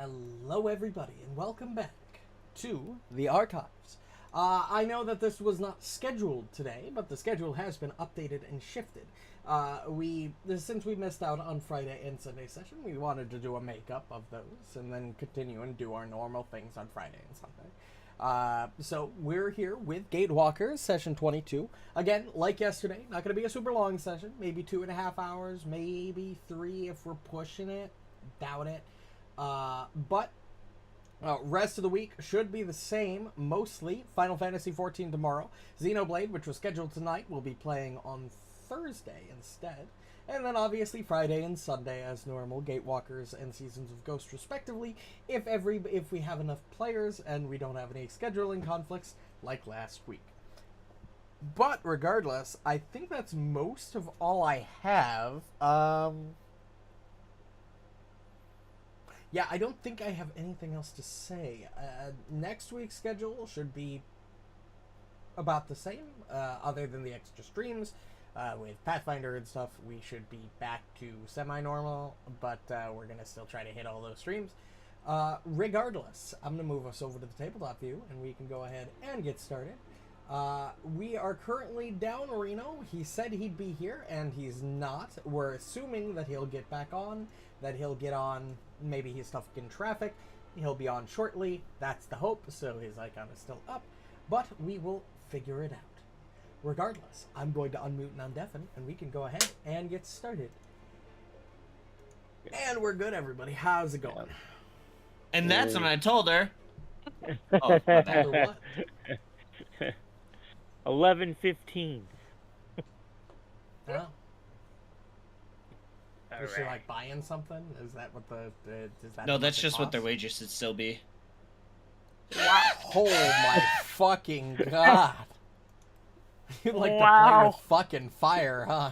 Hello everybody and welcome back to the archives. I know that this was not scheduled today, but the schedule has been updated and shifted. Since we missed out on Friday and Sunday session, we wanted to do a makeup of those and then continue and do our normal things on Friday and Sunday. So we're here with Gatewalkers, session 22. Again, like yesterday, not going to be a super long session, maybe 2.5 hours, maybe 3 if we're pushing it. Doubt it. But rest of the week should be the same, mostly. Final Fantasy XIV tomorrow. Xenoblade, which was scheduled tonight, will be playing on Thursday instead. And then obviously Friday and Sunday as normal, Gatewalkers and Seasons of Ghost respectively, if we have enough players and we don't have any scheduling conflicts like last week. But regardless, I think that's most of all I have. Yeah, I don't think I have anything else to say. Next week's schedule should be about the same, other than the extra streams. With Pathfinder and stuff, we should be back to semi-normal, but we're going to still try to hit all those streams. Regardless, I'm going to move us over to the tabletop view, and we can go ahead and get started. We are currently down Reno. He said he'd be here, and he's not. We're assuming that he'll get back on, that he'll get on. Maybe he's stuck in traffic. He'll be on shortly. That's the hope, so his icon is still up. But we will figure it out. Regardless, I'm going to unmute and undeafen, and we can go ahead and get started. And we're good, everybody. How's it going? And that's when I told her. Oh, my bad. What? 11:15. Oh. All Is she right. like buying something? Is that what the? Is that No, that's just what their wages should still be. Wow! Oh my fucking god! You like to play with fucking fire, huh?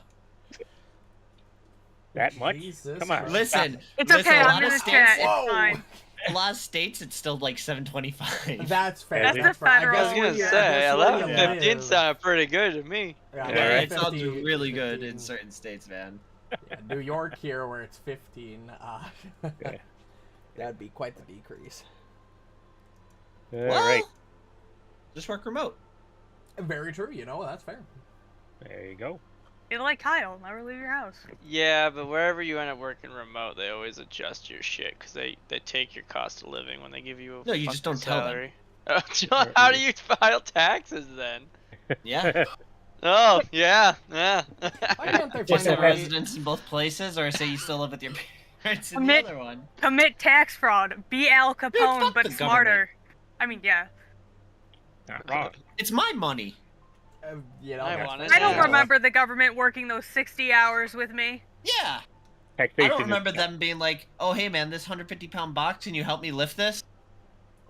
That much? Jesus Come on. Christ. Listen, It's listen, okay, a I'm lot in of the states, chat. Whoa. It's fine. a lot of states, it's still like $7.25. That's fair. That's That's the fair. federal- I I guess was where gonna you- I say, guess where you 11:15 live. sounded pretty good to me. Yeah, Yeah, It sounds 11:15, really good 15. in certain states, man. Yeah, New York here, where it's 15. Yeah. That'd be quite the decrease. All Well, right. just work remote. Very true. You know, that's fair. There you go. You're like Kyle, never leave your house. Yeah, but wherever you end up working remote, they always adjust your shit because they take your cost of living when they give you a No, you just fucking don't tell them. salary. John, how do you file taxes then? Yeah. Oh, yeah, yeah. Why can't they Just find have a way? residence in both places, or say you still live with your parents in Commit- the other one. Commit tax fraud. Be Al Capone, fuck but the smarter. I mean, yeah. Not wrong. It's my money. You know, I that's want fair. it. I don't Yeah. remember the government working those 60 hours with me. Yeah. Taxation I don't is- remember them being like, "Oh, hey man, this 150-pound box, can you help me lift this?"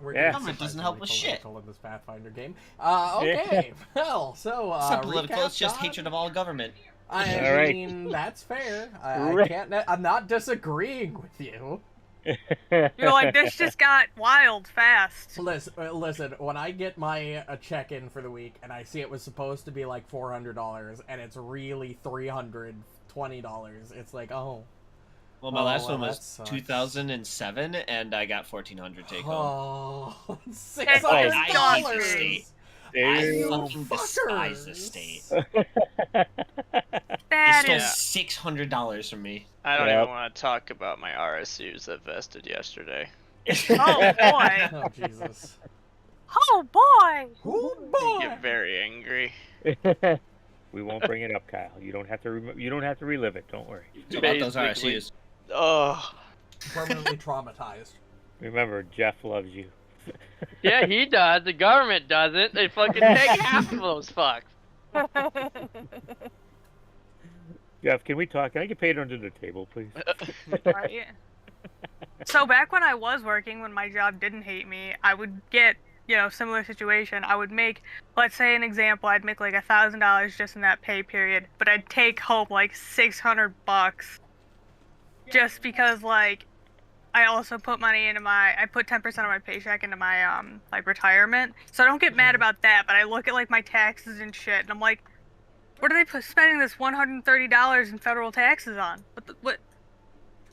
We're Yeah. getting Government doesn't help with shit. political in this Pathfinder game. Okay. Well, so It's not political. recap It's just time. hatred of all government. I All right. mean, that's fair. I Right. can't. I'm not disagreeing with you. You're like, this just got wild fast. Listen. When I get my check-in for the week and I see it was supposed to be like $400 and it's really $320, it's like, oh. Well, my last well, one that was sucks. 2007, and I got $1,400 take home. Oh, That's I dog hate the food. state. I Damn. fucking despise the fuckers. state. That They is. stole $600 from me. I don't Yep. even want to talk about my RSUs that vested yesterday. Oh boy. Oh Jesus. Oh boy. Oh I boy. get very angry. We won't bring it up, Kyle. You don't have to. You don't have to relive it. Don't worry. So about those Basically. RSUs. Oh. Permanently traumatized. Remember, Jeff loves you. Yeah, he does. The government doesn't. They fucking take half of those fucks. Jeff, can we talk? Can I get paid under the table, please? Right. So back when I was working, when my job didn't hate me, I would get, similar situation. I would make, let's say an example, I'd make like $1,000 just in that pay period, but I'd take home like $600 just because like I also put money into I put 10% of my paycheck into my like retirement. So I don't get mad about that, but I look at like my taxes and shit, and I'm like, what are they spending this $130 in federal taxes on?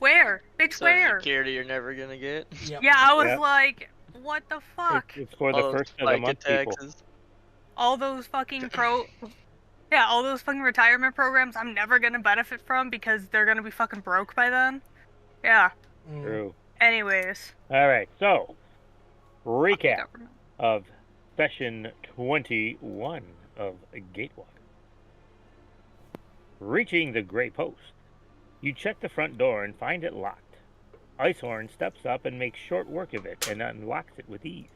Where? Bitch, Some where? security you're never gonna get. Yep. Yeah, I was Yep. like, what the fuck? It's for All the those first of the FICA month people. taxes. All those fucking Yeah, all those fucking retirement programs I'm never gonna benefit from because they're gonna be fucking broke by then. Yeah. True. Anyways. All right. So, Fuck the recap government. of session 21 of Gatewalkers. Reaching the Grey Post, you check the front door and find it locked. Icehorm steps up and makes short work of it and unlocks it with ease.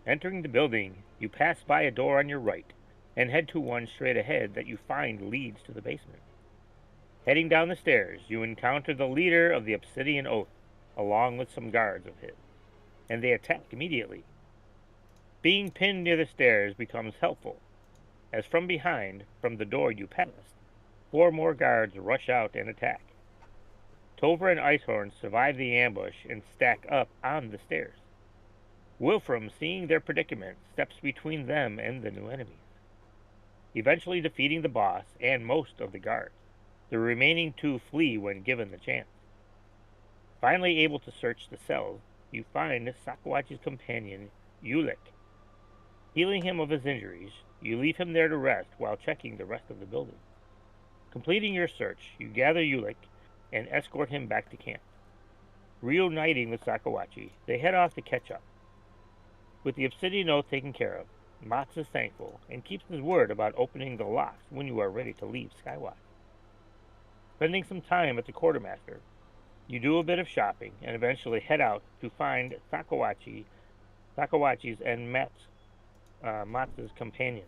Entering the building, you pass by a door on your right and head to one straight ahead that you find leads to the basement. Heading down the stairs, you encounter the leader of the Obsidian Oath, along with some guards of his, and they attack immediately. Being pinned near the stairs becomes helpful, as from behind, from the door you passed, 4 more guards rush out and attack. Tover and Icehorm survive the ambush and stack up on the stairs. Wilfram, seeing their predicament, steps between them and the new enemies, eventually defeating the boss and most of the guards. The remaining 2 flee when given the chance. Finally able to search the cells, you find Sakawachi's companion, Ulik. Healing him of his injuries, you leave him there to rest while checking the rest of the building. Completing your search, you gather Ulik and escort him back to camp. Reuniting with Sakawachi, they head off to catch up. With the Obsidian Oath taken care of, Mats is thankful and keeps his word about opening the locks when you are ready to leave Skywatch. Spending some time at the quartermaster, you do a bit of shopping and eventually head out to find Sakawachi's and Mats's companion.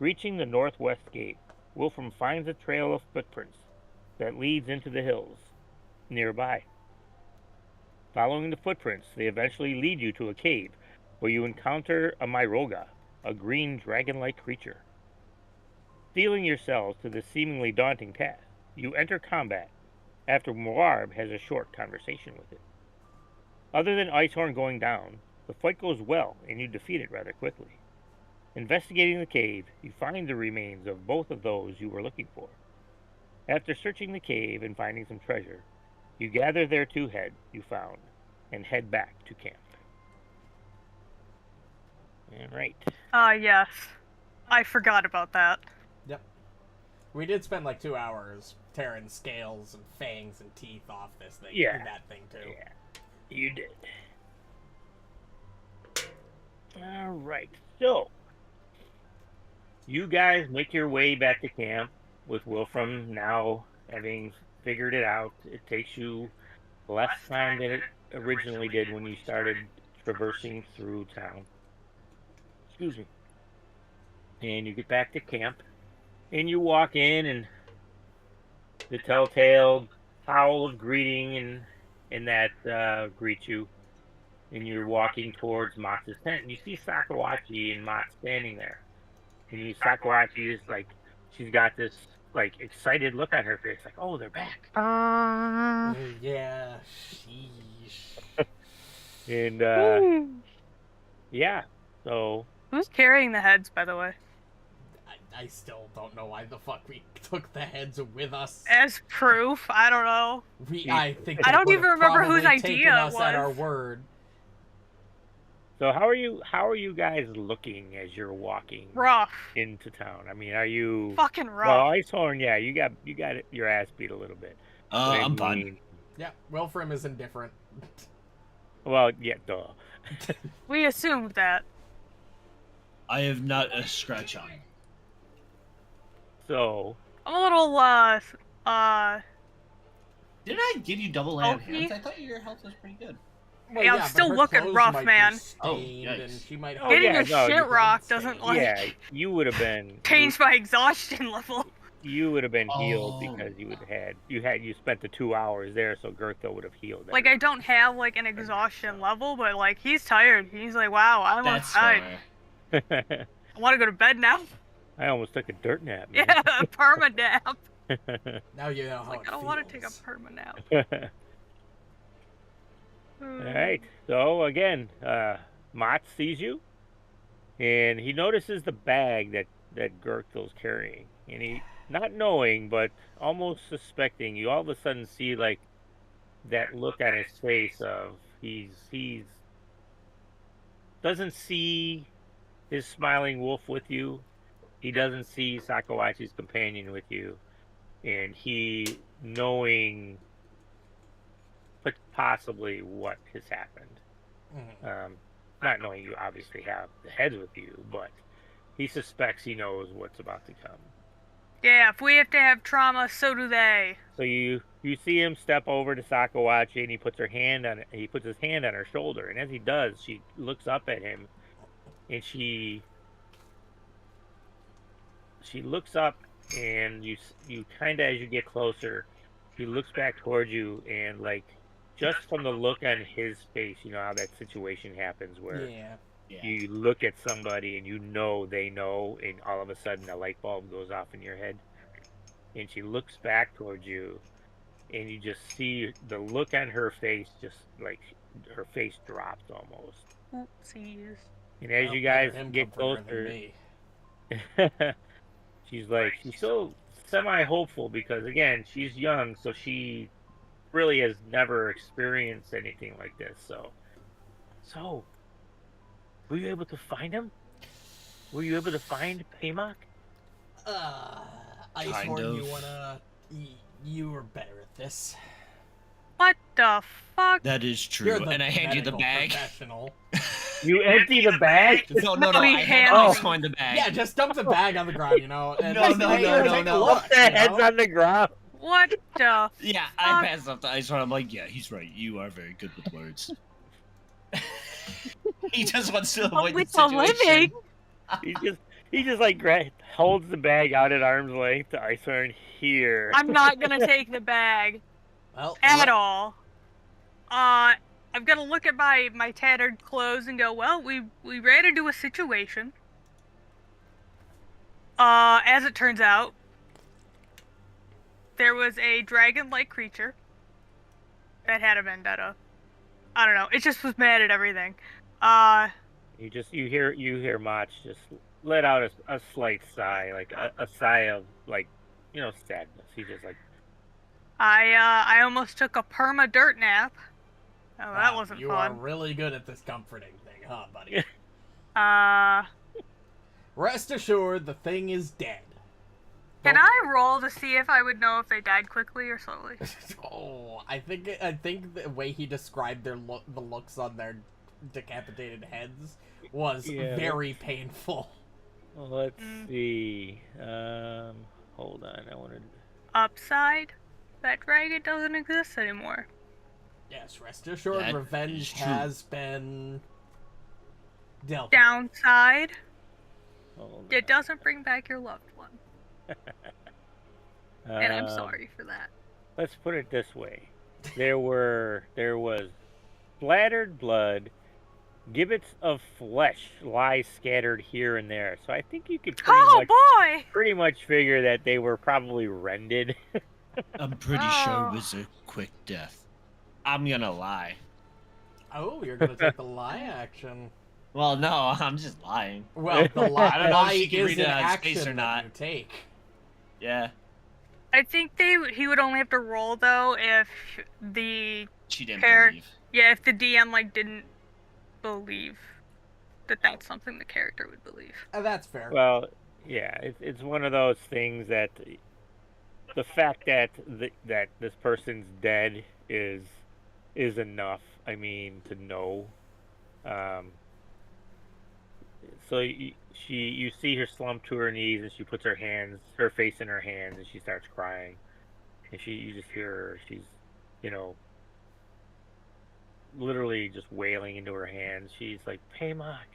Reaching the northwest gate, Wilfram finds a trail of footprints that leads into the hills nearby. Following the footprints, they eventually lead you to a cave where you encounter a Myroga, a green dragon-like creature. Steeling yourselves to this seemingly daunting task, you enter combat after Muarb has a short conversation with it. Other than Icehorm going down, the fight goes well and you defeat it rather quickly. Investigating the cave, you find the remains of both of those you were looking for. After searching the cave and finding some treasure, you gather their 2 heads you found and head back to camp. Alright. Yes. I forgot about that. Yep. We did spend like 2 hours tearing scales and fangs and teeth off this thing. Yeah. That thing too. Yeah, you did. Alright, so you guys make your way back to camp with Wilfram now having figured it out. It takes you less time than it originally did when you started traversing through town. Excuse me. And you get back to camp, and you walk in, and the telltale howl of greeting and that greets you, and you're walking towards Mott's tent, and you see Sakawachi and Mott standing there. And Sakawachi is like, she's got this like excited look on her face, like, oh, they're back. Yeah, sheesh. And yeah, so Who's carrying the heads, by the way? I still don't know why the fuck we took the heads with us. As proof? I don't know. I think I they don't would've even remember whose probably idea taken it us at our was. word. So how are you guys looking as you're walking Rough. into town? I mean, are you Fucking rough. well, Icehorm, yeah, you got your ass beat a little bit. But I I'm fine. mean, Yeah, Wilfram is indifferent. well, yeah, duh. We assumed that. I have not a scratch on. So I'm a little, Did I give you double hand Healthy? hands? I thought your health was pretty good. Well, Yeah, I'm but still her looking clothes rough, might be man. Oh, stained, yikes. and she might Oh, getting yeah, your no, shit you- rocked doesn't, like, yeah, you would have been change my exhaustion level. you would have been healed Oh. because you spent the 2 hours there, so Gurgthil would have healed. Like, I don't have, like, an exhaustion level, but, like, he's tired. He's like, wow, I'm That's outside. fair. I want to go to bed now. I almost took a dirt nap, man. Yeah, a perma nap. Now you know how Like, it I don't want to take a feels. perma nap. Alright, so again, Mott sees you, and he notices the bag that Gurgthil's carrying, and not knowing, but almost suspecting, you all of a sudden see like that look on his face of he's doesn't see his smiling wolf with you. He doesn't see Sakawachi's companion with you, and he knowing possibly what has happened. Not knowing you obviously have the heads with you, but he suspects he knows what's about to come. Yeah, if we have to have trauma, so do they. So you see him step over to Sakawachi, and he puts his hand on her shoulder, and as he does, she looks up at him, and she looks up, and you kind of, as you get closer, he looks back towards you, and like just from the look on his face, you know how that situation happens where you look at somebody and you know they know, and all of a sudden a light bulb goes off in your head. And she looks back towards you, and you just see the look on her face, just like her face drops almost. Oopsies. And as you guys get closer, she's so semi-hopeful because, again, she's young, so she really has never experienced anything like this. So, were you able to find him? Were you able to find Paymock? Icehorm, you were better at this. What the fuck? That is true. And I hand you the bag. You empty the bag? No. I hand Icehorm the bag. Yeah, just dump the bag on the ground, you know. And No. Look, the head's on the ground. What the Yeah, I pass up to Icehorm. I'm like, yeah, he's right. You are very good with words. He just wants to avoid the situation. He just like holds the bag out at arm's length to Icehorm here. I'm not gonna take the bag. Well, at all. I'm gonna look at my tattered clothes and go, well, we ran into a situation. As it turns out, there was a dragon-like creature that had a vendetta. I don't know. It just was mad at everything. You hear Mach just let out a slight sigh, like a sigh of, like, you know, sadness. He's just like, I almost took a perma dirt nap. Oh, that wasn't you fun. You are really good at this comforting thing, huh, buddy? Rest assured, the thing is dead. Can I roll to see if I would know if they died quickly or slowly? Oh, I think the way he described the looks on their decapitated heads was very painful. Well, let's see. Hold on, I wanted. Upside, that dragon doesn't exist anymore. Yes, rest assured, That revenge has been dealt. Downside, it doesn't bring back your loved one. And I'm sorry for that. Let's put it this way: there was splattered blood, gibbets of flesh lie scattered here and there. So I think you could pretty much figure that they were probably rended. I'm pretty sure it was a quick death. I'm gonna lie. Oh, you're gonna take the lie action. Well, no, I'm just lying. Well, the lie, I don't know if she can is read an it on action space or not. you take. Yeah. I think he would only have to roll though if she didn't believe. Yeah, if the DM didn't believe that that's something the character would believe. That's fair. Well, yeah, it's one of those things that the fact that that this person's dead is enough. I mean, to know. So you see her slump to her knees, and she puts her face in her hands, and she starts crying. And you just hear her. She's, literally just wailing into her hands. She's like, Paymock,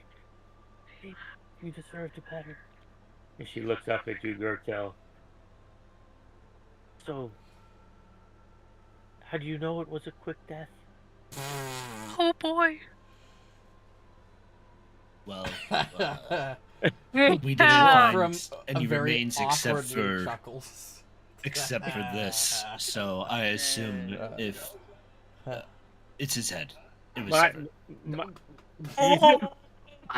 you deserve to better. And she looks up at you, Gurgthil. So, how do you know it was a quick death? Oh boy. Well, we didn't find any remains except for this. So I assume if it's his head, it was severed.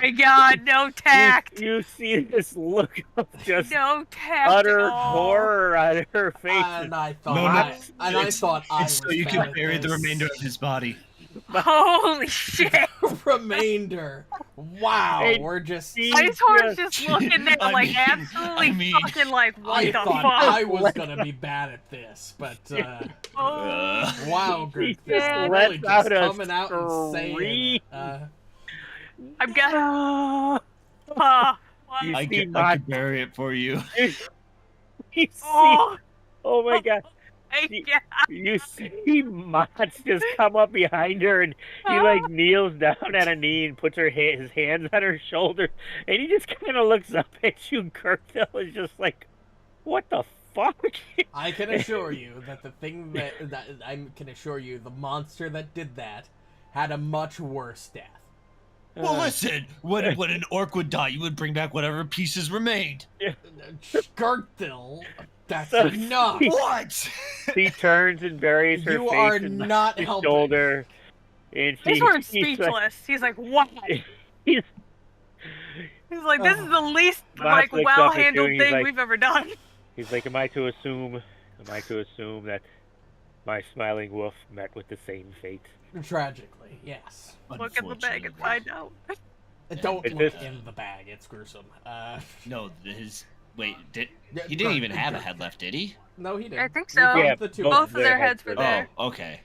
my god, no tact. You see this look of just No tact utter at all. horror on her face. And I thought, No, I it's- thought I It's was so you bad can at bury the this. remainder of his body. Holy shit. Remainder. Wow, Hey, we're just. Icehorm's just looking there I like mean- absolutely I mean- fucking like, what I the thought fuck? I was gonna be bad at this, but Oh, wow, He Gurgthil, just really lets just out a coming out and saying scream. it. I've got. You I see could Mott. bury it for you. You see, Oh, oh my god. my You- god. You see Mott's just come up behind her and he like kneels down at a knee and puts his hands on her shoulder and he just kind of looks up at you. Gurgthil is just like, what the fuck? I can assure you that the thing that I can assure you the monster that did that had a much worse death. Well, listen, when an orc would die, you would bring back whatever pieces remained. Gurgthil, that's So- enough. What? He turns and buries her You face are in not his helping. shoulder. And He's he's like, speechless. He's like, what? he's, He's like, this is the least Moss like looks up at you well-handled and he's thing like- we've ever done. he's like, am I to assume that my smiling wolf met with the same fate? Tragically, yes. Look in the bag and find out. Don't It's look just- in the bag; it's gruesome. No, his he Yeah, didn't even have a Gurgthil. head left, did he? No, he didn't. I think We so. found Yeah, the two both of their heads were were there. Oh, okay.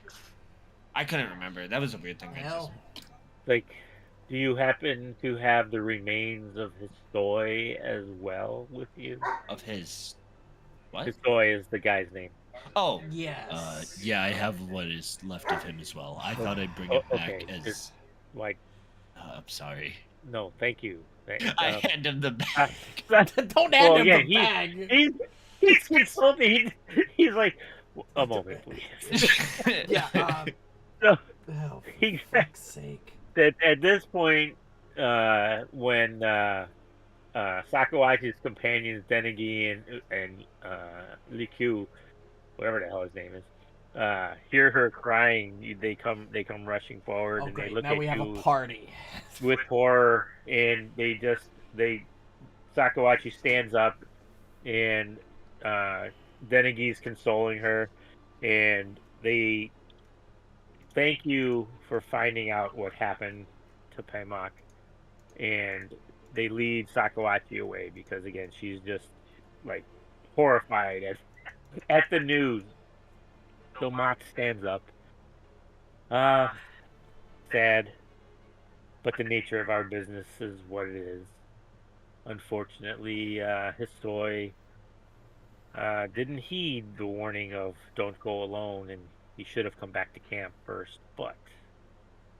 I couldn't remember. That was a weird thing. Well, Like, do you happen to have the remains of his toy as well with you? Of his what? His toy is the guy's name. Oh, yes. yeah, I have what is left of him as well. I thought I'd bring Oh, it back okay. as. It's like, I'm sorry. no, thank you. I hand him the bag. Don't hand Well, him yeah, the bag. he's consulting. He's like, a moment, please. Yeah. No. Oh, He- for fuck's sake. At this point, when Sakawachi's companions Denegi and Likyu, whatever the hell his name is, hear her crying, they come rushing forward Oh, and they great. look Now at we have you a party. with horror, and Sakawachi stands up, and Denegi's consoling her, and they thank you for finding out what happened to Paimak, and they lead Sakawachi away because again she's just like horrified at the news. So Mott stands up. Sad, but the nature of our business is what it is. Unfortunately, Histoi didn't heed the warning of don't go alone, and he should have come back to camp first. But,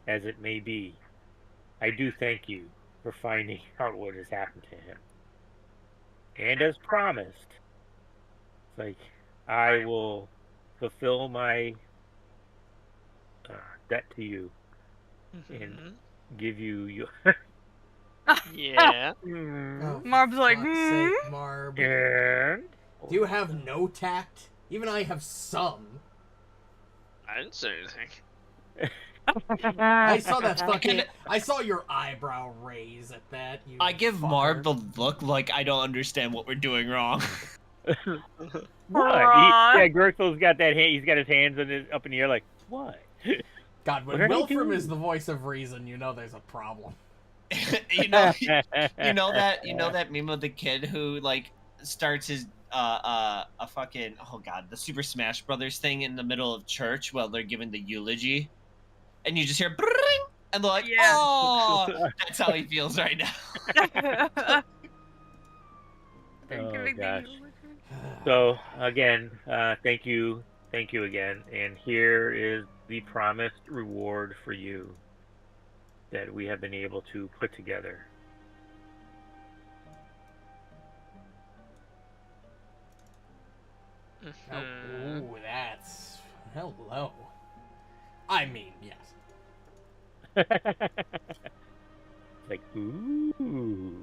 as it may be, I do thank you for finding out what has happened to him. And as promised, it's like, I will fulfill my debt to you and give you your... Yeah. Oh, Marb's like, fuck's sake, Marb. And... Do you have no tact? Even I have some. I didn't say anything. I saw that fucking. I saw your eyebrow raise at that. You I give fucker. Marv the look like I don't understand what we're doing wrong. What? Aw. Yeah, Gurgthil's got that hand. He's got his hands up in the air, like what? God, What when are they Wilfram doing? is the voice of reason, you know there's a problem. you know that meme of the kid who like starts his a fucking the Super Smash Brothers thing in the middle of church while they're giving the eulogy, and you just hear bring, and they're like, Yeah. oh, that's how he feels right now. Oh, gosh. So again, thank you again, and here is the promised reward for you that we have been able to put together. Oh, Mhm. ooh, that's hello. I mean, yes. Like, ooh.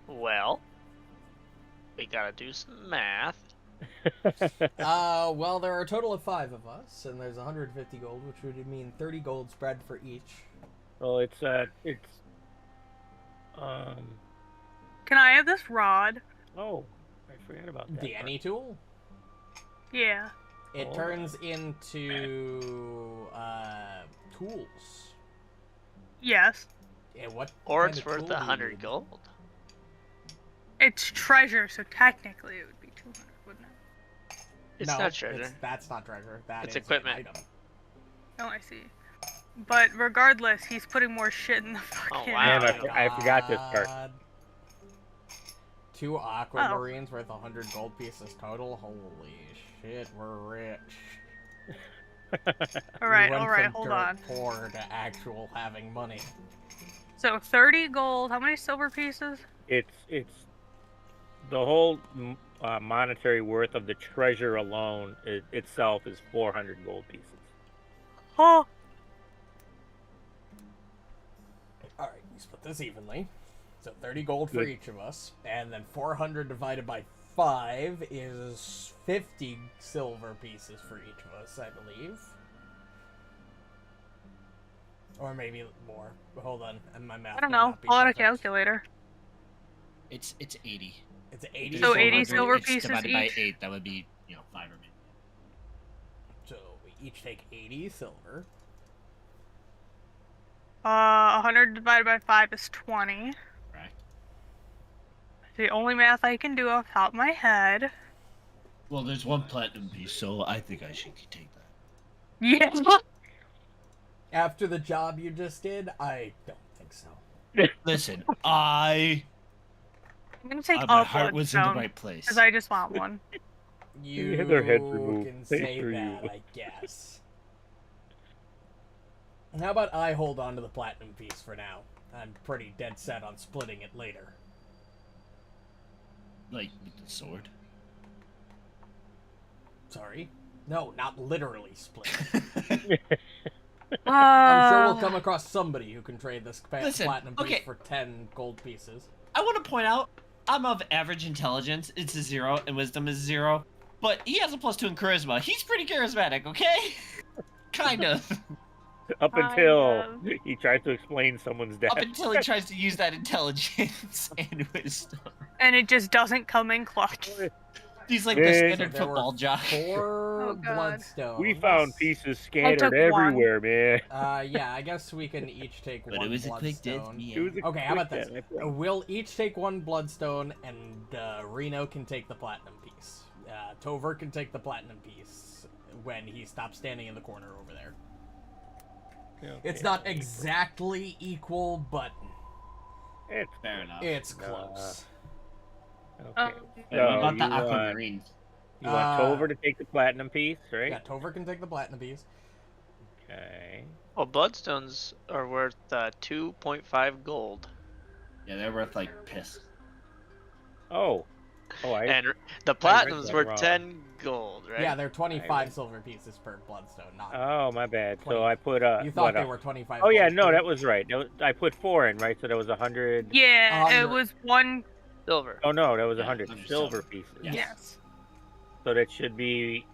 Well, we gotta do some math. Well, there are a total of 5 of us, and there's 150 gold, which would mean 30 gold spread for each. Well, Can I have this rod? Oh, I forgot about that. The any tool? Yeah. It turns into tools. Yes. Yeah, what? Or kind it's of worth tool do you 100 need? gold. It's treasure, so technically it would be 200, wouldn't it? It's No, not treasure. That's not treasure. That It's is equipment. An item. Oh, I see. But regardless, he's putting more shit in the fucking... wow. Damn, I forgot this part. God. 2 aquamarines worth 100 gold pieces total. Holy shit, we're rich. Alright, We went alright, from hold dirt on. poor to actual having money. So 30 gold, how many silver pieces? It's the whole monetary worth of the treasure alone itself is 400 gold pieces. Oh! Alright, we split this evenly. So 30 gold for Good. each of us. And then 400 divided by 5 is 50 silver pieces for each of us, I believe. Or maybe more. Hold on, and my math I don't may know. not be Pull out a perfect. calculator. It's 80. It's 80 So 80 400, silver it's pieces divided each? by 8. That would be, 5 or maybe. So we each take 80 silver. 100 divided by 5 is 20. Right. The only math I can do off the top of my head. Well, there's 1 platinum piece, so I think I should take that. Yeah. After the job you just did, I don't think so. Listen, I'm gonna take my a heart was in the bloodstone, right place. because I just want one. You had their heads removed. can They say threw that, you. I guess. How about I hold on to the platinum piece for now? I'm pretty dead set on splitting it later. Like, with the sword. Sorry? No, not literally split. Uh, I'm sure we'll come across somebody who can trade this Listen, platinum piece okay. for 10 gold pieces. I want to point out, I'm of average intelligence. It's a 0, and wisdom is 0. But he has a +2 in charisma. He's pretty charismatic, okay? Kind of. Up until he tries to explain someone's death. Up until he tries to use that intelligence and wisdom. and it just doesn't come in clutch. He's like the Yes. standard There were football jock. 4 Oh, God. bloodstones. We found pieces took scattered one. everywhere, man. Yeah, I guess we can each take But one it was a quick death. bloodstone. It was a Okay, how quick about this? death, I promise. We'll each take 1 bloodstone, and Reno can take the platinum piece. Tover can take the platinum piece when he stops standing in the corner over there. Okay. It's not exactly equal, but It's Fair enough. it's close. okay. What about the you want, aquamarines? you want Tover to take the platinum piece, right? Yeah, Tover can take the platinum piece. Okay. Well, bloodstones are worth 2.5 gold. Yeah, they're worth like piss. Oh, And the read platinum's that worth wrong. 10 gold, right? Yeah, they're 25 Right. silver pieces per bloodstone, not. Oh, my bad. 20. So I put You thought what, they were 25. Oh yeah, gold, no, too. that was right. I put 4 in, right? So that was 100. Yeah, it 100. was 1. Silver. Oh no, that was Yeah, 100 100 silver silver. pieces. Yes. Yes. So that should be.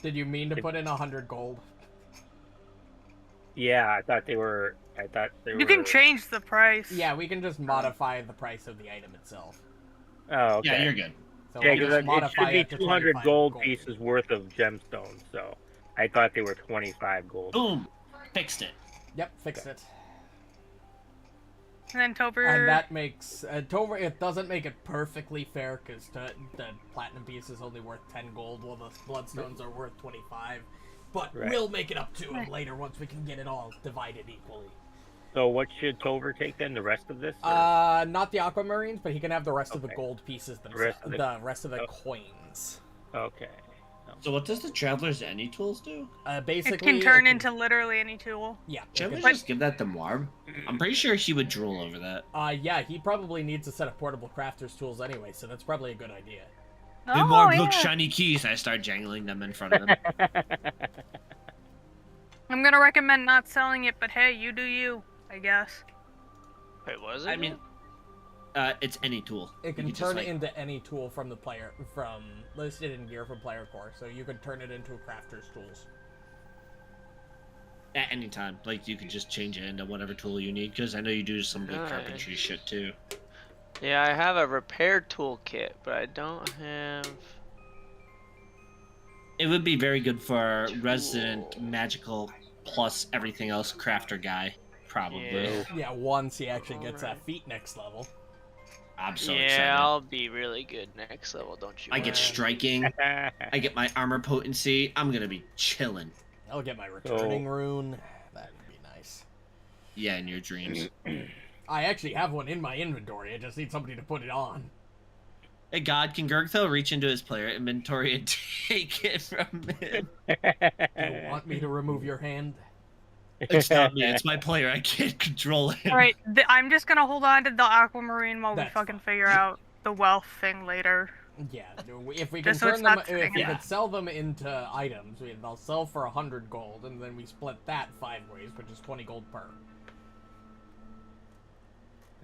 Did you mean to put in 100 gold? Yeah, I thought they were. You can change the price. Yeah, we can just modify the price of the item itself. Oh, okay. Yeah, you're good. So Yeah, we'll because just it modify should be to 200 25 gold pieces worth of gemstones. So I thought they were 25 gold. Boom. Fixed it. Yep, fixed it. And then Tover. And that makes Tover. It doesn't make it perfectly fair because the platinum piece is only worth 10 gold, while the bloodstones are worth 25. But Right. we'll make it up to him later once we can get it all divided equally. So what should Tover take then? The rest of this? or- Not the aquamarines, but he can have the rest of the Okay. gold pieces themselves. rest of The the- rest of the oh. coins. Okay. So what does the Traveler's Any tools do? Basically, it can turn into literally any tool. Yeah. it Should we can- just give that to Muarb? I'm pretty sure he would drool over that. Yeah, he probably needs a set of portable crafter's tools anyway, so that's probably a good idea. Hey, Oh, Muarb, yeah. look, shiny keys. I start jangling them in front of him. I'm gonna recommend not selling it, but hey, you do you, I guess. Wait, was it? I mean, It's any tool. It can You turn just, into any tool from the player, from listed in gear from player core. So you could turn it into a crafter's tools. at any time. Like, you can just change it into whatever tool you need, because I know you do some like Nice. carpentry shit too. Yeah, I have a repair toolkit, but I don't have. It would be very good for our resident magical plus everything else crafter guy, probably. Yeah. Yeah, once he actually gets that Alright. feat next level. I'm so Yeah, excited. I'll be really good next level, don't you? I get worry. striking. I get my armor potency. I'm gonna be chilling. I'll get my returning rune. That would be nice. Yeah, in your dreams. I actually have one in my inventory. I just need somebody to put it on. Hey God, can Gurgthil reach into his player inventory and take it from him? Do you want me to remove your hand? It's not me, it's my player. I can't control it. All right, I'm just gonna hold on to the aquamarine while we That's fucking fine. figure out the wealth thing later. Yeah, if we can Just so it's turn them, not sitting if we there. could sell them into items, they'll sell for 100 gold, and then we split that 5 ways, which is 20 gold per.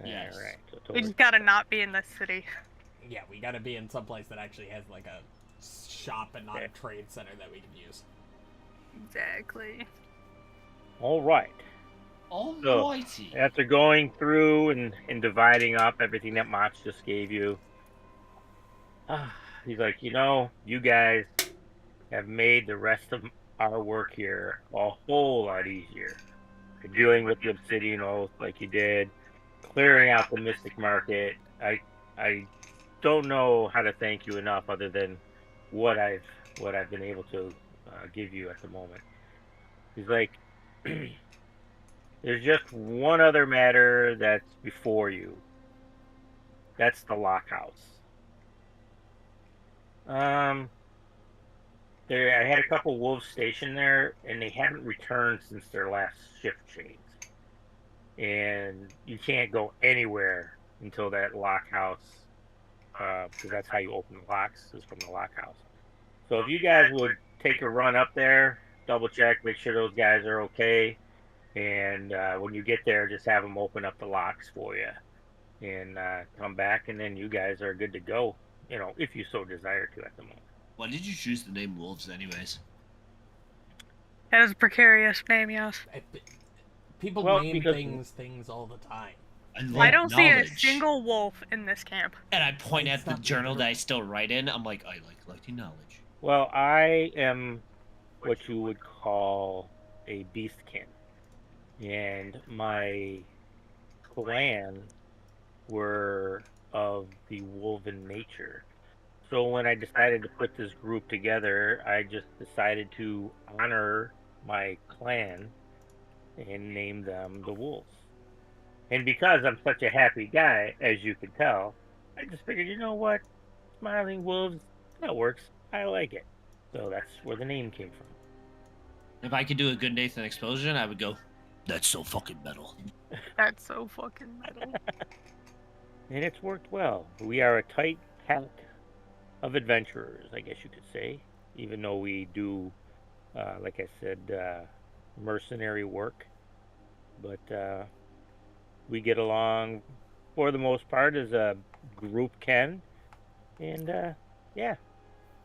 Yes. Alright, so We Tover- just gotta not be in this city. Yeah, we gotta be in some place that actually has like a shop and not a trade center that we can use. Exactly. Alright. Almighty. After going through and dividing up everything that Mach just gave you, he's like, you guys have made the rest of our work here a whole lot easier. You're dealing with the Obsidian Oath like you did, clearing out the Mystic Market. I don't know how to thank you enough other than what I've been able to give you at the moment. He's like, there's just one other matter that's before you. That's the Lockhouse. I had a couple wolves stationed there, and they haven't returned since their last shift change. And you can't go anywhere until that Lockhouse, because that's how you open the locks, is from the Lockhouse. So if you guys would take a run up there, double check, make sure those guys are okay, and when you get there, just have them open up the locks for you, and come back, and then you guys are good to go, if you so desire to at the moment. Why did you choose the name Wolves, anyways? That is a precarious name, yes. People Well, name because- things all the time. I don't see a knowledge. single wolf in this camp. And I point It's at the not journal literal. that I still write in. I'm like, I like collecting knowledge. Well, I am what you would call a beastkin, and my clan were of the wolven nature. So when I decided to put this group together, I just decided to honor my clan and name them the Wolves. And because I'm such a happy guy, as you can tell, I just figured, you know what? Smiling Wolves, that works. I like it. So that's where the name came from. If I could do a good Nathan explosion, I would go, that's so fucking metal. That's so fucking metal. And it's worked well. We are a tight pack of adventurers, I guess you could say. Even though we do, like I said, mercenary work. But we get along, for the most part, as a group can. And, yeah,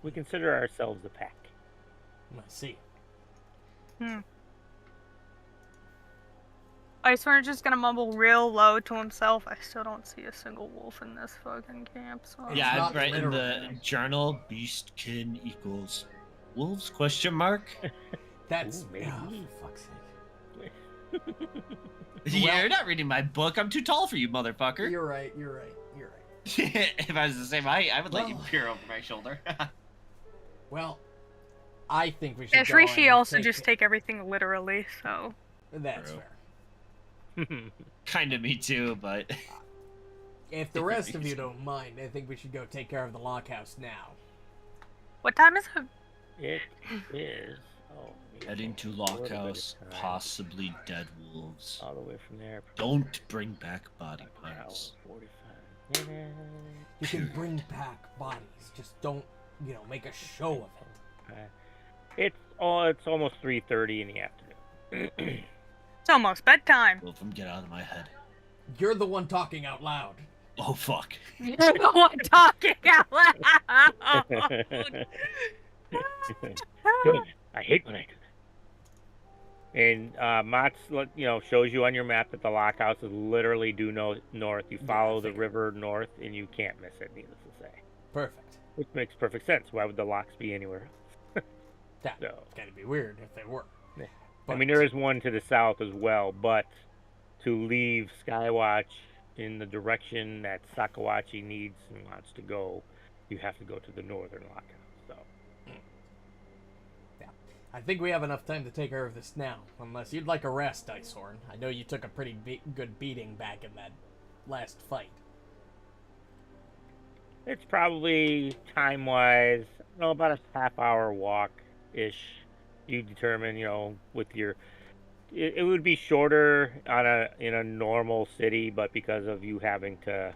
we consider ourselves a pack. I see. Icehorn's just gonna mumble real low to himself. I still don't see a single wolf in this fucking camp. So Yeah, I not write in the literal. journal, beastkin equals wolves, question mark? That's Ooh, maybe. for fuck's sake. You're not reading my book. I'm too tall for you, motherfucker. You're right. If I was the same height, I would let you Well- peer over my shoulder. Well, I think we should. yeah, go Shrishi and also just take everything literally. So That's True. fair. Kind of me too, but If the rest of you don't mind, I think we should go take care of the lockhouse now. what time is it? It is. Oh, heading to a little bit of Lockhouse, time. possibly dead wolves. All the way from there. Don't bring back body Hour, parts. 45 minutes. You can bring back bodies, just don't, make a show of it. It's almost 3:30 in the afternoon. It's almost bedtime. Wolfram, get out of my head. You're the one talking out loud. Oh fuck. I'm talking out loud. I hate when I do that. And Mott's, shows you on your map that the lockhouse is literally due north. You follow the river north, and you can't miss it, needless to say. Perfect. Which makes perfect sense. Why would the locks be anywhere else? Yeah, So. it's gotta be weird if they were. Yeah. But, I mean, there is one to the south as well, but to leave Skywatch in the direction that Sakawachi needs and wants to go, you have to go to the northern lockhouse. So. yeah, I think we have enough time to take care of this now, unless you'd like a rest, Icehorn. I know you took a pretty good beating back in that last fight. It's probably time-wise, about a half-hour walk-ish. You determine, with your... It would be shorter in a normal city, but because of you having to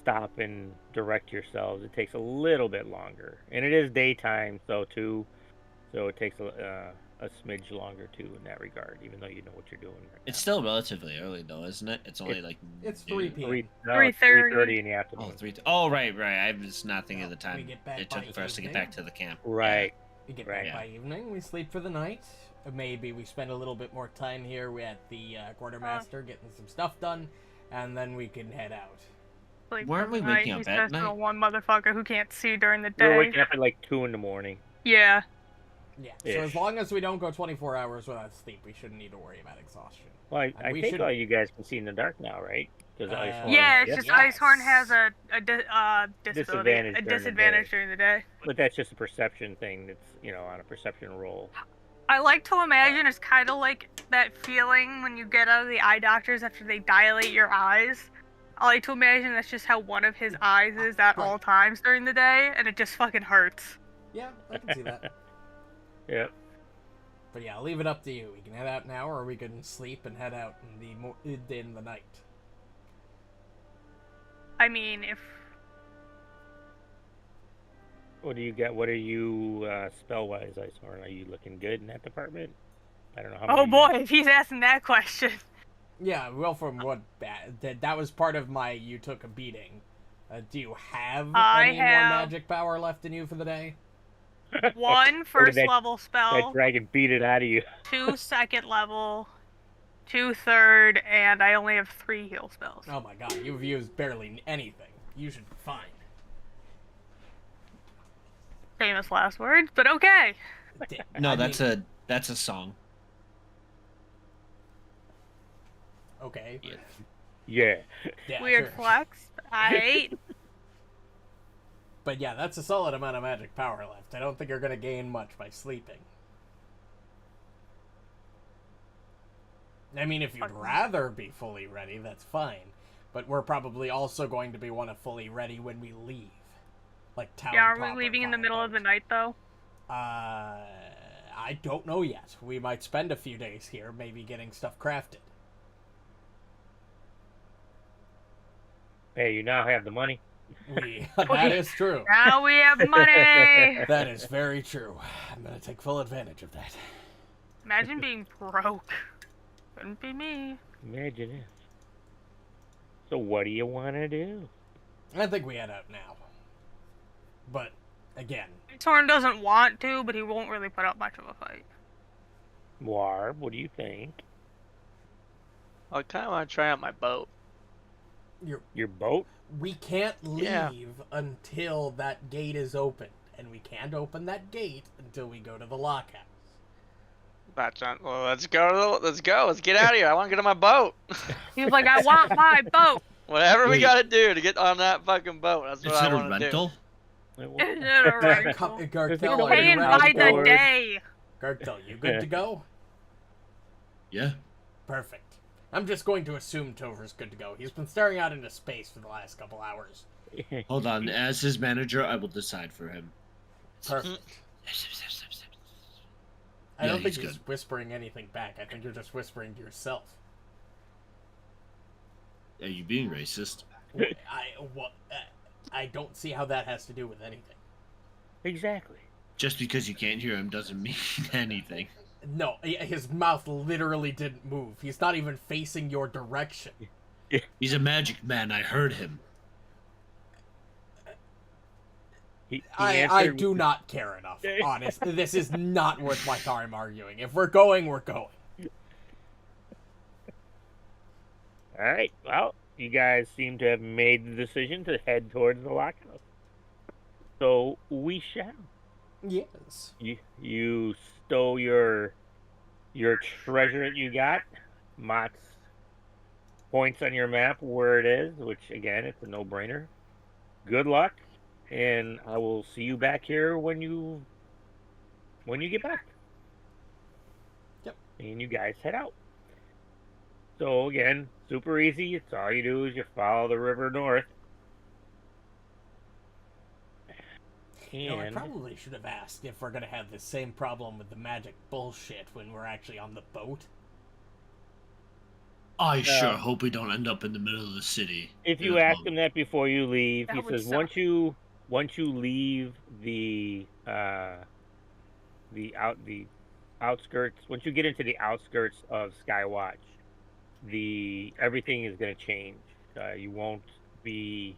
stop and direct yourselves, it takes a little bit longer. And it is daytime, so it takes a smidge longer, too, in that regard, even though you know what you're doing. Right It's still relatively early, though, isn't it? It's only It's 3 p.m. 3:30 in the afternoon. Oh, 3. Oh, right. I was not thinking of the time We get back it by took for us to get evening. back to the camp. Right. We get Right. back by evening, we sleep for the night. Maybe we spend a little bit more time here at the quartermaster getting some stuff done, and then we can head out. Like, Weren't we tonight, waking up he's at just the night? one motherfucker who can't see during the We're day. waking up at like 2 in the morning. Yeah. Yeah, so Ish. as long as we don't go 24 hours without sleep, we shouldn't need to worry about exhaustion. Well, And I we think should- all you guys can see in the dark now, right? Because Yeah, it's just Yes. Icehorn has a Disadvantage during the disadvantage day. during the day. But that's just a perception thing. That's on a perception roll. I like to imagine it's kind of like that feeling when you get out of the eye doctors after they dilate your eyes. I like to imagine that's just how one of his eyes is at all times during the day, and it just fucking hurts. Yeah, I can see that. Yep. But yeah, I'll leave it up to you. We can head out now, or we can sleep and head out in the night. I mean, if What do you got? What are you spell-wise, Icehorn? Are you looking good in that department? I don't know how. oh many- boy, if he's asking that question. Yeah, Wilfram, what that was part of my you took a beating. Do you have any more magic power left in you for the day? 1 Or first did level that spell, dragon beat it out of you? 2 second level, 2 third, and I only have 3 heal spells. Oh my god, you've used barely anything. You should be fine. Famous last words, but okay. No, I that's mean, a song. okay. Yeah. Yeah, Weird sure. flex. I But yeah, that's a solid amount of magic power left. I don't think you're gonna gain much by sleeping. I mean, if you'd rather be fully ready, that's fine. But we're probably also going to be fully ready when we leave. Like town yeah, are proper, we leaving in the fine, middle of the but- night though? I don't know yet. We might spend a few days here, maybe getting stuff crafted. Hey, you now have the money. That is true. Now we have money. That is very true. I'm gonna take full advantage of that. Imagine being broke. Couldn't be me. Imagine it. So what do you want to do? I think we head out now. But again, Torn doesn't want to, but he won't really put up much of a fight. Muarb, what do you think? I kind of want to try out my boat. Your boat? we can't leave Yeah. until that gate is opened, and we can't open that gate until we go to the lockhouse. That's not. Well, let's go. Let's go. Let's get out of here. I want to get on my boat. He was like, I want my boat. Whatever we Wait. gotta do to get on that fucking boat. That's what Is I it a want to do. rental? Is it a rental? Gurgthil, We're are you Paying ready by to the go? day. Gurgthil, you good to go? Yeah. Perfect. I'm just going to assume Tover's good to go. He's been staring out into space for the last couple hours. Hold on. As his manager, I will decide for him. Perfect. I Yeah, don't think he's he's good. whispering anything back. I think you're just whispering to yourself. Are you being racist? I don't see how that has to do with anything. Exactly. Just because you can't hear him doesn't mean anything. No, his mouth literally didn't move. He's not even facing your direction. He's a magic man. I heard him. He I answered do with- not care enough. Honestly, this is not worth my time arguing. If we're going, we're going. All right. Well, you guys seem to have made the decision to head towards the lockhouse. So we shall. Yes. You stow your treasure that you got. Mott's points on your map where it is, which again, it's a no-brainer. Good luck, and I will see you back here when you get back. Yep. And you guys head out. So again, super easy. It's all you do is you follow the river north. You know, I And probably should have asked if we're gonna have the same problem with the magic bullshit when we're actually on the boat. I sure hope we don't end up in the middle of the city. if you ask him that before you leave, That he would says suck. once you leave the outskirts, once you get into the outskirts of Skywatch, everything is going to change. You won't be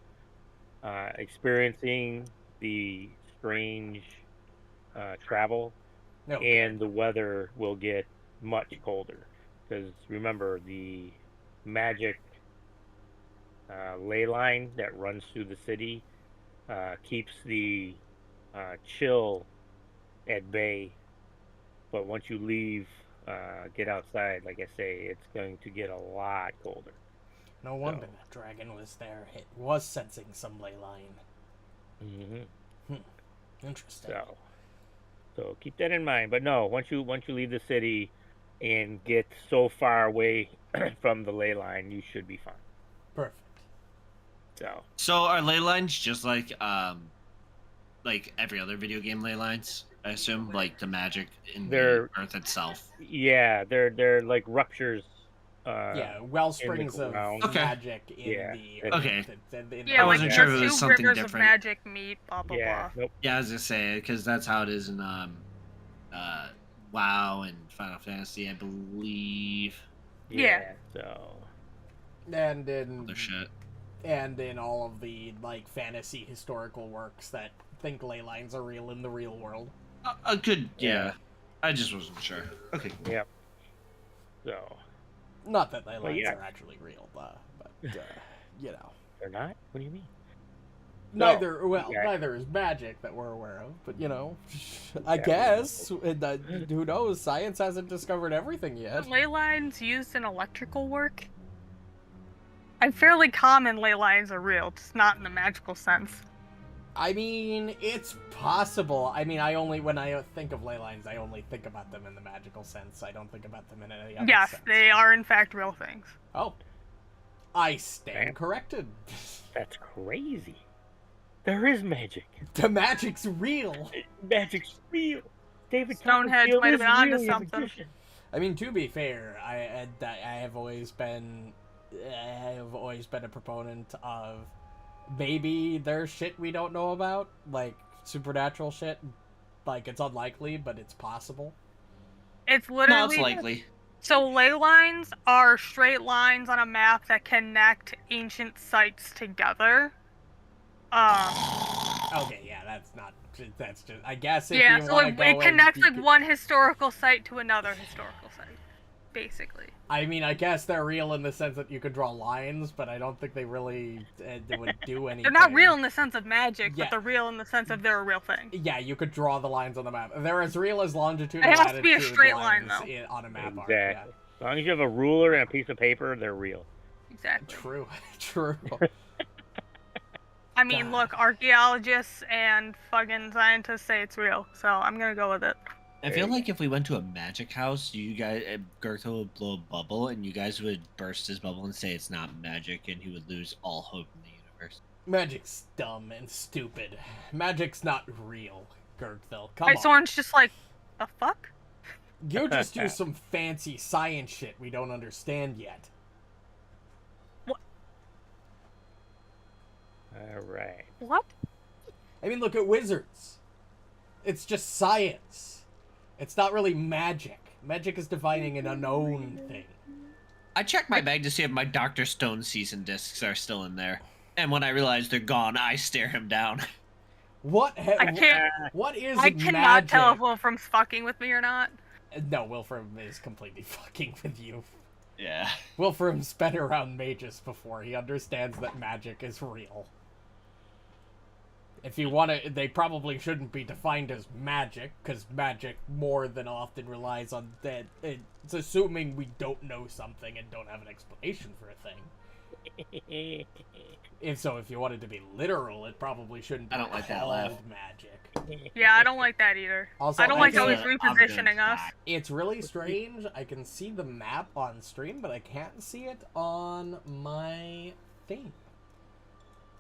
experiencing the strange travel, No. and the weather will get much colder. Because remember, the magic ley line that runs through the city keeps the chill at bay. But once you leave, get outside, like I say, it's going to get a lot colder. No wonder that dragon was there. It was sensing some ley line. Mm-hmm. Interesting. So keep that in mind. But no, once you leave the city and get so far away from the ley line, you should be fine. Perfect. So are ley lines just like every other video game ley lines? I assume, like the magic in They're- the earth itself. Yeah, they're like ruptures. Yeah, well springs of ground. Okay. magic in Yeah. the Okay. Yeah, I like wasn't the sure if it was two something rivers different. of magic meet, blah blah Yeah, blah. nope. Yeah, I was gonna say because that's how it is in WoW and Final Fantasy, I believe. Yeah. So and in Other shit. and in all of the like fantasy historical works that think ley lines are real in the real world. A good, Yeah. yeah. I just wasn't sure. Okay. Cool. yep. So Not that ley lines yeah. are actually real, but you know, they're not. What do you mean? neither okay. neither is magic that we're aware of. But you know, I Yeah. guess who knows? Science hasn't discovered everything yet. Ley lines used in electrical work? And fairly common ley lines are real, just not in the magical sense. I mean, it's possible. I mean, when I think of ley lines, I only think about them in the magical sense. I don't think about them in any other Yes, sense. they are in fact real things. Oh, I stand Damn. corrected. That's crazy. There is magic. The magic's real. Magic's real. David Stonehenge Copperfield might have is been onto really a something. magician. I mean, to be fair, I have always been a proponent of maybe there's shit we don't know about, like supernatural shit. Like it's unlikely, but it's possible. It's No, literally it's likely. So ley lines are straight lines on a map that connect ancient sites together. Okay, yeah, that's just. I guess if Yeah, you so want to like go it connects and like one historical site to another historical site, basically. I mean, I guess they're real in the sense that you could draw lines, but I don't think they really they would do anything. They're not real in the sense of magic, Yeah. but they're real in the sense of they're a real thing. Yeah, you could draw the lines on the map. They're as real as longitude It and has to be a latitude straight line, lines though. on a map are. Exactly. As long as you have a ruler and a piece of paper, they're real. Exactly. True, true. I mean, God. look, archaeologists and fucking scientists say it's real, so I'm gonna go with it. I feel like if we went to a magic house, you guys, Gurgthil would blow a bubble, and you guys would burst his bubble and say it's not magic, and he would lose all hope in the universe. Magic's dumb and stupid. Magic's not real, Gurgthil. Come on. Icehorm's just like, the fuck? You just do some fancy science shit we don't understand yet. All right. What? I mean, look at wizards. It's just science. It's not really magic. Magic is defining an unknown thing. I checked my bag to see if my Dr. Stone season discs are still in there. And when I realize they're gone, I stare him down. What? I can't. What is I cannot magic? tell if Wilfram's fucking with me or not. No, Wilfram is completely fucking with you. Yeah. Wilfram's been around mages before. He understands that magic is real. If you want to, they probably shouldn't be defined as magic, because magic more than often relies on that. It's assuming we don't know something and don't have an explanation for a thing. If you wanted to be literal, it probably shouldn't be I don't like that called laugh. magic. Yeah, I don't like that either. Also, I don't like how he's I'm repositioning us. back. It's really strange. I can see the map on stream, but I can't see it on my thing.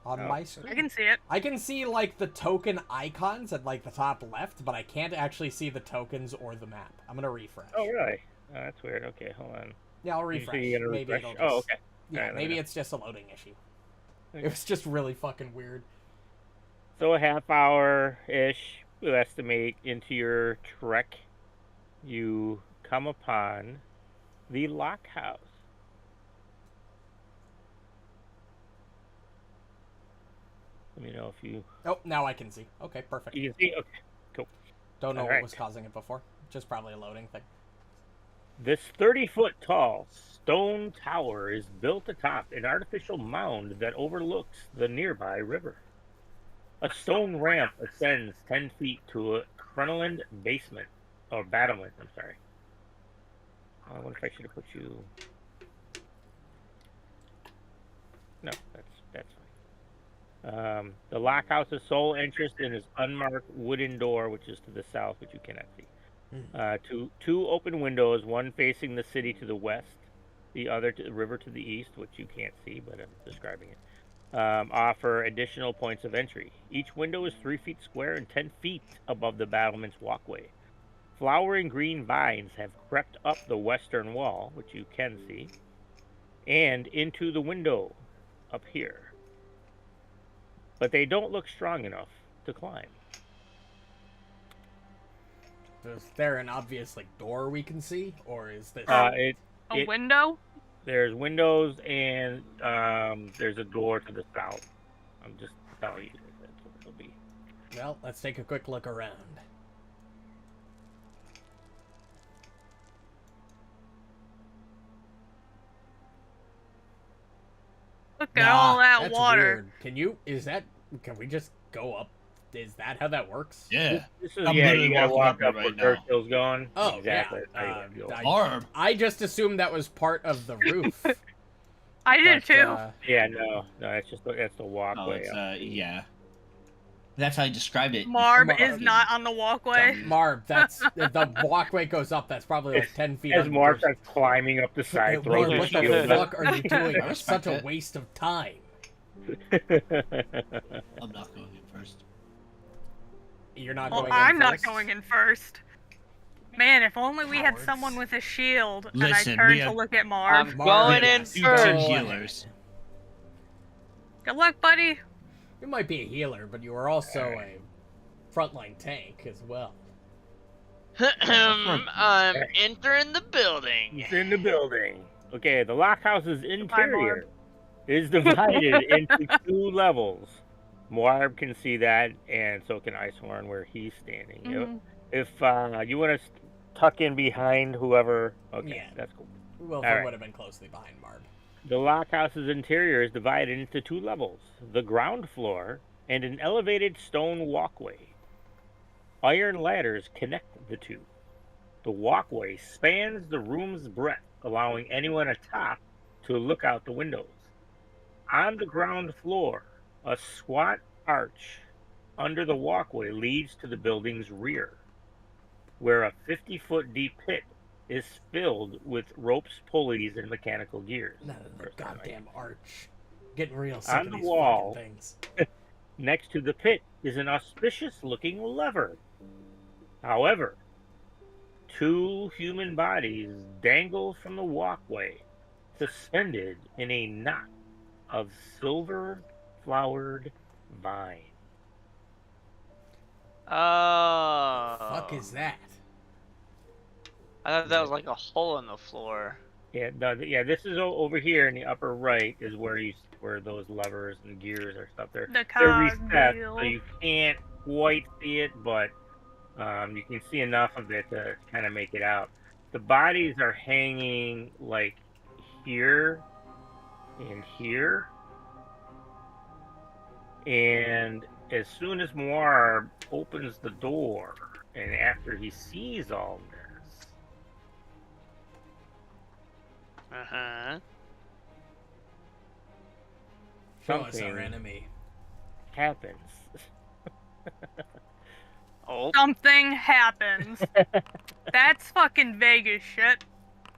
On my screen. I can see it. I can see, like, the token icons at, like, the top left, but I can't actually see the tokens or the map. I'm gonna refresh. Oh, really? Oh, that's weird. Okay, hold on. Yeah, I'll You refresh. say you gotta Maybe refresh? it'll Oh, just... okay. Yeah, Alright, let me maybe know. it's just a loading issue. Okay. It was just really fucking weird. So a half hour-ish, we'll estimate, into your trek, you come upon the lock house. Let me know if you... Oh, now I can see. Okay, perfect. You can see? Okay, cool. Don't know what Alright. was causing it before. Just probably a loading thing. This 30-foot tall stone tower is built atop an artificial mound that overlooks the nearby river. A stone ramp ascends 10 feet to a crinoline basement, or battlement, I'm sorry. I wonder if I should have put you... No, that's fine. The lock house's sole entrance in is unmarked wooden door, which is to the south, which you cannot see. Two open windows, one facing the city to the west, the other to the river to the east, which you can't see, but I'm describing it, offer additional points of entry. Each window is 3 feet square and 10 feet above the battlement's walkway. Flowering green vines have crept up the western wall, which you can see, and into the window up here. But they don't look strong enough to climb. Is there an obvious, like, door we can see? Or is this... A window? There's windows and there's a door to the south. I'm just telling you that's what it'll be. Well, let's take a quick look around. Look at all that that's water. Weird. Can we just go up? Is that how that works? Yeah. This is, I'm yeah, literally you gotta walking walk up it up where right now. Gurgthil's going. Oh, exactly. yeah. That's how you Muarb. I just assumed that was part of the roof. I did but, too. Yeah, no, that's the Oh, walkway. it's, yeah. That's how I described it. Marb is not on the walkway. Marb, that's if the walkway goes up. That's probably like 10 feet. As up. Mark starts climbing up the side, throws Marb, his what the shield fuck are you doing? I It's such respect a it. waste of time. up. I'm not going in first. You're not Well, going I'm in not first? going in first. Man, if only we had Cowards. someone with a shield Listen, and I we turned to have- look at Marb. I'm going in Two first. team healers. Good luck, buddy. You might be a healer, but you are also a frontline tank as well. I'm entering the building. He's in the building. Okay, the lock house's Marb. interior is divided into 2 levels. Muarb can see that, and so can Icehorm where he's standing. Mhm. If you want to tuck in behind whoever, okay, Yeah. that's cool. Wilfram Alright. would have been closely behind Marb. The lock house's interior is divided into 2 levels: the ground floor and an elevated stone walkway. Iron ladders connect the two. The walkway spans the room's breadth, allowing anyone atop to look out the windows. On the ground floor, a squat arch under the walkway leads to the building's rear, where a 50-foot deep pit is filled with ropes, pulleys, and mechanical gears. None of the goddamn arch. Getting real sick On of the these wall. fucking things. Next to the pit is an auspicious-looking lever. However, 2 human bodies dangle from the walkway, suspended in a knot of silver-flowered vine. Oh. Fuck is that? I thought that was like a hole in the floor. Yeah, no, this is over here in the upper right is where those levers and gears or stuff. They're The recessed, so cog you can't quite see it, but you can see enough of it to kind of make it out. The bodies are hanging like here and here. And as soon as Muarb opens the door, and after he sees all this, Show us our something enemy. happens. Oh, Something happens. That's fucking Vegas shit.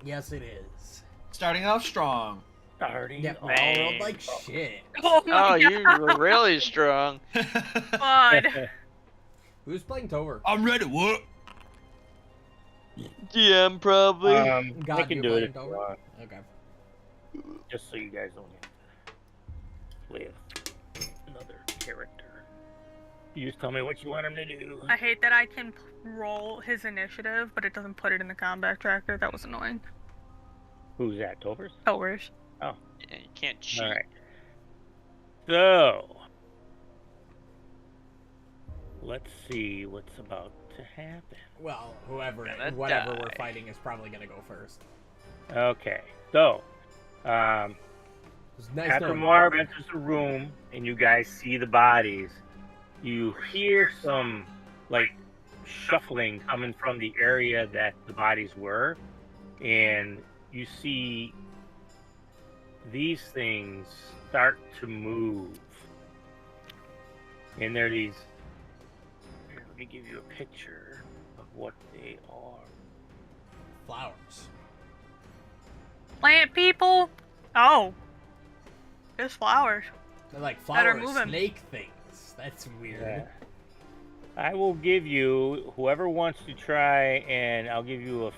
Yes, it is. Starting off strong. Starting Yeah, all off. rolled like shit. Oh oh, my you were really strong. god. Who's playing Tover? I'm ready. What? GM probably. I God, can you're do it playing if you Tover? want, Okay. just so you guys don't have to play another character. You just tell me what you want him to do. I hate that I can roll his initiative, but it doesn't put it in the combat tracker. That was annoying. Who's that, Tovers? Tovers. Yeah, you can't cheat. All right. So, let's see what's about to happen. Well, whoever, Gonna whatever die. we're fighting is probably gonna go first. Okay. So, It's nice after knowing you. Muarb enters the room and you guys see the bodies, you hear some like shuffling coming from the area that the bodies were, and you see these things start to move. And they're these. Here, let me give you a picture of what they are. Flowers. Plant people? Oh. There's flowers. They're like That are flower moving. snake things. That's weird. Yeah. I will give you, whoever wants to try, and I'll give you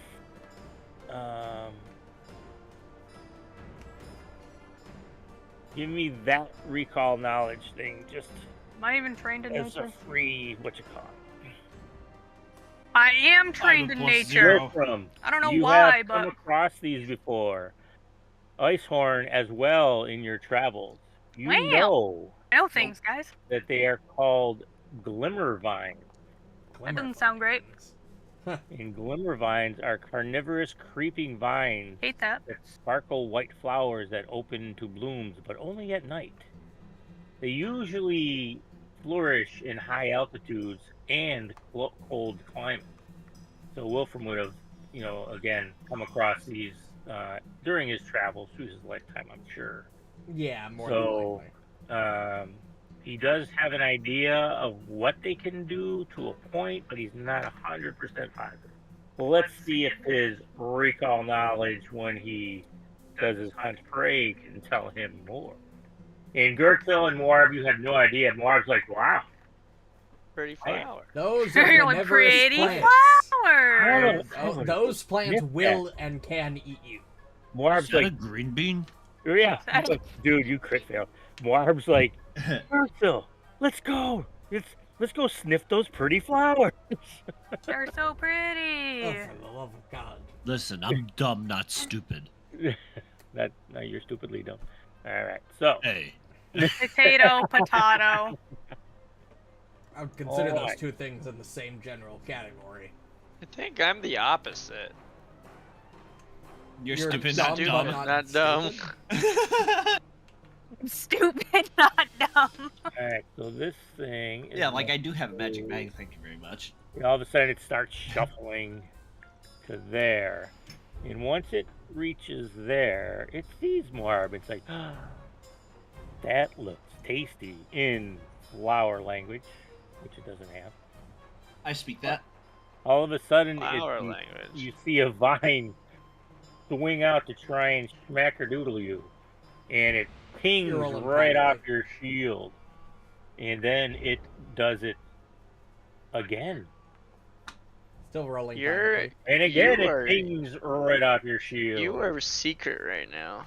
give me that recall knowledge thing, just Am I even trained in as nature? a free, what you call it. I am trained in plus nature. zero. Wilfram, I don't know you why, have but come across these before. Icehorn as well in your travels. You Wow. know I know things, guys. that they are called glimmer vines. That doesn't sound great. And glimmer vines are carnivorous creeping vines Hate that. that sparkle white flowers that open to blooms, but only at night. They usually flourish in high altitudes and cold climates. So Wilfram would have, again, come across these during his travels through his lifetime, I'm sure. Yeah, more So, than likely. He does have an idea of what they can do to a point, but he's not 100% positive. Well, let's see if his recall knowledge when he does his hunt prey can tell him more. In Gurgthil and Muarb, you have no idea. Muarb's like, wow. Pretty Man. flower. Those are You're like carnivorous pretty plants. flowers. Oh, those plants will and can eat you. Muarb's Is that a like, green bean? yeah. Dude, you crit fail. Muarb's like, Gurgthil, let's go. Let's go sniff those pretty flowers. They're so pretty. Oh, for the love of God. Listen, I'm dumb, not stupid. No, you're stupidly dumb. All right, so Hey. Potato, potato. I would consider those Alright. two things in the same general category. I think I'm the opposite. You're You're stupid, dumb, not but dumb. Not dumb. stupid. Stupid, not dumb. all right, so this thing. Is Yeah, like I do have a magic bag, thank you very much. all of a sudden, it starts shuffling to there, and once it reaches there, it sees Muarb. It's like, that looks tasty in flower language, which it doesn't have. I speak that. All of a sudden, Flower you language. see a vine swing out to try and schmackerdoodle you, and it pings You're rolling right off probably. your shield, and then it does it again, Still rolling. You're probably. and again You it are- pings right off your shield. You are secret right now.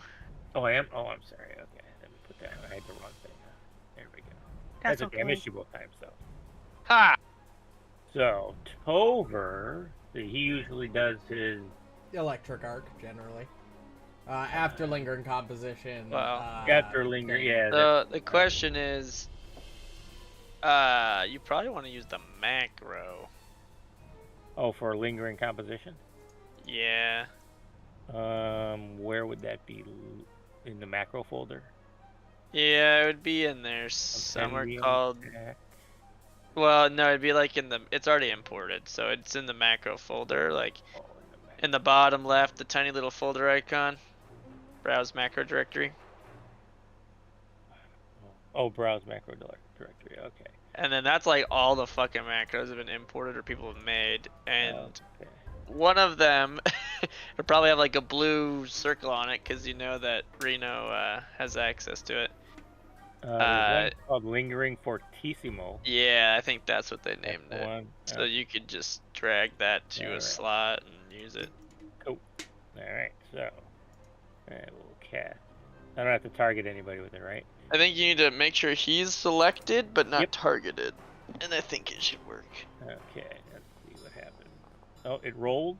Oh, I am. Oh, I'm sorry. Okay, let me put that. I had the wrong thing. There we go. That's okay. I okay. missed you both times, though. Ha! So Tover, he usually does his. Electric arc, generally. After lingering composition. Well, After linger, thing. yeah. The question is, You probably want to use the macro. Oh, for lingering composition? Yeah. Where would that be? In the macro folder? Yeah, it would be in there somewhere Compendium called. pack. Well, no, it'd be like in the. It's already imported, so it's in the macro folder, like Oh, in the macro. in the bottom left, the tiny little folder icon. Browse macro directory. Oh, browse macro directory. Okay. And then that's like all the fucking macros have been imported or people have made, and Okay. one of them will probably have like a blue circle on it because you know that Reno has access to it. There's one called Lingering Fortissimo. Yeah, I think that's what they That's named the it. one. So you could just drag that to a Alright. slot and use it. Cool. Alright, so. We'll cast. I don't have to target anybody with it, right? I think you need to make sure he's selected but not Yep. targeted. And I think it should work. Okay, let's see what happened. Oh, it rolled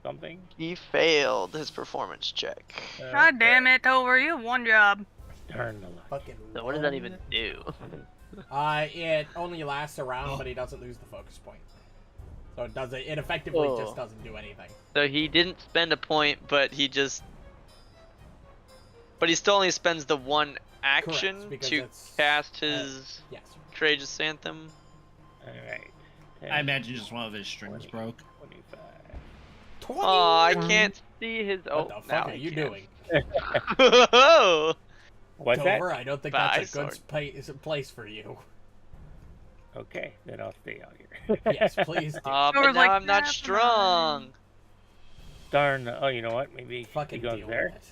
something? He failed his performance check. God damn it, Tover, you have one job. Darn the luck. Fucking. So what does that even do? It only lasts a round, but he doesn't lose the focus point. So it doesn't. It effectively Oh. just doesn't do anything. So he didn't spend a point, but he still only spends the one action Correct, because to it's, cast his Yes. Courageous Anthem. Alright. I imagine just one of his strings 20, broke. 25. 20? Oh, I can't see his. What the fuck are you doing? Oh, What's that? Tover, I don't think Bye, that's a good sword. place for you. Okay, then I'll stay out here. Yes, please do. but Tover's now like, I'm not "Never strong. mind." Darn. Oh, you know what? Maybe Fucking he goes deal there. with it.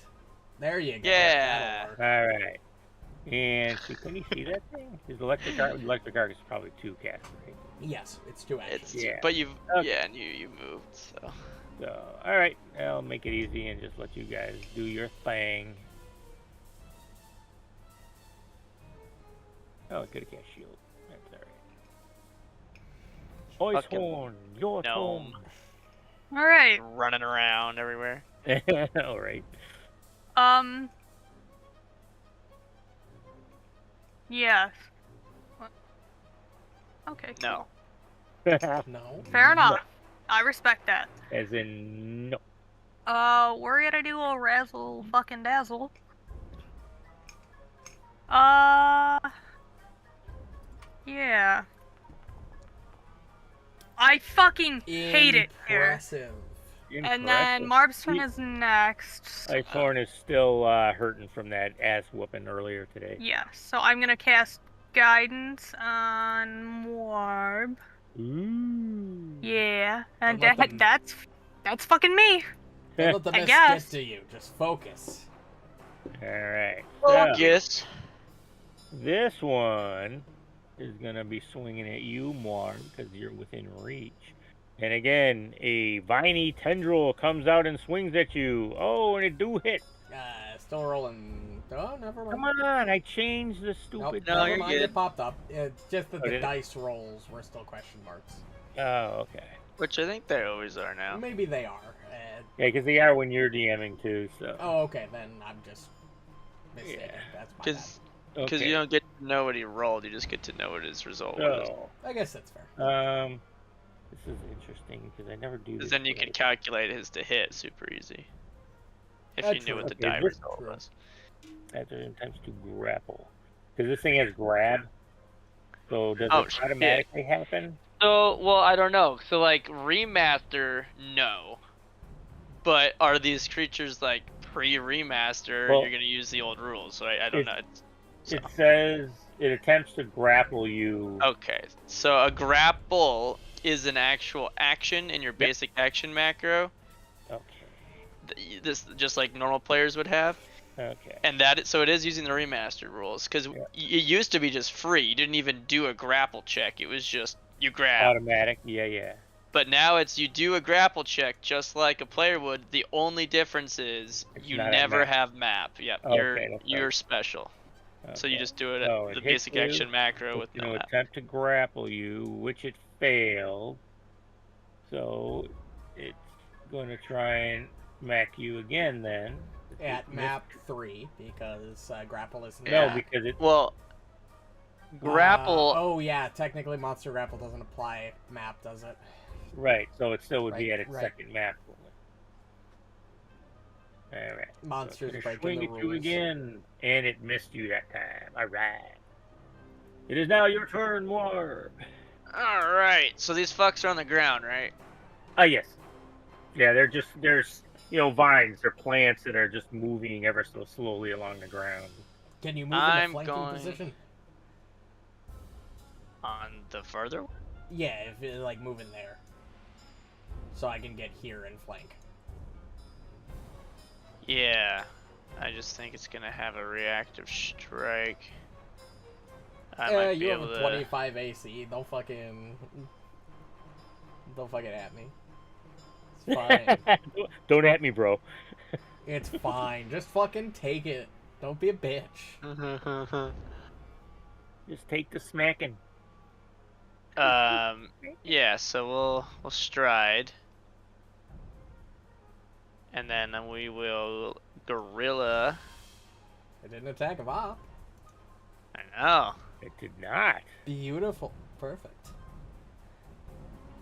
There you go. Yeah. That'll work. Alright. And can you see that thing? His electric arc is probably 2 casts, right? Yes, it's 2 actions. It's Yeah. but you've Okay. and you moved so. So, alright. I'll make it easy and just let you guys do your thing. Oh, I could have cast shield. That's alright. Fucking Icehorm, your gnome. Alright. Running around everywhere. turn. Alright. Yes. What? Okay. No. No. Fair enough. I respect that. As in, no. We're gonna do a razzle fucking dazzle. Yeah. I fucking hate it here. Impressive. And then Muarb's turn is next. Icehorn is still hurting from that ass whooping earlier today. Yeah, so I'm gonna cast Guidance on Muarb. Ooh. Yeah, and Don't let them- that's fucking me. Don't let the I mist guess. get to you. Just focus. Alright. Focus. This one is going to be swinging at you, Muarb, because you're within reach. And again, a viney tendril comes out and swings at you. Oh, and it do hit. Still rolling. Oh, never mind. Come on, I changed the Nope, stupid... No, never you're mind. good. It popped up. It's just that Oh, the did it? dice rolls were still question marks. Oh, okay. Which I think they always are now. Maybe they are. Yeah, because they are when you're DMing too, so... Oh, okay. Then I'm just mistaken. Yeah. That's my bad. Because Okay. you don't get to know what he rolled, you just get to know what his result was. So, I guess that's fair. this is interesting, because I never do this. Because then you right. could calculate his to hit super easy. If That's you knew true. what the Okay, die this- result True. was. After attempts to grapple. Because this thing has grab. So does Oh, it shit. automatically happen? So, well, I don't know. So, like, remaster, no. But are these creatures, like, pre-remaster, Well, you're going to use the old rules, so I don't it- know. So- It says it attempts to grapple you. Okay, so a grapple is an actual action in your basic action macro. Okay. This just like normal players would have. Okay. And so it is using the remastered rules because Yeah. it used to be just free. You didn't even do a grapple check. It was just you grab. Automatic. Yeah. But now it's you do a grapple check just like a player would. The only difference is It's you not a never map. have map. Yep, Okay, that's you're right. special. So you Okay. just do it at So it the hits basic you, action macro It's with no gonna map. attempt to grapple you, which it failed. So it's going to try and smack you again then. At It map 3, because grapple is No, Yeah. because it. Well, Grapple. Oh yeah, technically monster grapple doesn't apply map, does it? Right, so it still would be Right, at its right. second map. Alright. Monsters so it's breaking swing the at you rules. again, and it missed you that time. Alright. It is now your turn, Muarb. Alright, so these fucks are on the ground, right? Yes. Yeah, there's vines or plants that are just moving ever so slowly along the ground. Can you move I'm into flanking going- position? On the further one? Yeah, if it, like moving there, so I can get here and flank. Yeah. I just think it's gonna have a reactive strike. I might be You have able a to... 25 AC. Don't fucking at me. It's fine. Don't at me, bro. It's fine. Just fucking take it. Don't be a bitch. Just take the smacking. Yeah, so we'll stride. And then we will gorilla. It didn't attack a Vop. I know. It did not. Beautiful. Perfect.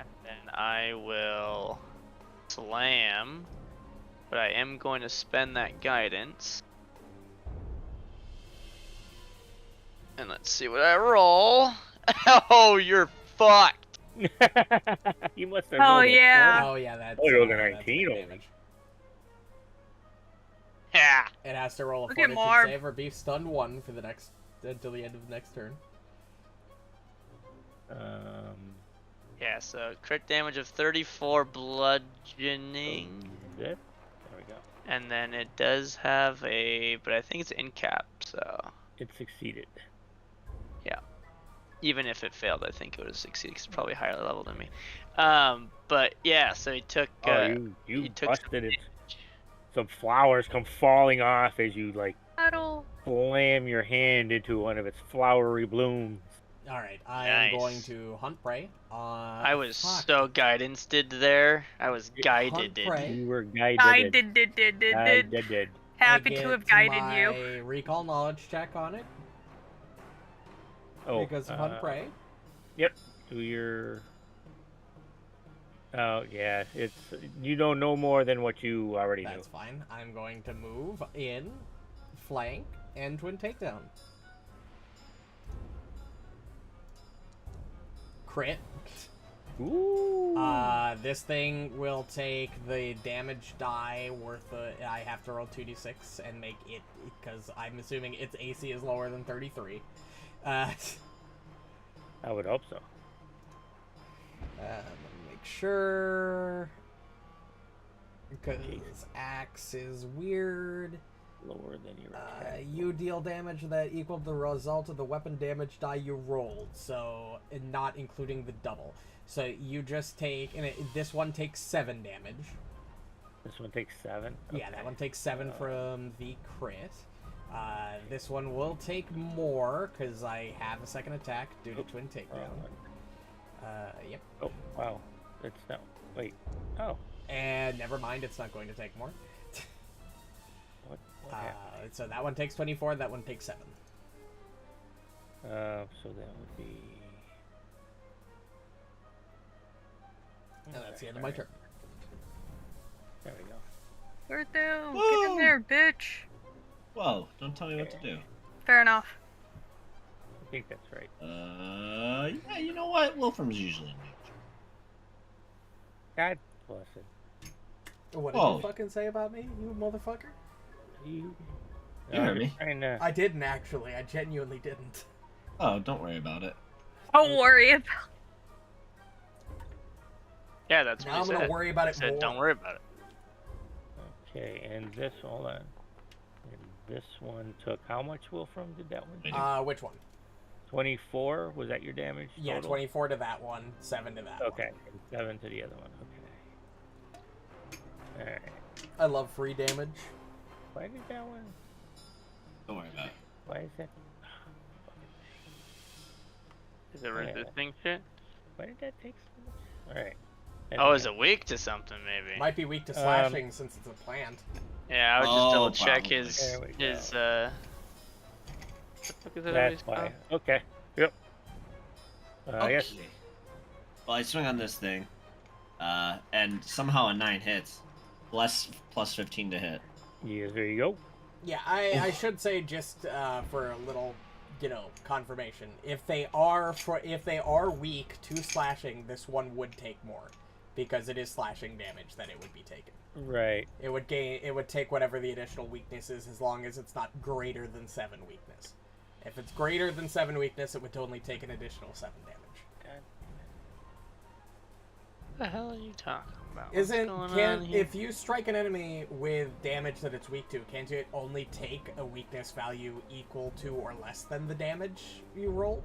And then I will slam. But I am going to spend that guidance. And let's see what I roll. Oh, you're fucked. You must have. Oh, rolled a yeah. 20. Oh yeah, that's. Oh, you rolled a that's 19 good over. damage. Yeah. It has to roll a Look at fortitude Muarb. save or be stunned 1 for the next until the end of the next turn. Yeah, so crit damage of 34 bludgeoning. There we go. And then it does have a, but I think it's in cap, so It succeeded. even if it failed, I think it would have succeeded 'cause it's probably higher level than me. But yeah, so he took. You he took busted it. Some flowers come falling off as you like Puddle. slam your hand into one of its flowery blooms. All right, I am Nice. going to hunt prey. I was fuck. so guidance did there. I was guided. Hunt prey. You were guided. I did. Guided. Happy I to have get guided my you. recall knowledge check on it Oh, because of hunt prey. Yep. Do your. Oh yeah, it's you don't know more than what you already That's knew. fine. I'm going to move in, flank, and twin takedown. Crit. Ooh. This thing will take the damage die worth. I have to roll 2d6 and make it because I'm assuming its AC is lower than 33. I would hope so. Let me make sure. Because axe is weird. Lower than your attack. You deal damage that equal the result of the weapon damage die you rolled, so not including the double. So you just take, and this one takes 7 damage. This one takes 7. Yeah, that one takes 7 from the crit. This one will take more because I have a second attack due to twin takedown. Yep. Oh wow, it's no. Wait. Oh. And never mind, it's not going to take more. What happened? So that one takes 24, that one takes 7. So that would be. And that's the end of my turn. There we go. Gurgthil, get in there, bitch. Whoa, don't tell me what to do. Fair enough. I think that's right. Yeah, you know what? Wolfram's usually in danger. God bless it. What did Whoa. you fucking say about me, you motherfucker? You heard me. I didn't actually. I genuinely didn't. Oh, don't worry about it. Don't worry about. Yeah, that's what Now he I'm gonna said. worry about He it said, more. don't worry about it. Okay, and this, hold on. And this one took, how much, Wilfram, did that one? Which one? 24? Was that your damage? Yeah, total? 24 to that one, 7 to that one. Okay, and 7 to the other one. Okay. Alright. I love free damage. Why did that one? Don't worry about it. Why is that? Is it resisting shit? Why did that take so much? Alright. Oh, is it weak to something, maybe? Might be weak to slashing since it's a plant. Yeah, I would just Oh, double check probably. his, There we go. what the fuck is it? That's why. Okay. Yep. Okay. Yes. Well, I swing on this thing, and somehow a 9 hits, plus 15 to hit. Yes, there you go. Yeah, I should say just for a little, confirmation. If they are weak to slashing, this one would take more, because it is slashing damage that it would be taken. Right. It would take whatever the additional weakness is, as long as it's not greater than 7 weakness. If it's greater than 7 weakness, it would only take an additional 7 damage. What the hell are you talking about? What's Isn't going on here? if you strike an enemy with damage that it's weak to, can't it only take a weakness value equal to or less than the damage you rolled?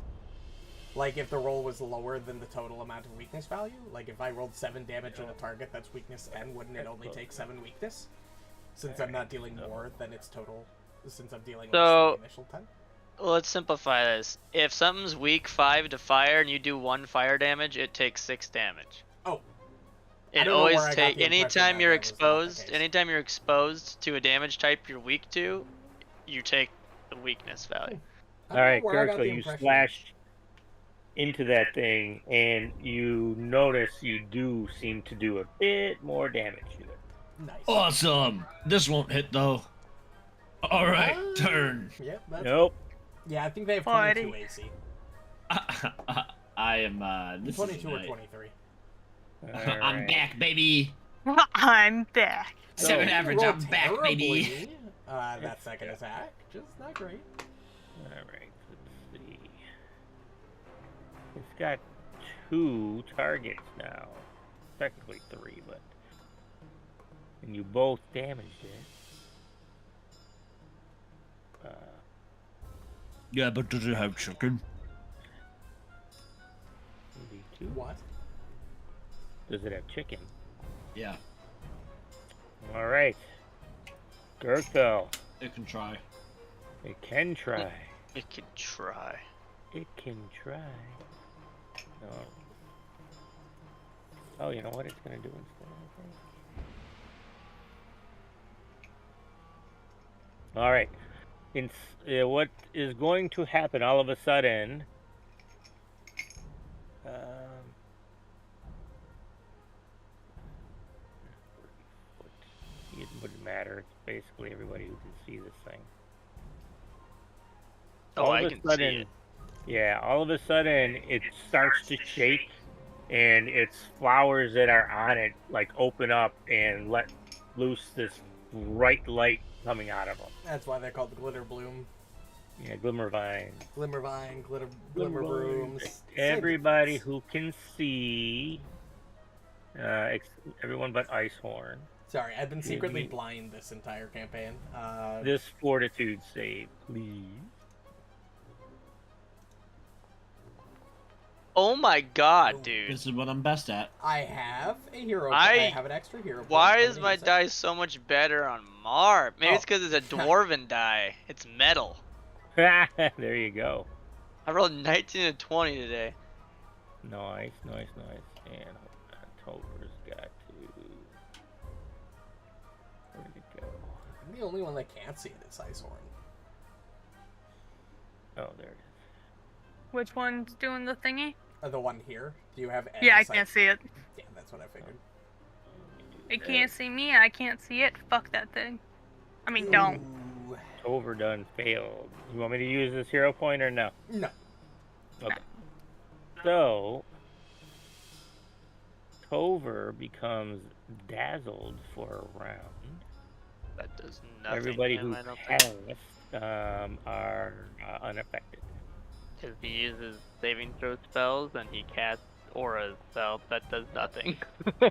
Like if the roll was lower than the total amount of weakness value? Like if I rolled 7 damage on a target that's weakness 10, wouldn't it only take 7 weakness? Since I'm not dealing more than its total, since I'm dealing less than the initial 10? Let's simplify this. If something's weak 5 to fire and you do 1 fire damage, it takes 6 damage. Oh. It always takes anytime you're exposed to a damage type you're weak to, you take the weakness value. All right, Gurgthil, you slash into that thing, and you notice you do seem to do a bit more damage to it. Nice. Awesome. This won't hit though. All right, turn. Yep. Nope. Yeah, I think they have 22 AC. I am. This 22 is or 23. I'm back, baby. I'm back. 7 average. I'm back, baby. Terribly, that second attack, just not great. All right, let's see. It's got 2 targets now. Technically 3, but... And you both damaged it. Yeah, but does it have chicken? D2. What? Does it have chicken? Yeah, All right. Gurgthil. it can try. It can try. It can try. It can try. Oh, you know what it's going to do instead, I think? All right. What is going to happen all of a sudden... it wouldn't matter. It's basically everybody who can see this thing. Oh, I can see it. Yeah, all of a sudden it starts to shake, and its flowers that are on it like open up and let loose this bright light coming out of them. That's why they're called the Glitter Bloom. Yeah, glimmer vines. Glimmer Vine, Glimmer Brooms. Everybody who can see, everyone but Icehorn. Sorry, I've been secretly blind this entire campaign. This fortitude save, please. Oh my god, dude. This is what I'm best at. I have a hero. I have an extra hero. Why is my die so much better on Muarb? Maybe it's because it's a dwarven die. It's metal. There you go. I rolled 19 and 20 today. Nice. And Tover's got to... Where did it go? I'm the only one that can't see it is Icehorn. Oh, there it is. Which one's doing the thingy? The one here. Do you have any Yeah, I sight? can't see it. Yeah, that's what I figured. It can't see me, I can't see it. Fuck that thing. I mean, don't. Ooh. Tover done failed. You want me to use this hero point or no? No. Okay. So, Tover becomes dazzled for a round. That does nothing. Everybody to him, who I don't think. passed are unaffected. If he uses saving throw spells and he casts aura spell, that does nothing. I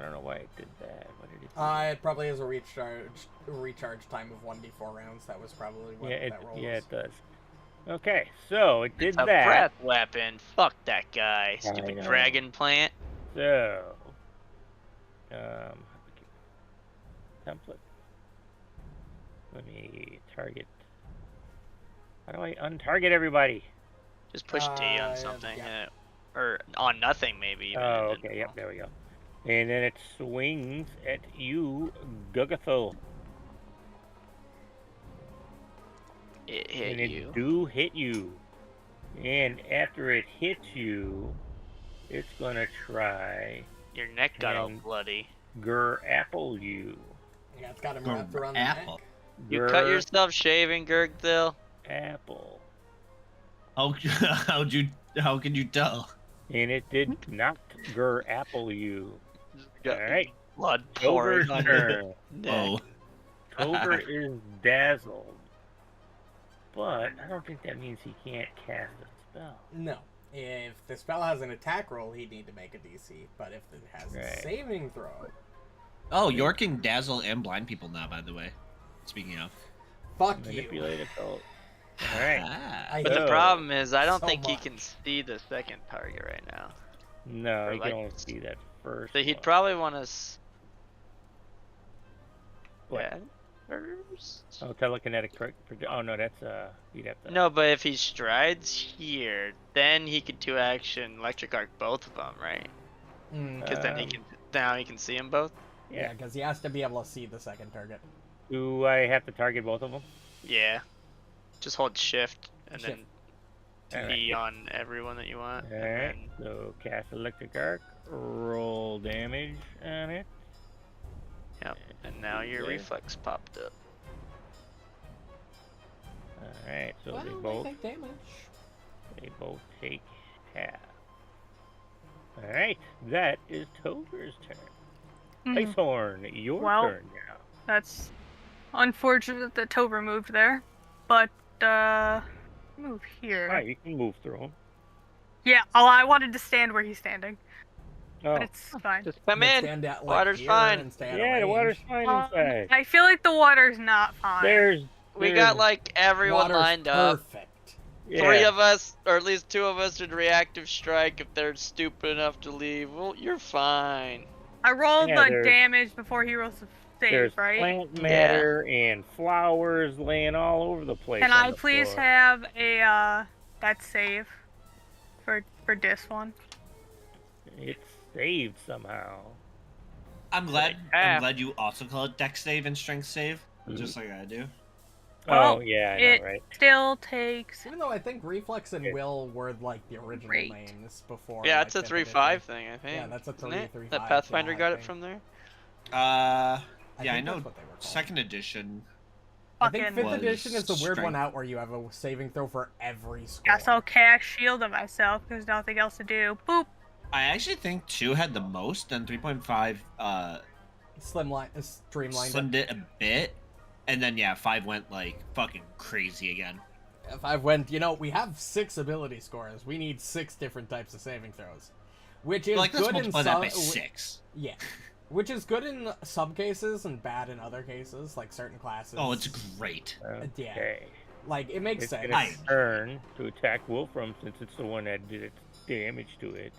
don't know why it did that. What did it do? It probably has a recharge time of 1d4 rounds. That was probably what that roll was. Yeah, it does. Okay, so it did It's a that. breath weapon. Fuck that guy. Stupid know. dragon plant. So, template. Let me target. How do I untarget everybody? Just push T on something. yeah. Or on nothing, maybe. Even. Oh, okay. Yep, there we go. And then it swings at you, Gurgthil. It hit and it you. do hit you. And after it hits you, it's gonna try Your neck got all and bloody. Apple you. Yeah, it's got him wrapped around the neck. Apple. You cut yourself shaving, Gurgthil? Apple. How can you tell? And it did not apple you. Got Alright. blood Tover's pouring on your turn. neck. Oh. Tover is dazzled. But I don't think that means he can't cast a spell. No. If the spell has an attack roll, he'd need to make a DC. But if it has a saving throw... Oh, York can dazzle and blind people now, by the way. Speaking of. Fuck you. Manipulate adult. Alright. Ah. But the problem is, I don't So think he much. can see the second target right now. No, Or you like- can only see that first. So he'd one. probably want to. What? First? Oh, telekinetic. Oh no, that's you'd have to. No, but if he strides here, then he could two action electric arc both of them, right? Because then he Um, can. Now he can see them both. Yeah, because he has to be able to see the second target. Do I have to target both of them? Yeah. Just hold shift and Shift. then T on everyone that you want. and Alright. then- So cast electric arc. Roll damage on it. Yep. And now your Okay. reflex popped up. Alright. So Well, they they both take damage. take half. Alright. That is Tover's turn. Mhm. Icehorn, your Well- turn now. That's unfortunate that Tover moved there. But, move here. Alright, you can move through them. Yeah, I wanted to stand where he's standing, Oh. but it's fine. Just come But in. stand out, Water's here fine. and stay out of Yeah, the range. water's fine inside. I feel like the water's not fine. We got like everyone Water's lined up. perfect. Yeah. 3 of us, or at least 2 of us, would reactive strike if they're stupid enough to leave. Well, you're fine. I rolled Yeah, the there's- damage before he rolls the There's save, right? plant matter and flowers laying all over the place. Can on I the please floor. have a that save for this one? It's saved somehow. I'm glad. half. I'm glad you also call it dex save and strength save, just like I do. Well, Oh yeah, I it- know, right? Still takes. Even though I think Reflex and Yeah. Will were like the original Great. names before. Yeah, like, it's a 5th 3-5 edition. thing, I think. Yeah, that's a isn't it? 3-5, That Pathfinder yeah, I got it think. from there. I Yeah, I think know. that's what they were called. Second edition. I think Fucking. 5th Was edition is the weird one strength. out where you have a saving throw for every score. Guess I'll cast shield on myself. There's nothing else to do. Boop. I actually think 2 had the most, and 3.5 Streamlined. slimmed it a bit, and then yeah, 5 went like fucking crazy again. If I went, we have 6 ability scores. We need 6 different types of saving throws, which is Like let's good in multiply that some. by 6. Yeah, which is good in some cases and bad in other cases, like certain classes. Oh, it's great. yeah. Okay. Like it makes It's sense. gonna turn to attack Wilfram since it's the one that did its damage to it.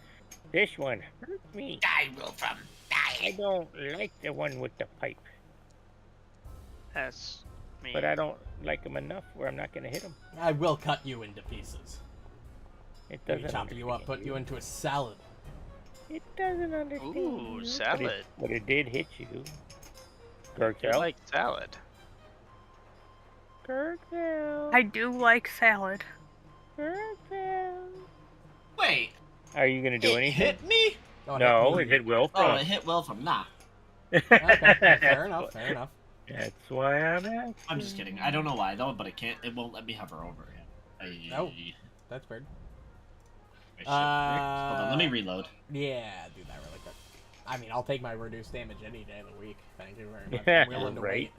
This one hurt me. Die, Wilfram. I don't like the one with the pipe, That's me. but I don't like him enough where I'm not gonna hit him. I will cut you into pieces. It Maybe doesn't chop you up, put you into a salad. It doesn't understand. Ooh, you, salad. But it did hit you. I Gurgthil. like salad. Gurgthil. I do like salad. Gurgthil. Wait, Are you gonna do it anything? hit me? Oh, No, it hit Oh, Wilfram. it hit Wilfram. Nah, Okay, fair enough. Fair enough. That's why I'm asking. I'm just kidding. I don't know why though, but it can't. It won't let me hover over it. Nope. That's weird. Hold on, let me reload. Yeah, do that really quick. I mean, I'll take my reduced damage any day of the week. Thank you very much. Yeah, I'm willing to right.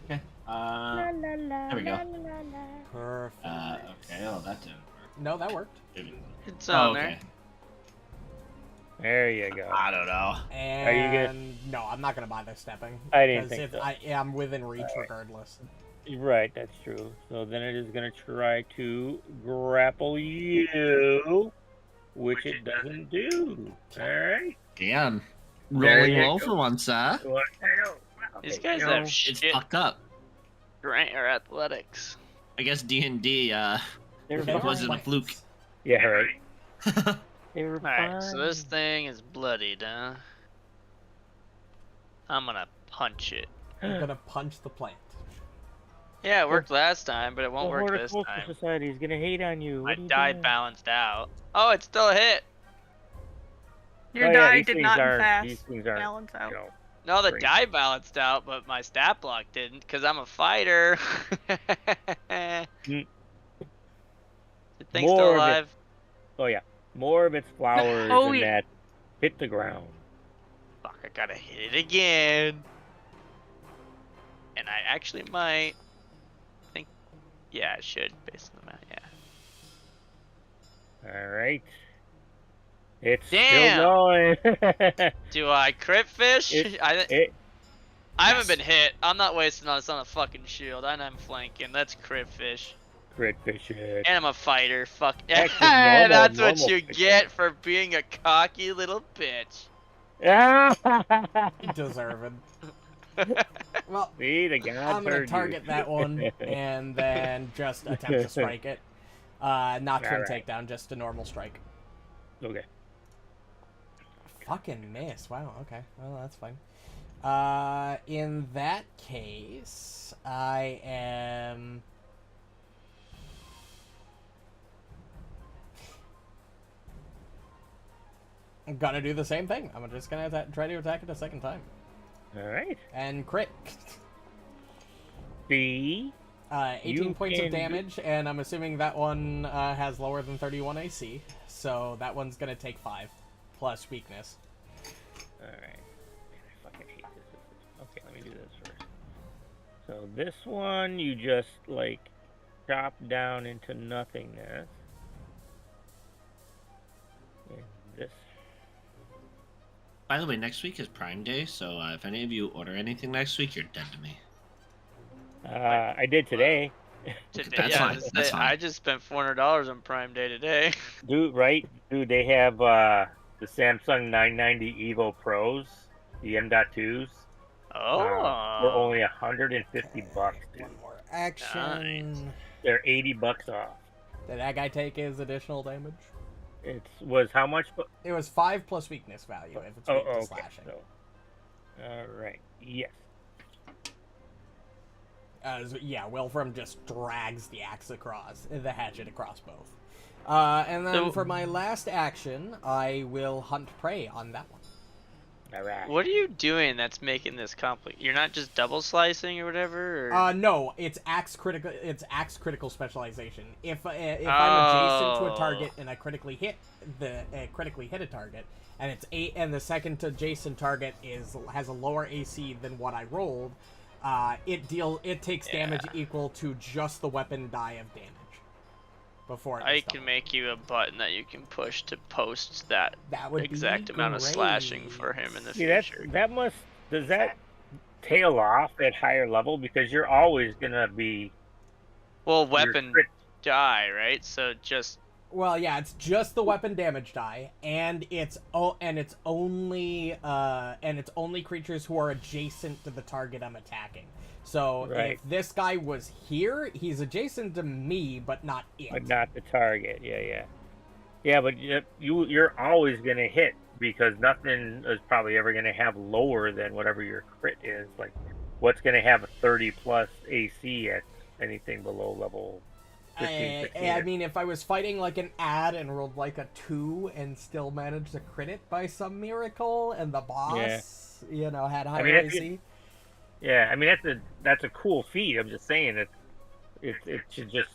wait. Okay. There we go. Perfect. Okay. Oh, that didn't work. No, that worked. It's on Oh, there. okay. There you go. I don't know. And you gonna- no, I'm not gonna bother stepping. I didn't 'cause think if so. I am within reach regardless. Right, that's true. So then it is going to try to grapple you, which it doesn't do. Alright. Damn. There Rolling you low go. for once, huh? These guys No, have It's shit fucked up. strength or athletics. I guess D&D, They're it wasn't a Plants. fluke. Yeah, right. They were Alright, so this fine. thing is bloodied, huh? I'm gonna punch it. I'm gonna punch the plant. Yeah, it worked last time, but it won't The work this Horticultural time. Society is gonna hate on you. My What are you die doing? balanced out. Oh, it still hit. Your Oh, yeah, die these did things not, in aren't- fact, These things aren't, balance out. you know, No, the Crazy. die balanced out, but my stat block didn't, because I'm a fighter. Mm. The thing's still More of it. alive. Oh yeah, more of its flowers Oh, and yeah. that hit the ground. Fuck, I gotta hit it again. And I actually might think, yeah, I should, based on the math, yeah. All right. It's Damn. still going. Do I crit fish? I haven't Yes. been hit. I'm not wasting this on a fucking shield. And I'm flanking. Let's crit fish. Crit fish it. And I'm a fighter. Fuck. Heck, it's normal- That's what normal you fish. get for being a cocky little bitch. Deserved. Well, See, the gods I'm gonna heard you. target that one and then just attempt to strike it. Not twin Alright. takedown, just a normal strike. Okay. Fucking miss. Wow, okay. Well, that's fine. In that case, I am... I'm gonna do the same thing. I'm just gonna try to attack it a second time. All right. And crit. See. 18 You points of can- damage, and I'm assuming that one has lower than 31 AC. So that one's gonna take 5, plus weakness. All right. Man, I fucking hate this. Okay, let me do this first. So this one, you just like chop down into nothingness. And this. By the way, next week is Prime Day, so if any of you order anything next week, you're dead to me. I did today. Today, That's yeah, fine, that's fine. I just spent $400 on Prime Day today. Dude, they have the Samsung 990 Evo Pros, the M.2s. Oh. For only $150, dude. One more action. Nice. They're $80 off. Did that guy take his additional damage? It was how much? It was 5 plus weakness value if it's weak to Okay. slashing. So, all right. Yes. Yeah, Wilfram just drags the hatchet across both. And then So- for my last action, I will hunt prey on that one. All right. What are you doing that's making this complicated? You're not just double slicing or whatever? Or... No, it's axe critical specialization. If I'm adjacent to a target and I critically hit a target, and and the second adjacent target has a lower AC than what I rolled, it takes damage equal to just the weapon die of damage. Before I can make you a button that you can push to post that would exact be amount of slashing great. for him in the See, future. does that tail off at higher level? Because you're always gonna be Well, your weapon crit- die, right? So just Well, yeah, it's just the weapon damage die, and it's only creatures who are adjacent to the target I'm attacking. So Right. if this guy was here, he's adjacent to me, but not it. but not the target. Yeah. But you're always gonna hit because nothing is probably ever gonna have lower than whatever your crit is. Like, what's gonna have a 30 plus AC at anything below level 15, 16? I mean, if I was fighting like an ad and rolled like a 2 and still managed to crit it by some miracle, and the boss, had higher AC. Yeah, I mean that's a cool feat. I'm just saying that it should just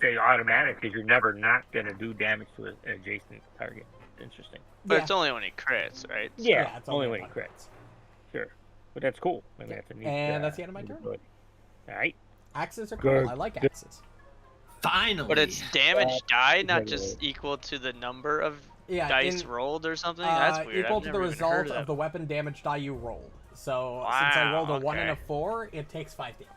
say automatic because you're never not gonna do damage to an adjacent target. Interesting. but Yeah. it's only when he crits, right? So- Yeah, it's only only when he one. crits. Sure, but that's cool. I mean, that's a neat. And that's the end of my turn. ability. All right. Axes are cool. Good. I like axes. Finally! But it's damage die, not Right. just equal to the number of Yeah, dice rolled or something? That's weird. Equal I've to the never even heard result of that. the weapon damage die you rolled. So since I rolled a 1 and a okay. 4, it takes 5 damage.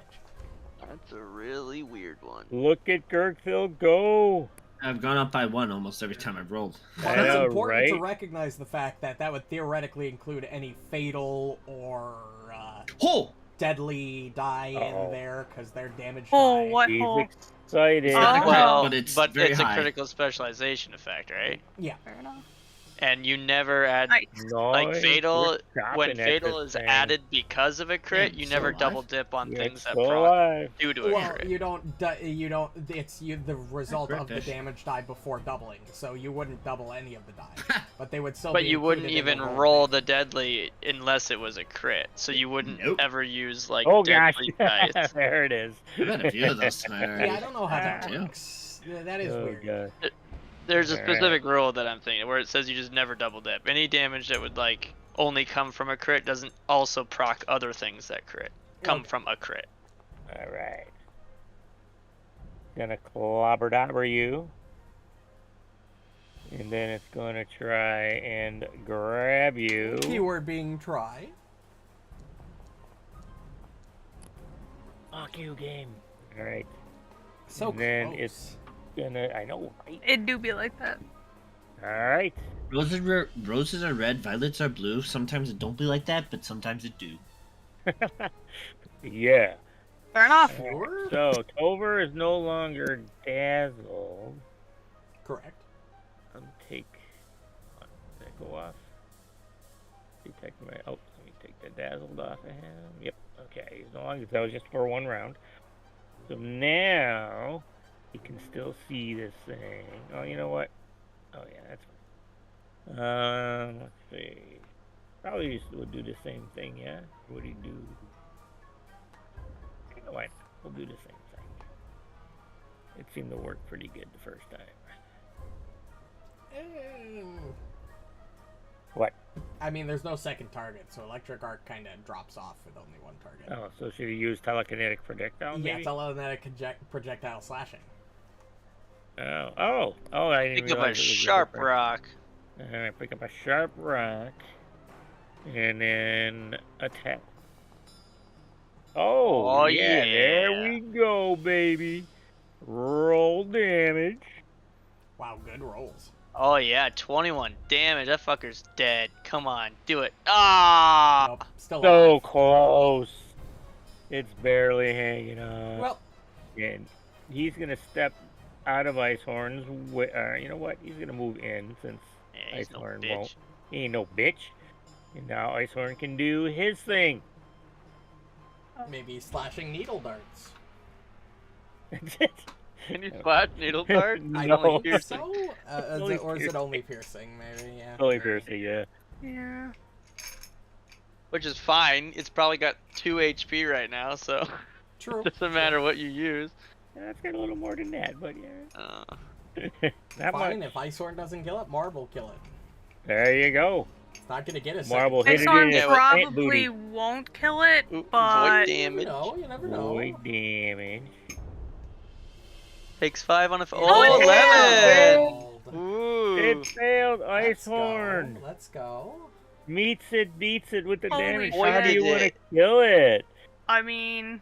That's a really weird one. Look at Gurgthil go. I've gone up by 1 almost every time I've rolled. Well, I it's know, important to right? recognize the fact that would theoretically include any fatal or Oh! deadly die Uh-oh. in there, because they're damage Oh, die. what He's hole? excited. not a crit, Well, but it's but very it's high. a critical specialization effect, right? Yeah. Fair enough. and you never add No, like fatal. we're When chopping at fatal this is thing. added because of a crit, Yeah, you so never alive. double dip on Yeah, things it's that still proc alive. due to a Well, crit. you don't. It's the result crit of the fish. damage die before doubling, so you wouldn't double any of the die, but they would still. But be you wouldn't included in even the roll damage. the deadly unless it was a crit. So you wouldn't Nope. ever use like Oh gosh, deadly dice. there it is. I've had a few of those tonight already. Yeah, I don't know how that Too. works. That is Oh weird. god. There's a Alright. specific rule that I'm thinking where it says you just never double dip. Any damage that would like only come from a crit doesn't also proc other things that crit come Okay. from a crit. All right. Gonna clobber dobber you, and then it's gonna try and grab you. Keyword being try. Fuck you, game. All right. So And then close. it's gonna. I know, right? It do be like that. All right. Roses are red, violets are blue. Sometimes it don't be like that, but sometimes it do. Yeah. Fair enough. Sure. So Tover is no longer dazzled. Correct. Take. Did that go off? Detect my. Oh, let me take the dazzled off of him. Yep. Okay. He's no longer. That was just for one round. So now he can still see this thing. Oh, you know what? Oh yeah, that's fine. Let's see. Probably would do the same thing, yeah? Or would he do? You know what? We'll do the same thing. It seemed to work pretty good the first time. What? I mean, there's no second target, so electric arc kind of drops off with only one target. Oh, so should he use telekinetic projectile? Yeah, Maybe? telekinetic projectile slashing. Oh! I didn't Pick up a realize it was sharp different. rock. Alright, pick up a sharp rock. And then attack. Oh, yeah, there yeah. we go, baby. Roll damage. Wow, good rolls. Oh yeah, 21 damage. That fucker's dead. Come on, do it. Ah! Nope, still So alive. close. It's barely hanging on. Well, And he's going to step out of Icehorn's way. You know what? He's going to move in since Yeah, he's no Icehorn bitch. won't. He ain't no bitch. And now Icehorn can do his thing. maybe slashing needle darts. Can you slash needle dart? I No. don't think Piercing. so. Only Or is it piercing. only piercing? Maybe, yeah. Only piercing, yeah. Yeah. Which is fine. It's probably got 2 HP right now, so True. it doesn't matter what you use. Yeah, it's got a little more than that, but yeah. Not Fine, much. if Icehorn doesn't kill it, Muarb will kill it. There you go. It's not gonna get a Marble second. hit it Icehorn in Yeah, its with plant probably booty. won't kill it, Ooh, but void You never damage. know, you never know. Void damage. Takes 5 on a. Oh, Oh, 11! failed. Ooh. It failed. Let's go. Icehorn Let's go. meets it, beats it with the Holy damage. shit. How do you want to It. kill it? I mean,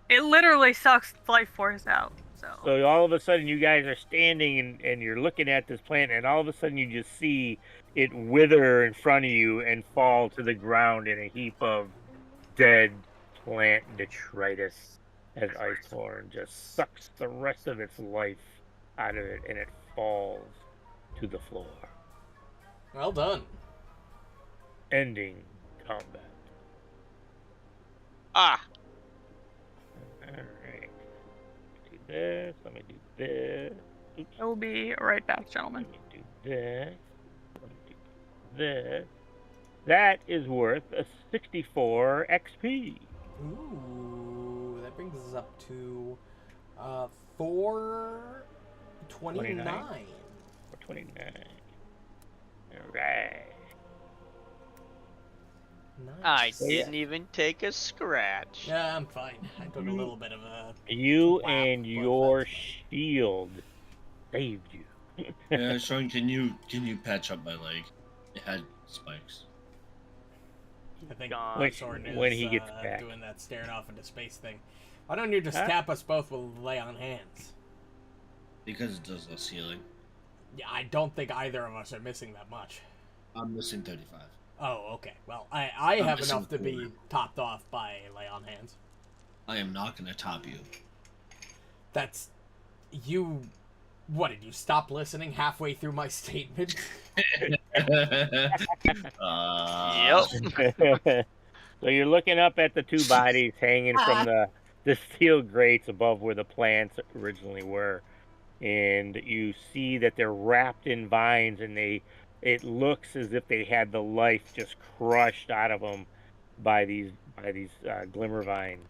it literally sucks life force out. So all of a sudden you guys are standing and you're looking at this plant, and all of a sudden you just see it wither in front of you and fall to the ground in a heap of dead plant detritus as Icehorn just sucks the rest of its life out of it and it falls to the floor, Well done. ending combat. Ah! Alright. Do this. Let me do this. Oops. I will be right back, gentlemen. Let me do this. Let me do this. That is worth a 64 XP. Ooh, that brings us up to 429. 429. Alright. I Nice. didn't even take a scratch. Yeah, I'm fine. I took a little bit of a. You Wow, and but your that's shield saved you. Yeah, Sean, can you patch up my leg? It had spikes. I think Gone. Icehorn is When he gets back. doing that staring off into space thing. Why don't you just Huh? tap us both with lay on hands? Because it does less healing. Yeah, I don't think either of us are missing that much. I'm missing 35. Oh, okay. Well, I I'm have missing enough to be 4. topped off by lay on hands. I am not going to top you. That's you What, did you stop listening halfway through my statement? Yep. So you're looking up at the two bodies hanging from the steel grates above where the plants originally were, and you see that they're wrapped in vines, and it looks as if they had the life just crushed out of them by these glimmer vines.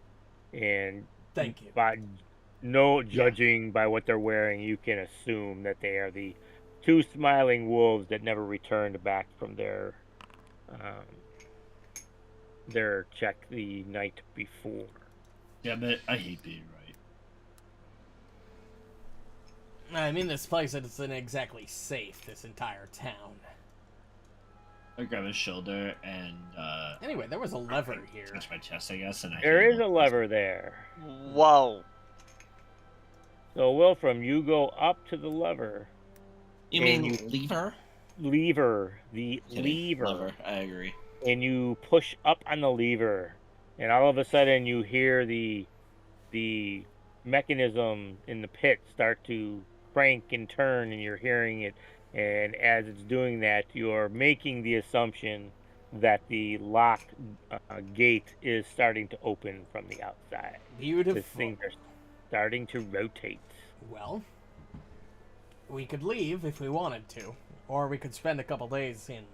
And Thank you. by no judging by what they're wearing, you can assume that they are the two smiling wolves that never returned back from their check the night before. Yeah, but I hate being right. I mean, this place isn't exactly safe, this entire town. I grab his shoulder and Anyway, there was a lever here. touch my chest, I guess, and There is a lever there. Whoa. So Wilfram, you go up to the lever. You and mean lever? Lever, the Kidding. lever. Lever, I agree. And you push up on the lever, and all of a sudden you hear the mechanism in the pit start to crank and turn, and you're hearing it. And as it's doing that, you're making the assumption that the locked gate is starting to open from the outside. Beautiful. The things are starting to rotate. Well, we could leave if we wanted to, or we could spend a couple days in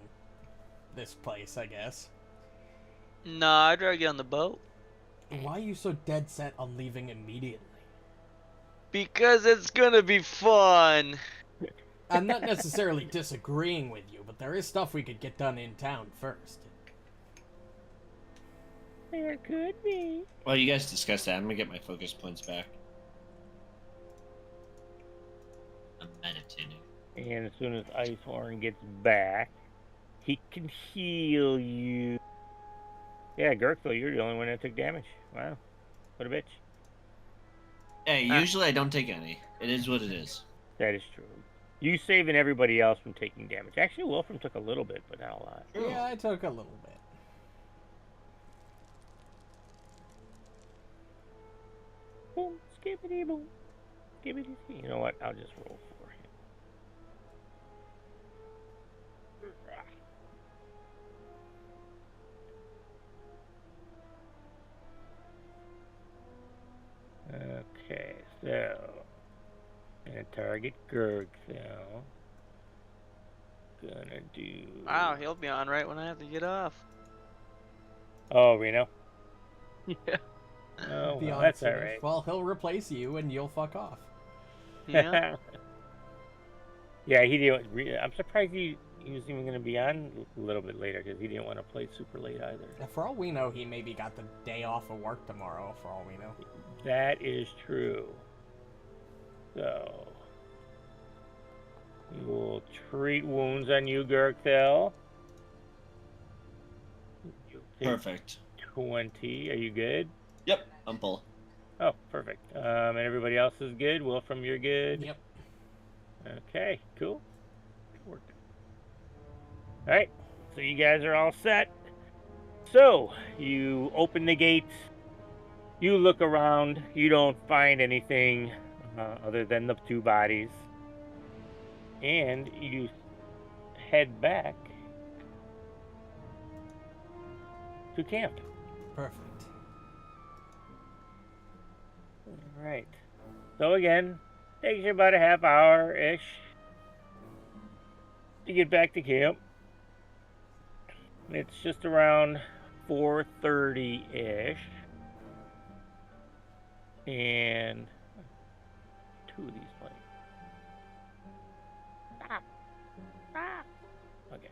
this place, I guess. Nah, I'd rather get on the boat. Why are you so dead set on leaving immediately? Because it's gonna be fun. I'm not necessarily disagreeing with you, but there is stuff we could get done in town first. There could be. Well, you guys discussed that. I'm gonna get my focus points back. I'm meditating. And as soon as Icehorm gets back, he can heal you. Yeah, Gurgthil, you're the only one that took damage. Wow. What a bitch. Hey, usually I don't take any. It is what it is. That is true. You saving everybody else from taking damage. Actually, Wilfram took a little bit, but not a lot. Yeah, I took a little bit. Boom, skibbity boom. Skibbity ski. You know what? I'll just roll for him. Okay, so gonna target Gurgthil. Gonna do. Wow, he'll be on right when I have to get off. Oh, Reno. Yeah. Oh, well, Beyond that's safe. alright. Well, he'll replace you and you'll fuck off. Yeah. Yeah, he didn't. I'm surprised he was even going to be on a little bit later because he didn't want to play super late either. For all we know, he maybe got the day off of work tomorrow, for all we know. That is true. So, we will treat wounds on you, Gurgthil. Perfect. 20. Are you good? Yep, I'm full. Oh, perfect. And everybody else is good? Wilfram, you're good? Yep. Okay, cool. Good work. Alright, so you guys are all set. So, you open the gate. You look around. You don't find anything other than the two bodies. And you head back to camp. Perfect. Alright. So again, takes you about a half hour-ish to get back to camp. It's just around 4:30-ish. And two of these playing. Stop. Stop. Okay.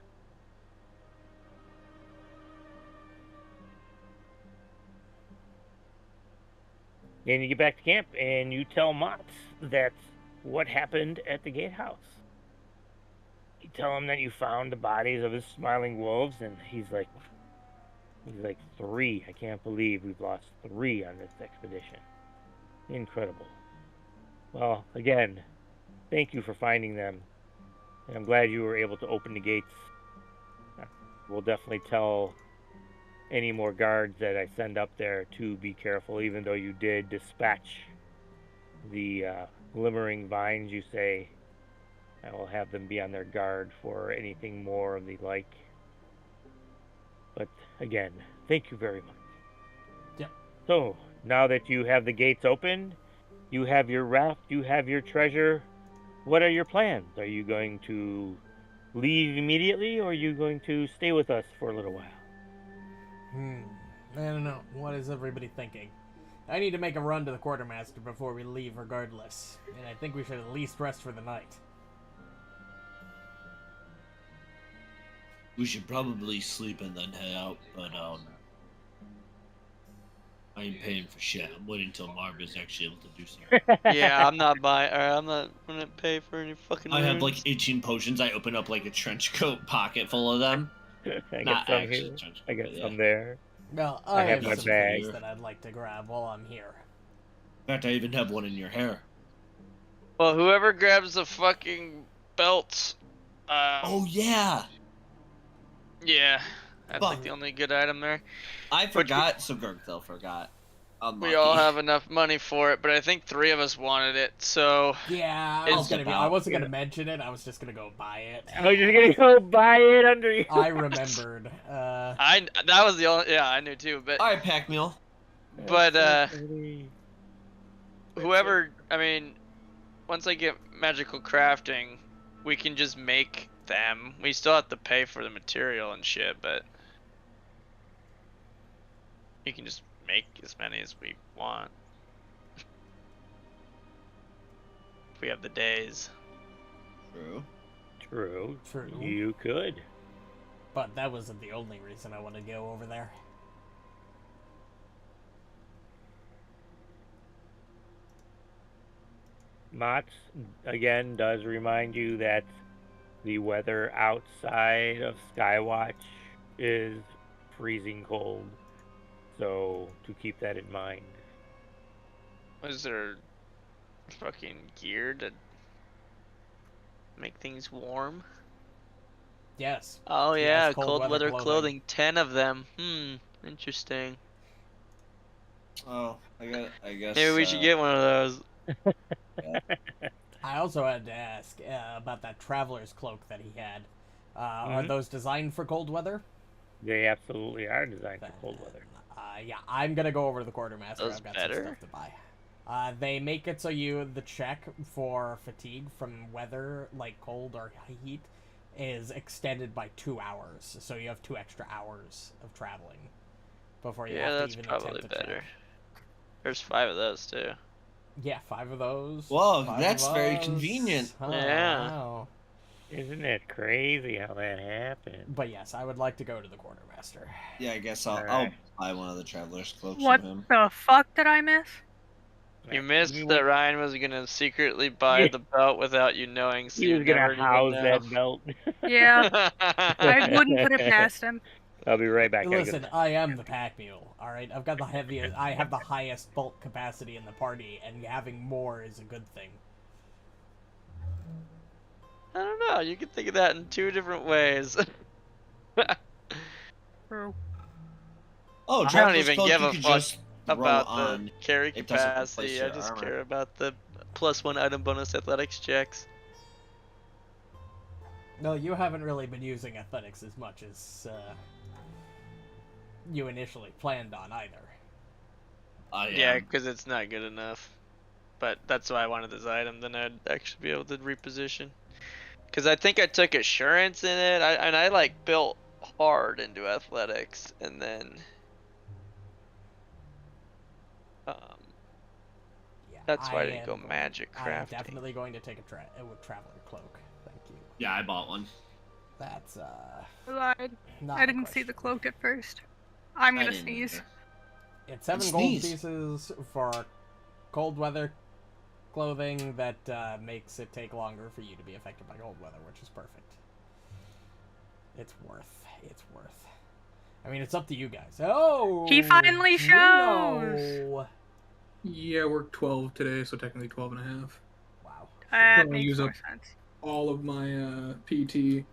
And you get back to camp and you tell Motts that what happened at the gatehouse. You tell him that you found the bodies of his smiling wolves, and he's like 3. I can't believe we've lost 3 on this expedition. Incredible. Well, again, thank you for finding them. And I'm glad you were able to open the gates. We'll definitely tell any more guards that I send up there to be careful, even though you did dispatch the glimmering vines, you say, I will have them be on their guard for anything more of the like. But again, thank you very much. Yep. So, now that you have the gates open, you have your raft, you have your treasure, what are your plans? Are you going to leave immediately, or are you going to stay with us for a little while? I don't know. What is everybody thinking? I need to make a run to the quartermaster before we leave regardless. And I think we should at least rest for the night. We should probably sleep and then head out, but I ain't paying for shit. I'm waiting until Muarb is actually able to do something. Yeah, I'm not gonna pay for any fucking. I have like runes. 18 potions. I open up like a trench coat pocket full of them. I Not get some actually here. trench I coat, get but some yeah. there. Well, I I have have my some bag. things that I'd like to grab while I'm here. In fact, I even have one in your hair. Well, whoever grabs the fucking belts. Oh yeah, Yeah, that's like Fuck. the only good item there. I forgot. So Gurgthil forgot. We all Unlucky. have enough money for it, but I think 3 of us wanted it, so Yeah, It's I wasn't gonna mention it. I was just gonna go buy it. I was just gonna go buy it under you. I remembered. that was the only. Yeah, I knew too, but All right, pack mule. whoever, I mean, once I get magical crafting, we can just make them. We still have to pay for the material and shit, but you can just make as many as we want. If we have the days. True. True. True. You could. But that wasn't the only reason I wanted to go over there. Mott's, again, does remind you that the weather outside of Skywatch is freezing cold. So, to keep that in mind. Was there fucking gear to make things warm? Yes. Oh Yes, yeah, cold cold weather weather clothing. clothing. 10 of them. Interesting. Oh, I guess. Maybe we should get one of those. I also had to ask about that traveler's cloak that he had. Are Mhm. those designed for cold weather? They absolutely are designed for cold weather. Yeah, I'm gonna go over to the quartermaster. Those I've got better? some stuff to buy. They make it so the check for fatigue from weather, like cold or heat, is extended by 2 hours. So you have 2 extra hours of traveling before you Yeah, have that's to even probably attempt to better. check. There's 5 of those too. Yeah, 5 of those. Whoa, 5 that's of very those. convenient. Oh, Yeah. wow. Isn't it crazy how that happened? But yes, I would like to go to the quartermaster. Yeah, I guess I'll Alright. buy one of the traveler's cloaks What from him. the fuck did I miss? You missed that Ryan was gonna secretly buy the belt without you knowing, so He you was gonna never house even that belt. Yeah, I wouldn't put it past him. I'll be right back. I gotta Listen, get- I am the pack mule. All right, I've got the heaviest. I have the highest bulk capacity in the party, and having more is a good thing. I don't know. You can think of that in 2 different ways. True. Oh, I don't traveler's even cloak give you a could fuck just throw about on. the carry It doesn't replace capacity. your I just armor. care about the +1 item bonus athletics checks. No, you haven't really been using athletics as much as you initially planned on either. Yeah, because it's not good enough. But that's why I wanted this item. Then I'd actually be able to reposition. Because I think I took assurance in it, and I like built hard into athletics, and then Yeah, that's why I I didn't go am- magic I'm crafting. definitely going to take a traveler cloak. Thank you. Yeah, I bought one. That's Lied. not. I a didn't see the question. cloak at first. I'm I gonna didn't sneeze. either. It's 7 And gold sneeze. pieces for cold weather clothing that makes it take longer for you to be affected by cold weather, which is perfect. It's worth. I mean, it's up to you guys. Oh, He finally shows! Reno. Yeah, I worked 12 today, so technically 12 and a half. Wow. That Don't makes use more up- sense. All of my PT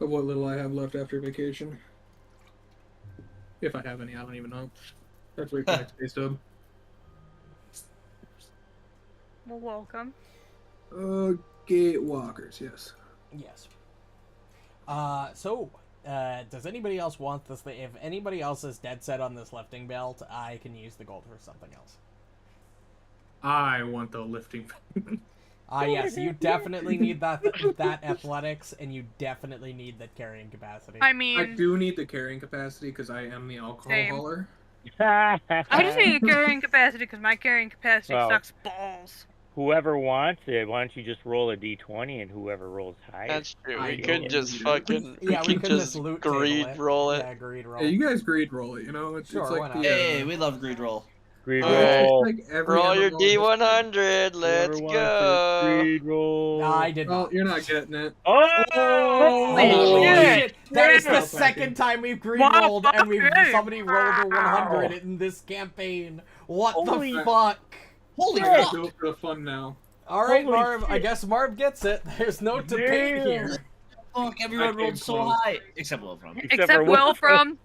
of what little I have left after vacation. If I have any, I don't even know. That's reflex based up. Well, welcome. Gatewalkers, yes. Yes. Does anybody else want this thing? If anybody else is dead set on this lifting belt, I can use the gold for something else. I want the lifting. Yes, you definitely need that athletics, and you definitely need that carrying capacity. I mean, I do need the carrying capacity because I am the alcohol Same. hauler. I just need carrying capacity because my carrying capacity Well, sucks balls. Whoever wants it, why don't you just roll a d20 and whoever rolls higher? That's true. I We don't could just need it. fucking Yeah, we could just loot table greed it. roll it. Yeah, greed roll. Yeah, you guys greed roll it. You know, it's Sure, it's why like not? the. Hey, we love greed roll. Greed Alright. roll. Like every Roll your MMO D100. Let's Whoever wants it, go. Greed roll. I did Well, not. you're not getting it. Oh! Holy shit. shit! That is the Yeah. second time we've greed Wow, rolled, and somebody rolled a Wow. 100 in this campaign. What Holy the fuck? Holy I fuck! do it for the fun now. All right, Holy Marv. I shit. guess Marv gets it. There's no debate Damn. here. Fuck, everyone I came rolled so close. high. Except Wilfram. Except for Wilfram.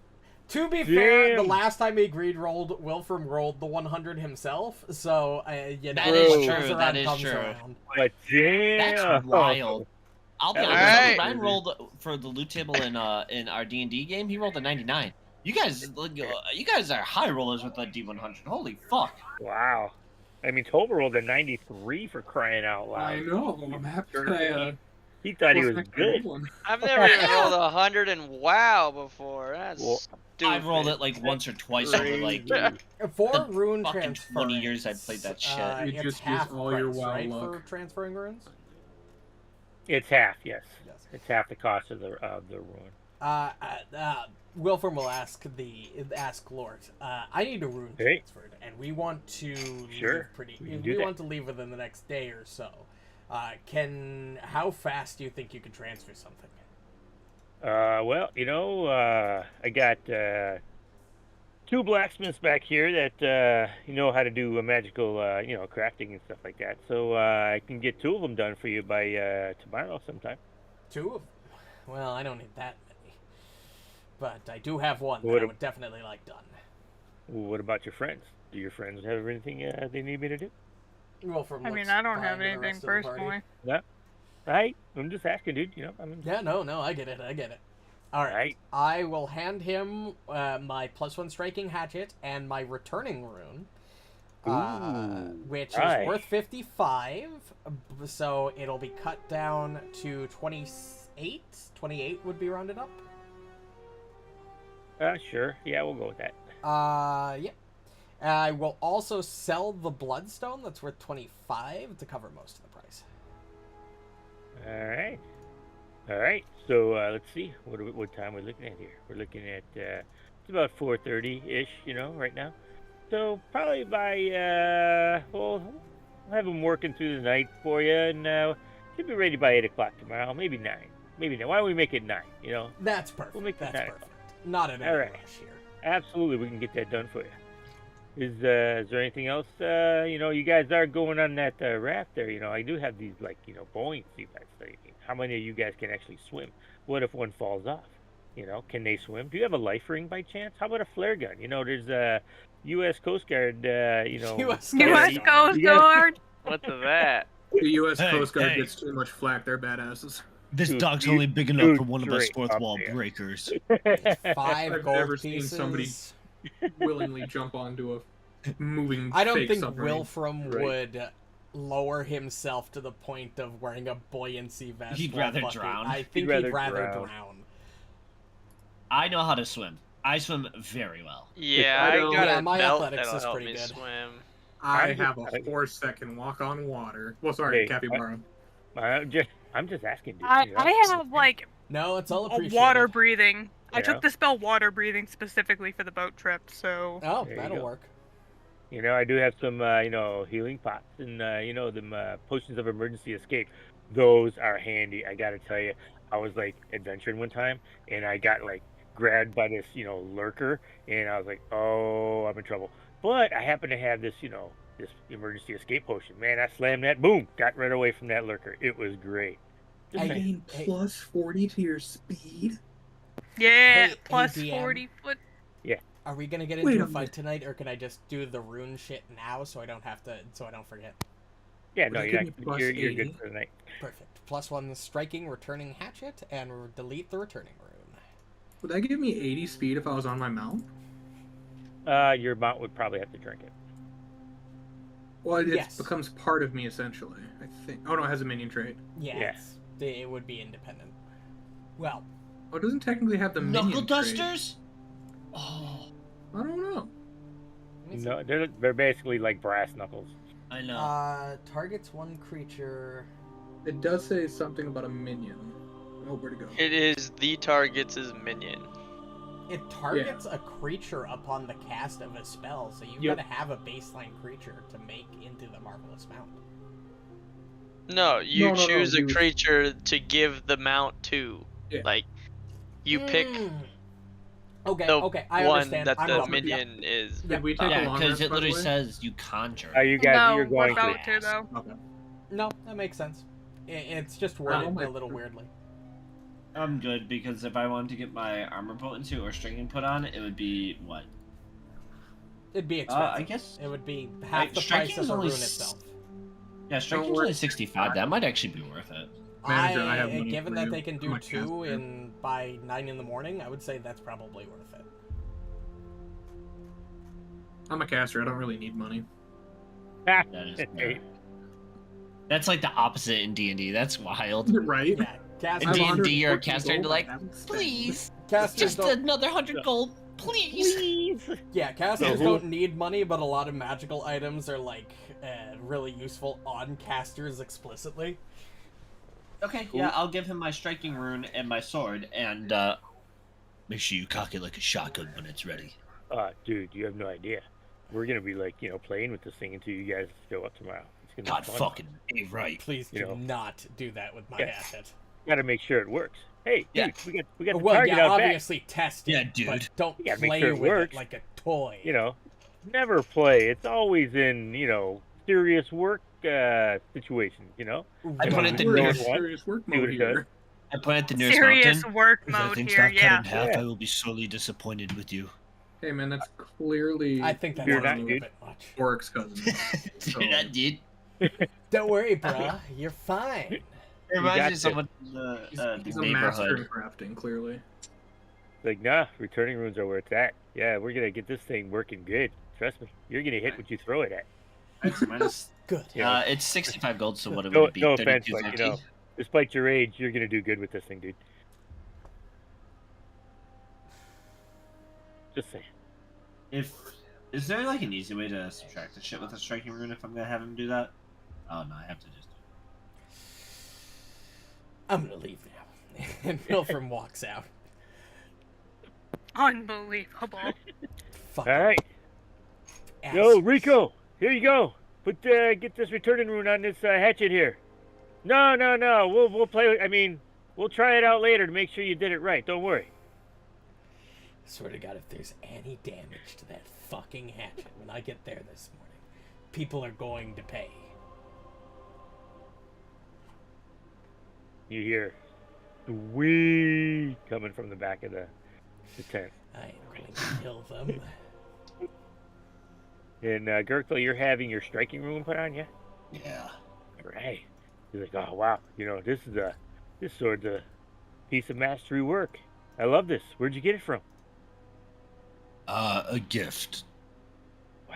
To be fair, the Damn. last time we greed rolled, Wilfram rolled the 100 himself. So you know, That is what true, goes that around is comes true. around. But damn. That's wild. I'll be That honest. was When crazy. Ryan rolled for the loot table in our D&D game. He rolled a 99. You guys are high rollers with the D100. Holy fuck! Wow. I mean, Tover rolled a 93 for crying out loud. I know. I'm happy. He thought he was good. I've never even rolled 100 in WoW before. That's Well, stupid. I've rolled it like once or twice over like For The rune fucking transference, 20 years I've played that shit. You it's just use half all price, your WoW right, luck. for transferring runes. It's half, yes. Yes. It's half the cost of the ruin. Wilfram will ask Lord. I need a rune Hey. transferred, and we want to Sure, leave we can do we that. want to leave within the next day or so. How fast do you think you could transfer something? Well, you know, I got two blacksmiths back here that know how to do a magical, crafting and stuff like that. So I can get two of them done for you by tomorrow sometime. Two of them? Well, I don't need that many, but I do have one that What I a- would definitely like done. What about your friends? Do your friends have anything they need me to do? Wilfram I looks mean, I don't fine have to the anything rest of the party. personally. Right? I'm just asking, dude. You know, Yeah, no, I get it. All right. Right. I will hand him my +1 striking hatchet and my returning rune, which right. is worth 55. So it'll be cut down to 28. 28 would be rounded up. Sure. Yeah, we'll go with that. Yeah. I will also sell the bloodstone that's worth 25 to cover most of the price. All right. So let's see. What time we're looking at here? We're looking at it's about 4:30-ish, right now. So probably by we'll have them working through the night for you, and should be ready by 8 o'clock tomorrow. Maybe 9. Maybe 9. Why don't we make it 9? That's perfect. We'll make it That's 9 perfect. Not an All right. rush here. Absolutely, we can get that done for you. Is there anything else? You guys are going on that raft there. I do have these buoyancy vests. How many of you guys can actually swim? What if one falls off? Can they swim? Do you have a life ring by chance? How about a flare gun? There's a U.S. Coast Guard. U.S. U.S. Coast Coast You guys- Guard. What's that? The U.S. Hey, Coast Guard hey. gets too much flack. They're badasses. This Dude, dock's you- only big enough dude, for one of us straight fourth up wall there. breakers. 5 I've gold never seen pieces. somebody willingly jump onto a moving. I don't fake think submarine. Wilfram Right. would lower himself to the point of wearing a buoyancy vest. He'd while rather fucking- drown. I think He'd he'd rather rather drown. drown. I know how to swim. I swim very well. Yeah, I I don't- got Yeah, a my belt athletics that'll is help pretty me good. swim. I I'm have a just- horse that can walk on water. Well, sorry, Hey, capybara. I'm just asking. Dude, I have like No, it's all a appreciated. water breathing. I Yeah. took the spell water breathing specifically for the boat trip, so Oh, There you that'll go. work. I do have some, healing pots and, them potions of emergency escape. Those are handy. I gotta tell you, I was adventuring one time and I got grabbed by this, lurker, and I was like, oh, I'm in trouble. But I happen to have this, this emergency escape potion. Man, I slammed that, boom, got right away from that lurker. It was great. Just Hey, saying. Gain hey. plus 40 to your speed. yeah, Hey, plus ADM. 40 foot. Are we gonna get Wait into a a fight minute. tonight, or can I just do the rune shit now so I don't forget? Yeah, Would no, that you're, give me plus you're 80? good for the night. Perfect. +1 striking, returning hatchet, and delete the returning rune. Would that give me 80 speed if I was on my mount? Your mount would probably have to drink it. Well, it Yes. becomes part of me, essentially, I think. Oh, no, it has a minion trait. Yeah, it would be independent. Well. Oh, it doesn't technically have the minion Knuckle trait. dusters? Oh. I don't know. No, they're basically like brass knuckles. I know. Targets one creature. It does say something about a minion. Oh, where'd it go? It is the target's minion. It targets a creature upon the cast of a spell, so you've got to have a baseline creature to make into the Marvelous Mount. No, you choose a creature to give the mount to. Yeah. Like, you pick Okay, I one understand. that the I'm minion is. Did we take a Yeah, long because rest, it by the literally way? says you conjure. Are you guys? No, You're going we're to. about to though. Okay. No, that makes sense. It's just worded a little weirdly. I'm good, because if I wanted to get my armor potency or stringing put on, it would be what? It'd be expensive. I guess. It would be half the striking price of is the rune only itself. Yeah, striking's only 65. That might actually be worth it. Manager, I have money given for that you. they can I'm do a 2 caster. by 9 in the morning, I would say that's probably worth it. I'm a caster. I don't really need money. That is fair. That's like the opposite in D&D. That's wild. Right? Yeah, In casters, D&D, you're a 114 caster and gold you're like, I haven't spent. please, casters just don't. another 100 gold, please. Yeah, casters don't need money, but a lot of magical items are like really useful on casters explicitly. Okay, yeah, I'll give him my striking rune and my sword, and Make sure you cock it like a shotgun when it's ready. Dude, you have no idea. We're gonna be like, playing with this thing until you guys show up tomorrow. It's gonna God be fun. fucking right. Please do not do that with my asset. Gotta make sure it works. Hey, dude, Yeah. we got the Well, target yeah, out back. obviously test it, Yeah, dude. but don't You gotta make play sure it with works. it like a toy. Never play. It's always in, serious work situations, I put it the We're in nearest one. serious work See what mode it does. here. I put it the nearest Serious mountain. work If that mode thing's here, not cut yeah. in half, Yeah. I will be sorely disappointed with you. Hey, man, that's clearly I think that's You're a not, little dude. bit much. Orc's cousin. So, You're not, dude. Don't worry, bruh. You're fine. It reminds me got of someone he's the a master in neighborhood. crafting, clearly. Like, nah, returning runes are where it's at. Yeah, we're gonna get this thing working good. Trust me. You're gonna hit what you throw it at. It's minus. Good. It's 65 gold, so what it No, would be? no offense, 32.50? but despite your age, you're gonna do good with this thing, dude. Just saying. Is there like an easy way to subtract the shit with a striking rune if I'm gonna have him do that? Oh no, I have to just do I'm gonna leave now. And Wilfram walks out. Unbelievable. Fuck. All right. Ass. Yo, Rico, here you go. Get this returning rune on this hatchet here. No. We'll play. We'll try it out later to make sure you did it right. Don't worry. Swear to God, if there's any damage to that fucking hatchet when I get there this morning, people are going to pay. You hear "wee" coming from the back of the tent. I ain't going to kill them. And Gurgthil, you're having your striking rune put on, yeah? Yeah. All right. He's like, oh wow, this sword's a piece of mastery work. I love this. Where'd you get it from? A gift. Wow,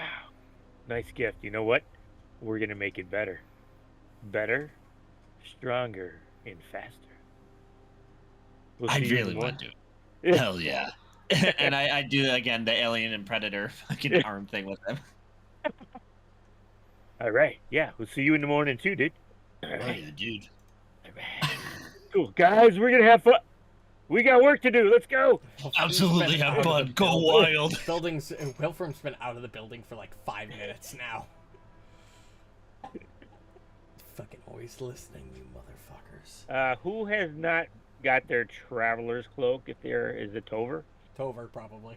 nice gift. You know what? We're gonna make it better, stronger, and faster. We'll I see you in really the want morning. to. Hell yeah. and I do again the alien and predator fucking arm thing with him. All right. Yeah, we'll see you in the morning too, dude. All Oh right. yeah, dude. All right. Cool, guys. We're gonna have fun. We got work to do. Let's go. Absolutely have fun. Go wild. Wilfram's been out of the building for like 5 minutes now. Fucking always listening, you motherfuckers. Who has not got their traveler's cloak? Is it Tover? Tover, probably.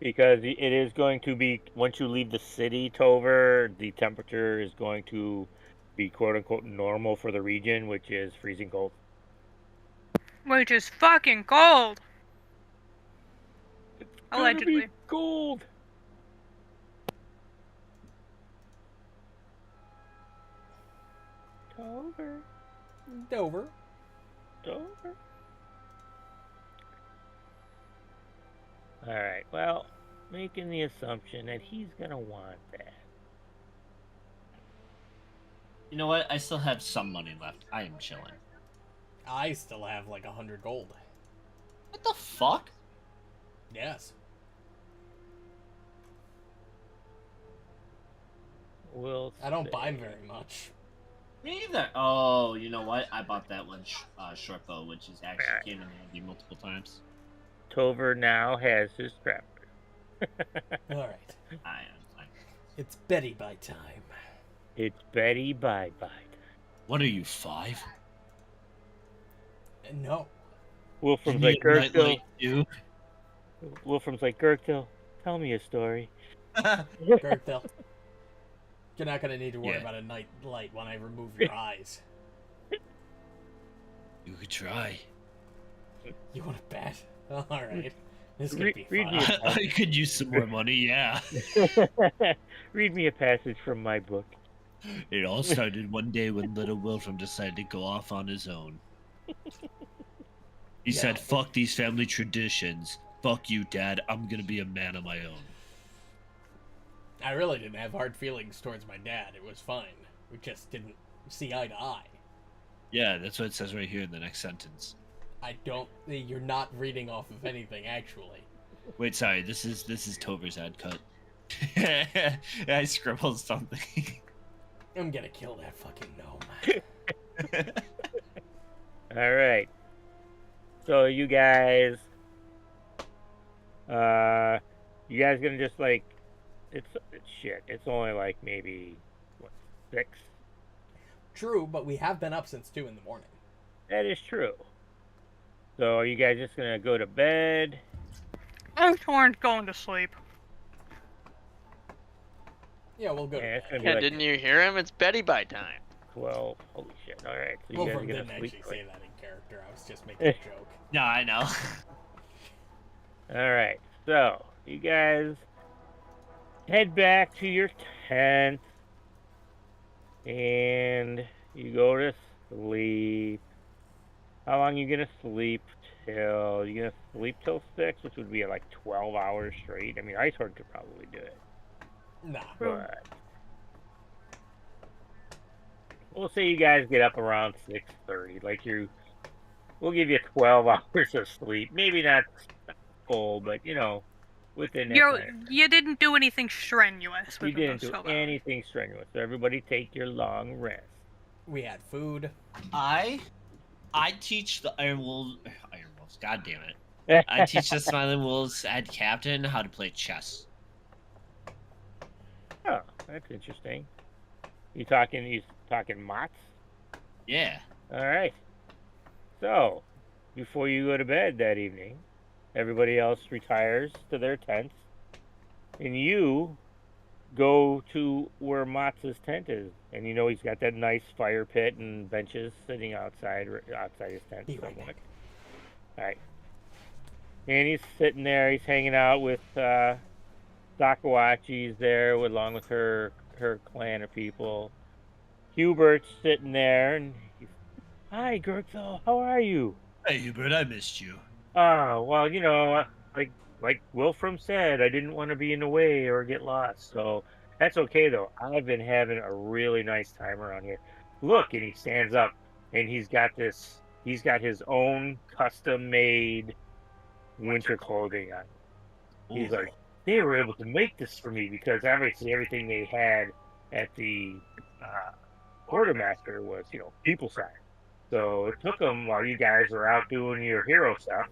Because it is going to be, once you leave the city, Tover, the temperature is going to be quote-unquote normal for the region, which is freezing cold. Which is fucking cold. It's gonna be Allegedly. cold. Tover. Alright, well, making the assumption that he's gonna want that. You know what? I still have some money left. I am chilling. I still have like 100 gold. What the fuck? Yes. I don't buy very much. Me either. Oh, you know what? I bought that one short bow, which is actually came in handy multiple times. Tover now has his trapper. All right. I am fine. It's Betty by time. It's Betty bye. What are you, 5? No. Wolfram's You like need a night Gurgthil. light, too? Wolfram's like Gurgthil. Tell me a story. Gurgthil. You're not gonna need to worry about a night light when I remove your eyes. You could try. You want to bet? All right. This could be read fun. me I could use some more money, yeah. Read me a passage from my book. It all started one day when little Wilfram decided to go off on his own. He said, fuck these family traditions. Fuck you, Dad. I'm gonna be a man of my own. I really didn't have hard feelings towards my dad. It was fine. We just didn't see eye to eye. Yeah, that's what it says right here in the next sentence. I don't... You're not reading off of anything, actually. Wait, sorry. This is Tover's ad cut. I scribbled something. I'm gonna kill that fucking gnome. Alright. So you guys gonna just like it's shit. It's only like maybe what, 6? True, but we have been up since 2 in the morning. That is true. So are you guys just gonna go to bed? Icehorm's going to sleep. Yeah, we'll go to bed. Like didn't you hear him? It's Betty by time. 12. Holy shit. Alright, so you Wolfram guys are didn't gonna sleep. actually say that in character. I was just making a joke. No, I know. Alright, so you guys head back to your tent and you go to sleep. How long are you gonna sleep till? You gonna sleep till 6, which would be like 12 hours straight? I mean, Icehorm could probably do it. Nah. But we'll say you guys get up around 6:30. Like we'll give you 12 hours of sleep. Maybe not full, but you know, within that time. You didn't do anything strenuous. You didn't do anything strenuous. So everybody take your long rest. We had food. I teach the Iron Wolves. God damn it! I teach the Smiling Wolves at Captain how to play chess. Oh, that's interesting. You talking Mots? Yeah. All right. So, before you go to bed that evening, everybody else retires to their tents, and you go to where Mott's tent is. And you know he's got that nice fire pit and benches sitting outside his tent. Be right back. All right. And he's sitting there. He's hanging out with Sakawachi's there, along with her clan of people. Hubert's sitting there, and he's, hi, Gurgthil, how are you? Hey, Hubert, I missed you. Oh, well, you know, like Wilfram said, I didn't want to be in the way or get lost, so that's okay, though. I've been having a really nice time around here. Look, and he stands up, and he's got his own custom-made winter clothing on. He's like, they were able to make this for me because obviously everything they had at the quartermaster was, you know, people size. So it took them while you guys were out doing your hero stuff.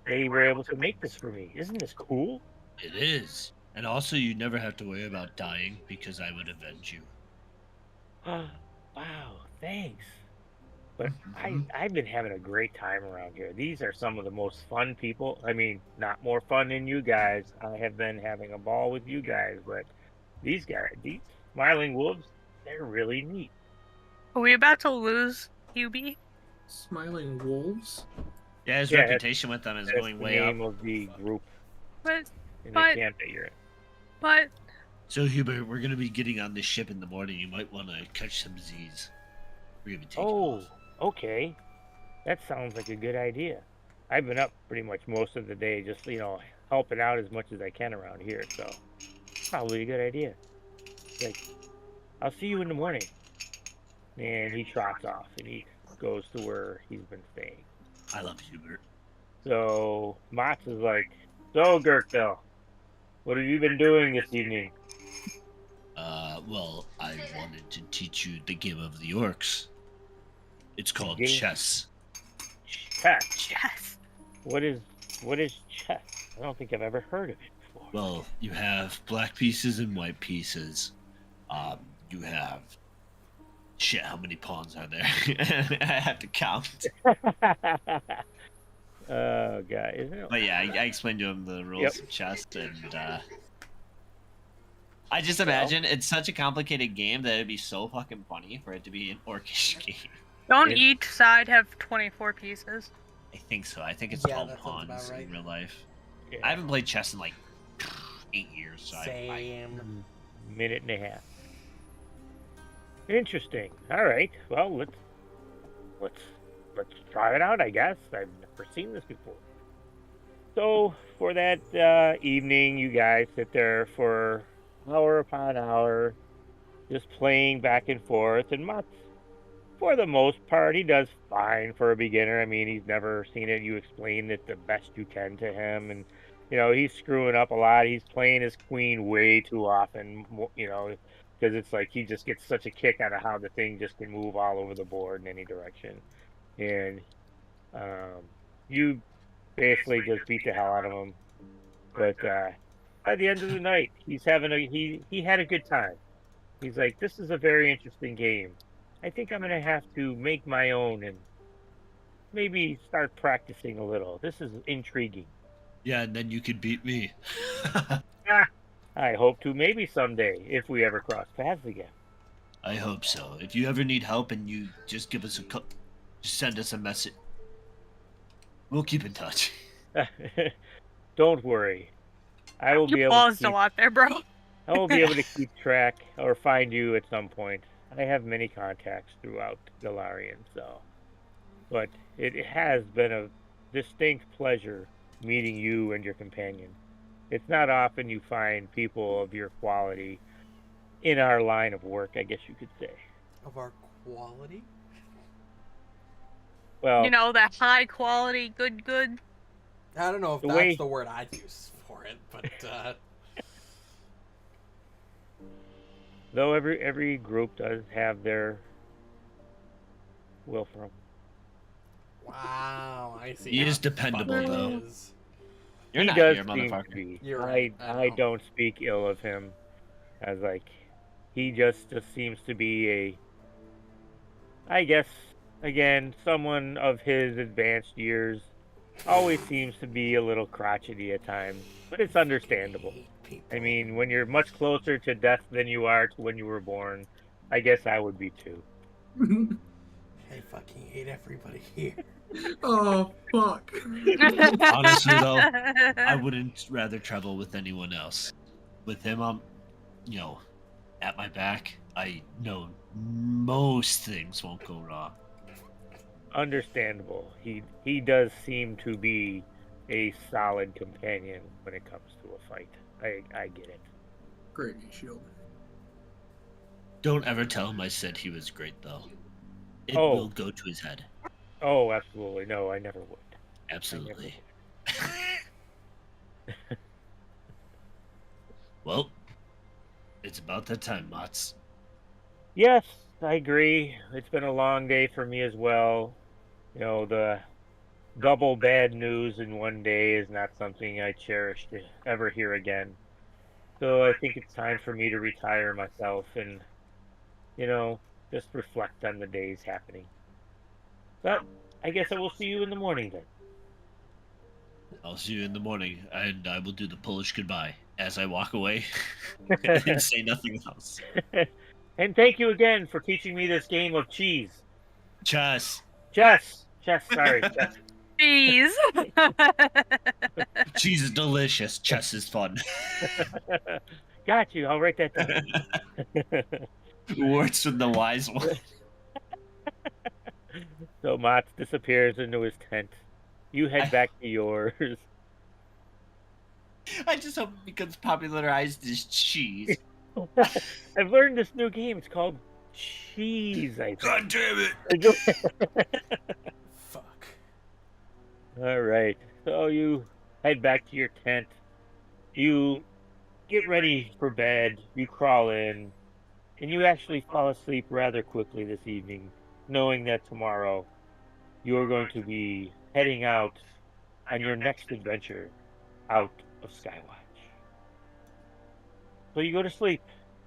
They were able to make this for me. Isn't this cool? It is. And also, you never have to worry about dying because I would avenge you. Wow, thanks. But I've been having a great time around here. These are some of the most fun people. I mean, not more fun than you guys. I have been having a ball with you guys, but these guys, these Smiling Wolves, they're really neat. Are we about to lose Hubie? Smiling Wolves? Yeah, his reputation with them is going way up. That's the name of the group in the camp that you're in. But... So, Hubert, we're going to be getting on this ship in the morning. You might want to catch some Z's. Or even take it Oh, off. okay. That sounds like a good idea. I've been up pretty much most of the day, just helping out as much as I can around here. So probably a good idea. Like, I'll see you in the morning. And he trots off and he goes to where he's been staying. I love Hubert. So Mats is like, "So Gurgthil, what have you been doing this evening?" Well, I wanted to teach you the game of the orcs. It's called Game? chess. Chess. Yes. What is chess? I don't think I've ever heard of it before. Well, you have black pieces and white pieces. You have... Shit, how many pawns are there? I have to count. Oh, God. Isn't it? But yeah, I explained to him the rules of chess, and I just imagine it's such a complicated game that it'd be so fucking funny for it to be an orcish game. Don't each side have 24 pieces? I think so. I think it's Yeah, 12 that sounds pawns about right. in real life. Yeah. I haven't played chess in like 8 years, so Same. Minute and a half. Interesting. All right. Well, let's try it out, I guess. I've never seen this before. So for that evening, you guys sit there for hour upon hour, just playing back and forth. And Mats, for the most part, he does fine for a beginner. I mean, he's never seen it. You explain it the best you can to him, and he's screwing up a lot. He's playing his queen way too often. Because it's like he just gets such a kick out of how the thing just can move all over the board in any direction. And you basically just beat the hell out of him. But by the end of the night, he's having he had a good time. He's like, this is a very interesting game. I think I'm going to have to make my own and maybe start practicing a little. This is intriguing. Yeah, and then you could beat me. I hope to maybe someday, if we ever cross paths again. I hope so. If you ever need help and you just give us just send us a message. We'll keep in touch. Don't worry. I will be You able paused to a lot there, bro. I will be able to keep track or find you at some point. I have many contacts throughout Galarian, but it has been a distinct pleasure meeting you and your companion. It's not often you find people of your quality in our line of work, I guess you could say. Of our quality? Well, that high quality, good. I don't know if that's the word I'd use for it, but though every group does have their Wilfram. wow, I see. He is dependable, funny though. it is. You're He not does here, seem to motherfucker. be. You're right, I I know. don't speak ill of him. As he just seems to be I guess, again, someone of his advanced years. Always seems to be a little crotchety at times, but it's understandable. I mean, when you're much closer to death than you are to when you were born, I guess I would be too. I fucking hate everybody here. Oh, fuck. Honestly, though, I wouldn't rather travel with anyone else. With him, I'm, at my back. I know most things won't go wrong. Understandable. He does seem to be a solid companion when it comes to a fight. I get it. Great shield. Don't ever tell him I said he was great, though. It Oh. will go to his head. Oh, absolutely. No, I never would. Absolutely. Well, it's about that time, Mats. Yes, I agree. It's been a long day for me as well. The double bad news in one day is not something I cherish to ever hear again. So I think it's time for me to retire myself and, just reflect on the days happening. But I guess I will see you in the morning then. I'll see you in the morning, and I will do the Polish goodbye as I walk away and say nothing else. And thank you again for teaching me this game of cheese. Chess. Chess, sorry. Chess. Jeez. Cheese is delicious. Chess is fun. Got you. I'll write that down. Words from the wise one. So Mats disappears into his tent. You head back to yours. I just hope it becomes popularized as cheese. I've learned this new game. It's called Cheese, I think. God damn it! Fuck. All right. So you head back to your tent. You get ready for bed. You crawl in. And you actually fall asleep rather quickly this evening, knowing that tomorrow you are going to be heading out on your next adventure out of Skywatch. So you go to sleep,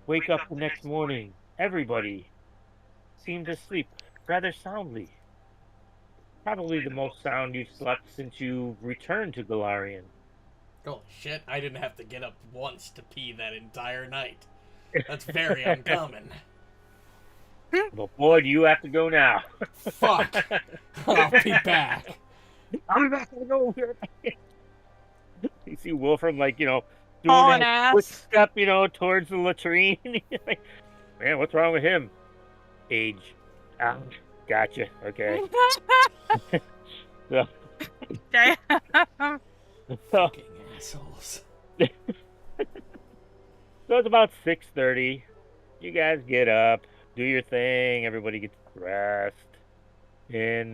wake up the next morning. Everybody seems to sleep rather soundly. Probably the most sound you've slept since you returned to Galarian. Holy shit, I didn't have to get up once to pee that entire night. That's very uncommon. Well, boy, do you have to go now. Fuck. I'll be back. I'll be back. I'll go. You see Wilfram, like, doing Hauling that quick ass. step, towards the latrine. Like, man, what's wrong with him? Age. Ah, gotcha. Okay. So, Damn. Fucking assholes. So it's about 6:30. You guys get up, do your thing, everybody gets dressed, and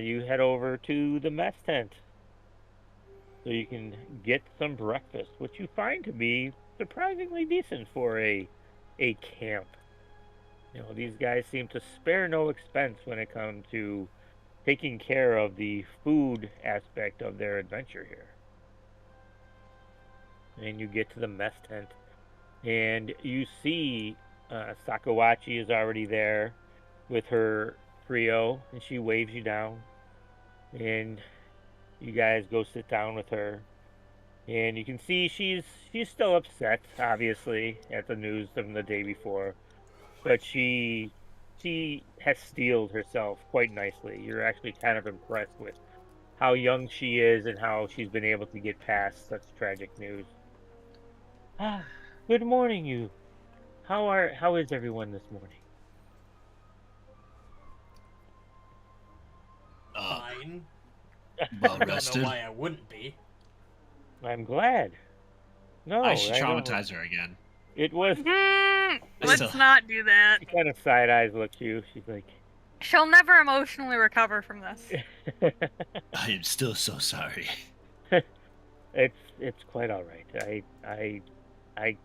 you head over to the mess tent so you can get some breakfast, which you find to be surprisingly decent for a camp. These guys seem to spare no expense when it comes to taking care of the food aspect of their adventure here. And you get to the mess tent. And you see Sakawachi is already there with her trio, and she waves you down. And you guys go sit down with her. And you can see she's still upset, obviously, at the news from the day before. But she has steeled herself quite nicely. You're actually kind of impressed with how young she is and how she's been able to get past such tragic news. Good morning, you. How is everyone this morning? Fine. Well I don't rested. know why I wouldn't be. I'm glad. No, I should know. traumatize her again. It was. Let's Still- not do that. She kind of side eyes looks you. She's like, She'll never emotionally recover from this. I am still so sorry. it's quite all right. I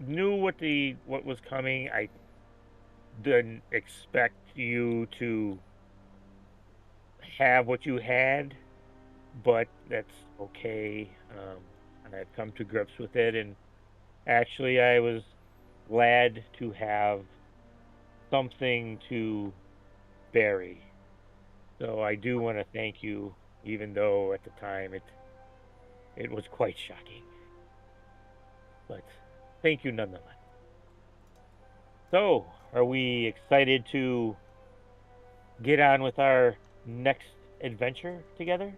knew what was coming. I didn't expect you to have what you had, but that's okay. And I've come to grips with it. And actually, I was glad to have something to bury. So I do want to thank you, even though at the time it was quite shocking. But thank you nonetheless. So, are we excited to get on with our next adventure together?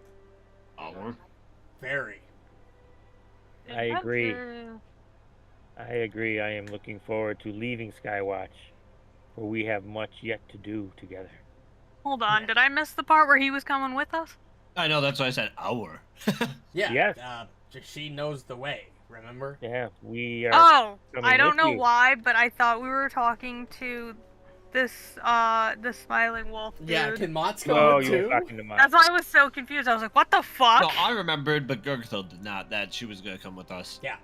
Very. I agree. I am looking forward to leaving Skywatch, for we have much yet to do together. Hold on, did I miss the part where he was coming with us? I know, that's why I said hour. Yeah. Yes. She knows the way, remember? Yeah, we are. Oh, coming I don't with know you. why, but I thought we were talking to this smiling wolf dude. Yeah, can Mott's Oh, go you too? were talking to Mom. That's why I was so confused. I was like, what the fuck? No, I remembered, but Gurgthil did not, that she was going to come with us. Yeah.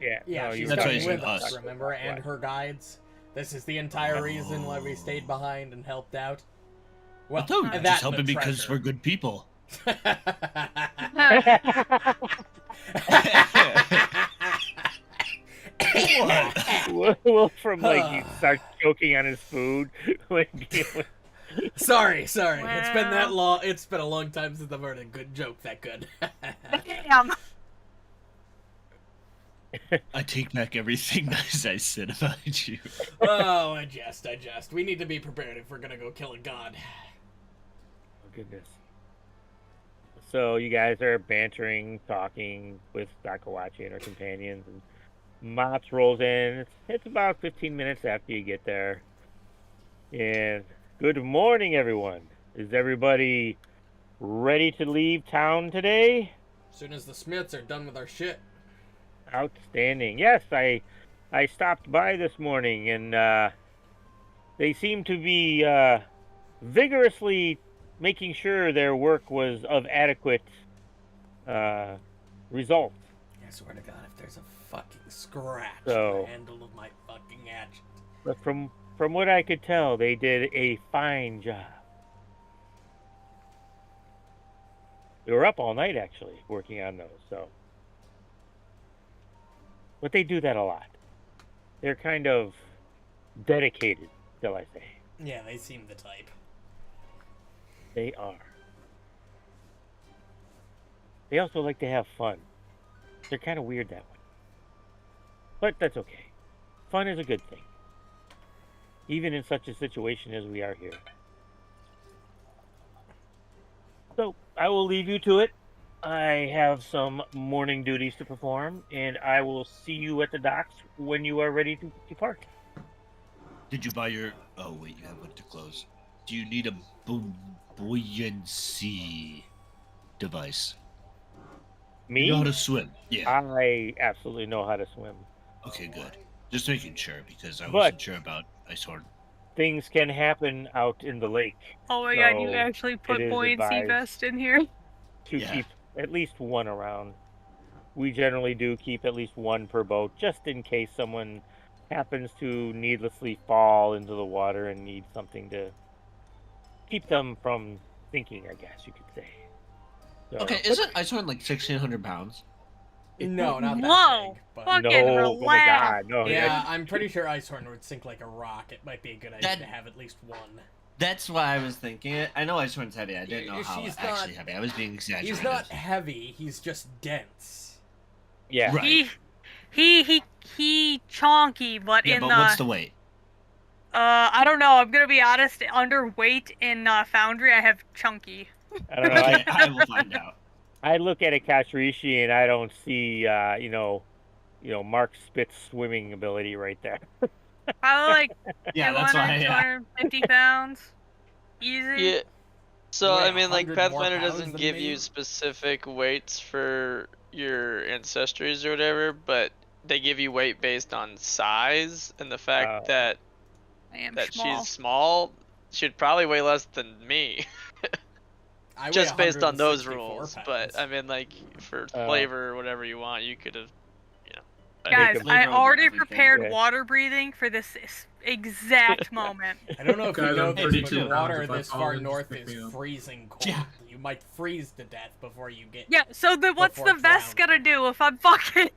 Yeah, Yeah, no, she's you That's were why coming you with said us, us. remember? And her guides. This is the entire reason why we stayed behind and helped out. Well, No, and just that helping and the because treasure. we're good people. Wilfram, like, he starts choking on his food. Sorry. It's been that Well. long. It's been a long time since I've heard a good joke that good. Damn. Oh, I take back everything nice I said about you. Oh, I jest. We need to be prepared if we're gonna go kill a god. Oh, goodness. So you guys are bantering, talking with Sakawachi and her companions, and Mops rolls in. It's about 15 minutes after you get there. And Good morning, everyone. Is everybody ready to leave town today? As soon as the Smiths are done with our shit. Outstanding. Yes, I stopped by this morning, and they seem to be vigorously making sure their work was of adequate result. I swear to God, if there's a fucking scratch So- on the handle of my fucking hatchet. But from what I could tell, they did a fine job. We were up all night, actually, working on those, so... But they do that a lot. They're kind of dedicated, shall I say. Yeah, they seem the type. They are. They also like to have fun. They're kind of weird that way. But that's okay. Fun is a good thing. Even in such a situation as we are here. So, I will leave you to it. I have some morning duties to perform, and I will see you at the docks when you are ready to depart. Did you buy your... Oh, wait, you have one to close. Do you need a buoyancy device? Me? You know how to swim? Yeah. I absolutely know how to swim. Okay, good. Just making sure, because I But- wasn't sure about Icehorm. Things can happen out in the lake Oh my god, you So, actually put it is buoyancy advised. vest in here? to Yeah. keep at least one around. We generally do keep at least one per boat, just in case someone happens to needlessly fall into the water and need something to keep them from sinking, I guess you could say. So, Okay, isn't Icehorm like 1,600 pounds? No, not that Whoa, big. But... fuck. no, fucking oh my relax. god, no. Yeah, I'm pretty sure Icehorn would sink like a rock. It might be a good idea That- to have at least one. That's why I was thinking it. I know Icehorn's heavy. I didn't know how She's actually not- heavy. I was being exaggerated. He's not heavy. He's just dense. Yeah. Right. He chonky, but Yeah, in but the what's the weight? I don't know. I'm gonna be honest. Underweight in Foundry, I have chunky. I don't know. Okay, I will find out. I look at a Kashrishi and I don't see, Mark Spitz's swimming ability right there. Probably like Yeah, 200, that's why. 250 pounds. Easy. Yeah. So Weigh I mean, like 100 more Pathfinder pounds doesn't than give me? you specific weights for your ancestries or whatever, but they give you weight based on size and the fact that I am that small. she's small. She'd probably weigh less than me, I weigh just based on those 164 rules. pounds. But I mean, like for flavor or whatever you want, you could have, Guys, Make a I flavor of already everything. prepared Yeah. water breathing for this exact moment. I don't know if you Guys, know I'm this, 32 but water pounds. If I this fall, far just north pick me is up. freezing cold. Yeah. You might freeze to death before you get. Yeah, so what's Before the vest drowning. gonna do if I'm fucking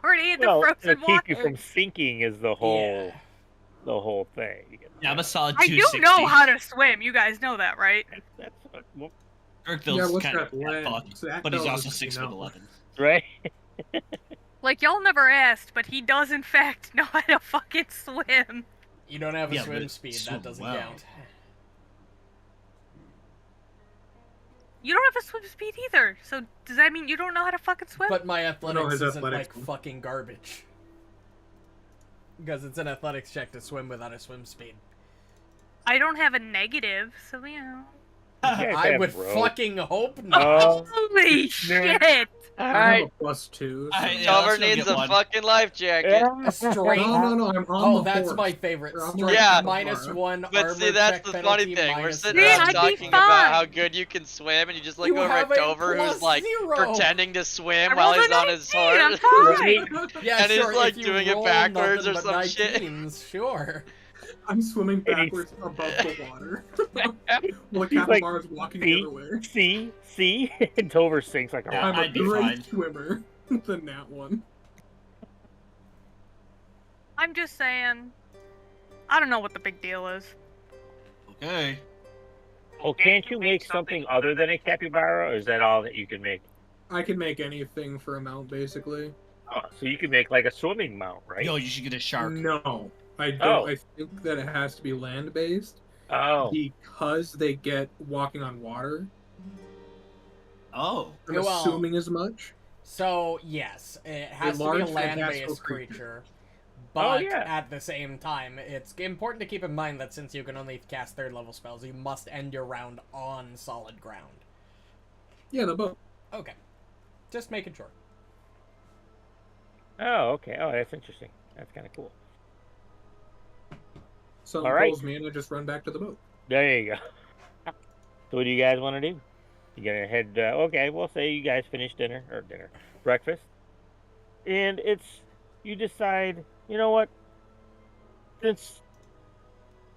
already in the Well, frozen to keep you water? from sinking is the whole thing. Yeah, I'm a solid I 260. do know how to swim. You guys know that, right? That's well, Gurgthil's what's kind of that land? fuck, So that but he's tells also us, 6'11". right. Like, y'all never asked, but he does in fact know how to fucking swim. You don't have a Yeah, swim but speed. swim That doesn't well. count. You don't have a swim speed either, so does that mean you don't know how to fucking swim? But my athletics his isn't athletics- like fucking garbage. Because it's an athletics check to swim without a swim speed. I don't have a negative, so you know. Yeah, I damn, would bro. fucking hope not. Oh, Holy shit! I have Alright, a +2. So... Yeah, Tover let's go needs get a one. fucking life jacket. yeah. Straight. No, I'm on Oh, the that's horse. my favorite. I'm Straight Yeah. -1 But armor see, that's check the penalty, funny thing. We're minus sitting See, around I'd be talking fine. about how good you can swim, and you just look You over have at a Tover, who's like +0. pretending to swim I while rolled he's a on his 19, I'm horse. fine. Yeah, And he's, sure, like, if you doing it roll backwards nothing or but some shit. 19s, sure. I'm swimming And he's- backwards above the water. Well, the He's like, Capybar is walking see? the other way. See, and Tover sinks like a Yeah, rock. I'm a I'd be great fine. swimmer than that one. I'm just saying. I don't know what the big deal is. Okay. Oh, can't you make something other than a capybara, or is that all that you can make? I can make anything for a mount, basically. Oh, so you can make like a swimming mount, right? Yo, you should get a shark. No, I don't. Oh. I think that it has to be land-based Oh, because they get walking on water. Oh. I'm Well- assuming as much. So, yes, it has to be a large, land-based fantastical creature. But yeah. at the same time, it's important to keep in mind that since you can only cast 3rd level spells, you must end your round on solid ground. Yeah, the boat. Okay. Just making sure. Oh, okay. Oh, that's interesting. That's kind of cool. Something calls me and I just run back to the boat. There you go. So what do you guys want to do? You gonna head? Okay, we'll say you guys finish breakfast, and you decide. You know what? Since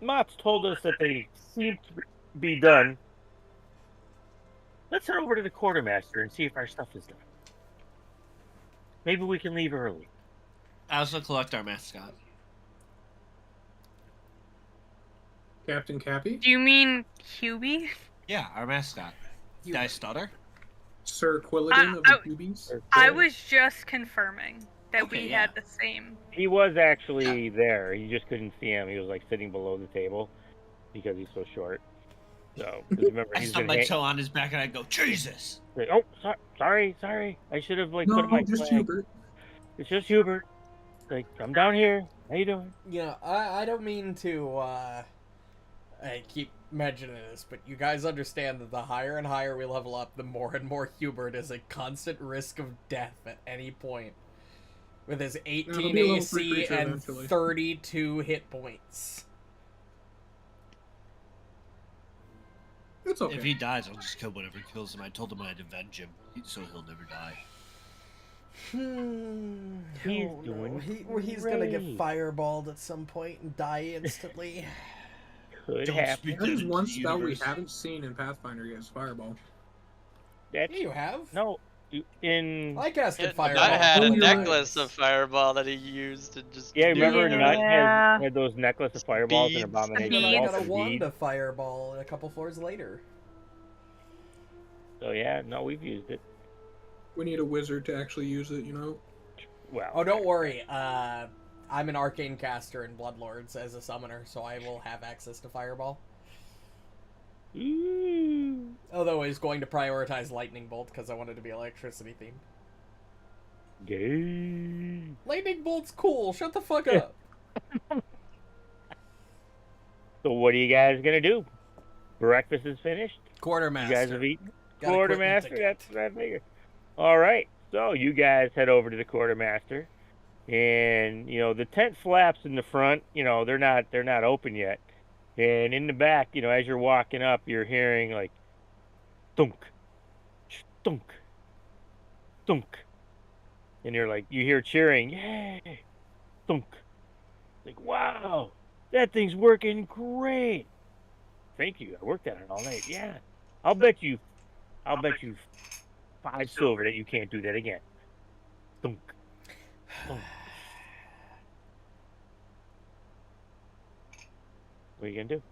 Mott's told us that they seem to be done, let's head over to the quartermaster and see if our stuff is done. Maybe we can leave early. I also collect our mascot. Captain Cappy? Do you mean QB? Yeah, our mascot. Did I stutter? Sir Quilligan of the Cubies? I was just confirming that we yeah. had the same. He was actually there. You just couldn't see him. He was like sitting below the table because he's so short. So, 'cause remember, I he's stub been my toe on his back and I go, Jesus! like, oh, sorry. I should have like put No, my just flag. Hubert. It's just Hubert. Like, I'm down here. How you doing? You know, I don't mean to, I keep mentioning this, but you guys understand that the higher and higher we level up, the more and more Hubert is a constant risk of death at any point. With his 18 AC and eventually. 32 hit points. It's okay. If he dies, I'll just kill whatever kills him. I told him I'd avenge him, so he'll never die. He's doing he's gonna get fireballed at some point and die instantly. Could Don't happen. speak That is into one the spell we universe. haven't seen in Pathfinder yet, is Fireball. Yeah, you have. No, in I casted Yeah, fireball. I had a Oh, you're right. necklace of fireball that he used to just. yeah, do remember it. Nut had those necklace of fireballs and Beads. abomination Beads. I balls got a and wand beads. of fireball a couple floors later. So yeah, no, we've used it. We need a wizard to actually use it, you know? Well, Oh, don't worry. I'm an arcane caster in Bloodlords as a summoner, so I will have access to fireball. Ooh. Although I was going to prioritize lightning bolt because I wanted to be electricity themed. Gay. Lightning bolt's cool. Shut the fuck up. So what are you guys gonna do? Breakfast is finished. Quartermaster. You guys have eaten. Got equipment to Quartermaster. get. That's what I figured. All right. So you guys head over to the quartermaster, and you know the tent flaps in the front. You know they're not open yet, and in the back, you know, as you're walking up, you're hearing like, thunk, thunk, thunk, and you're like, you hear cheering, yay, thunk, like wow, that thing's working great. Thank you. I worked at it all night. Yeah, I'll bet you 5 silver that you can't do that again. Thunk. Thunk. What are you gonna do?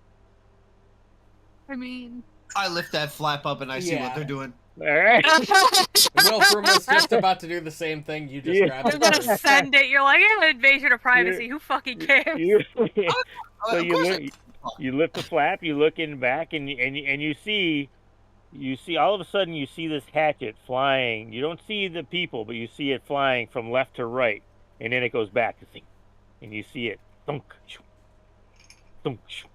I mean, I lift that flap up and I see Yeah. what they're doing. All right. Wilfram was just about to do the same thing. You just Yeah. grabbed I'm it. gonna send it. You're like, yeah, invasion of privacy. Who fucking cares? So Of course you lift the flap, you look in back, and you see all of a sudden you see this hatchet flying. You don't see the people, but you see it flying from left to right, and then it goes back to thing, and you see it thunk, shoo, thunk, shoo.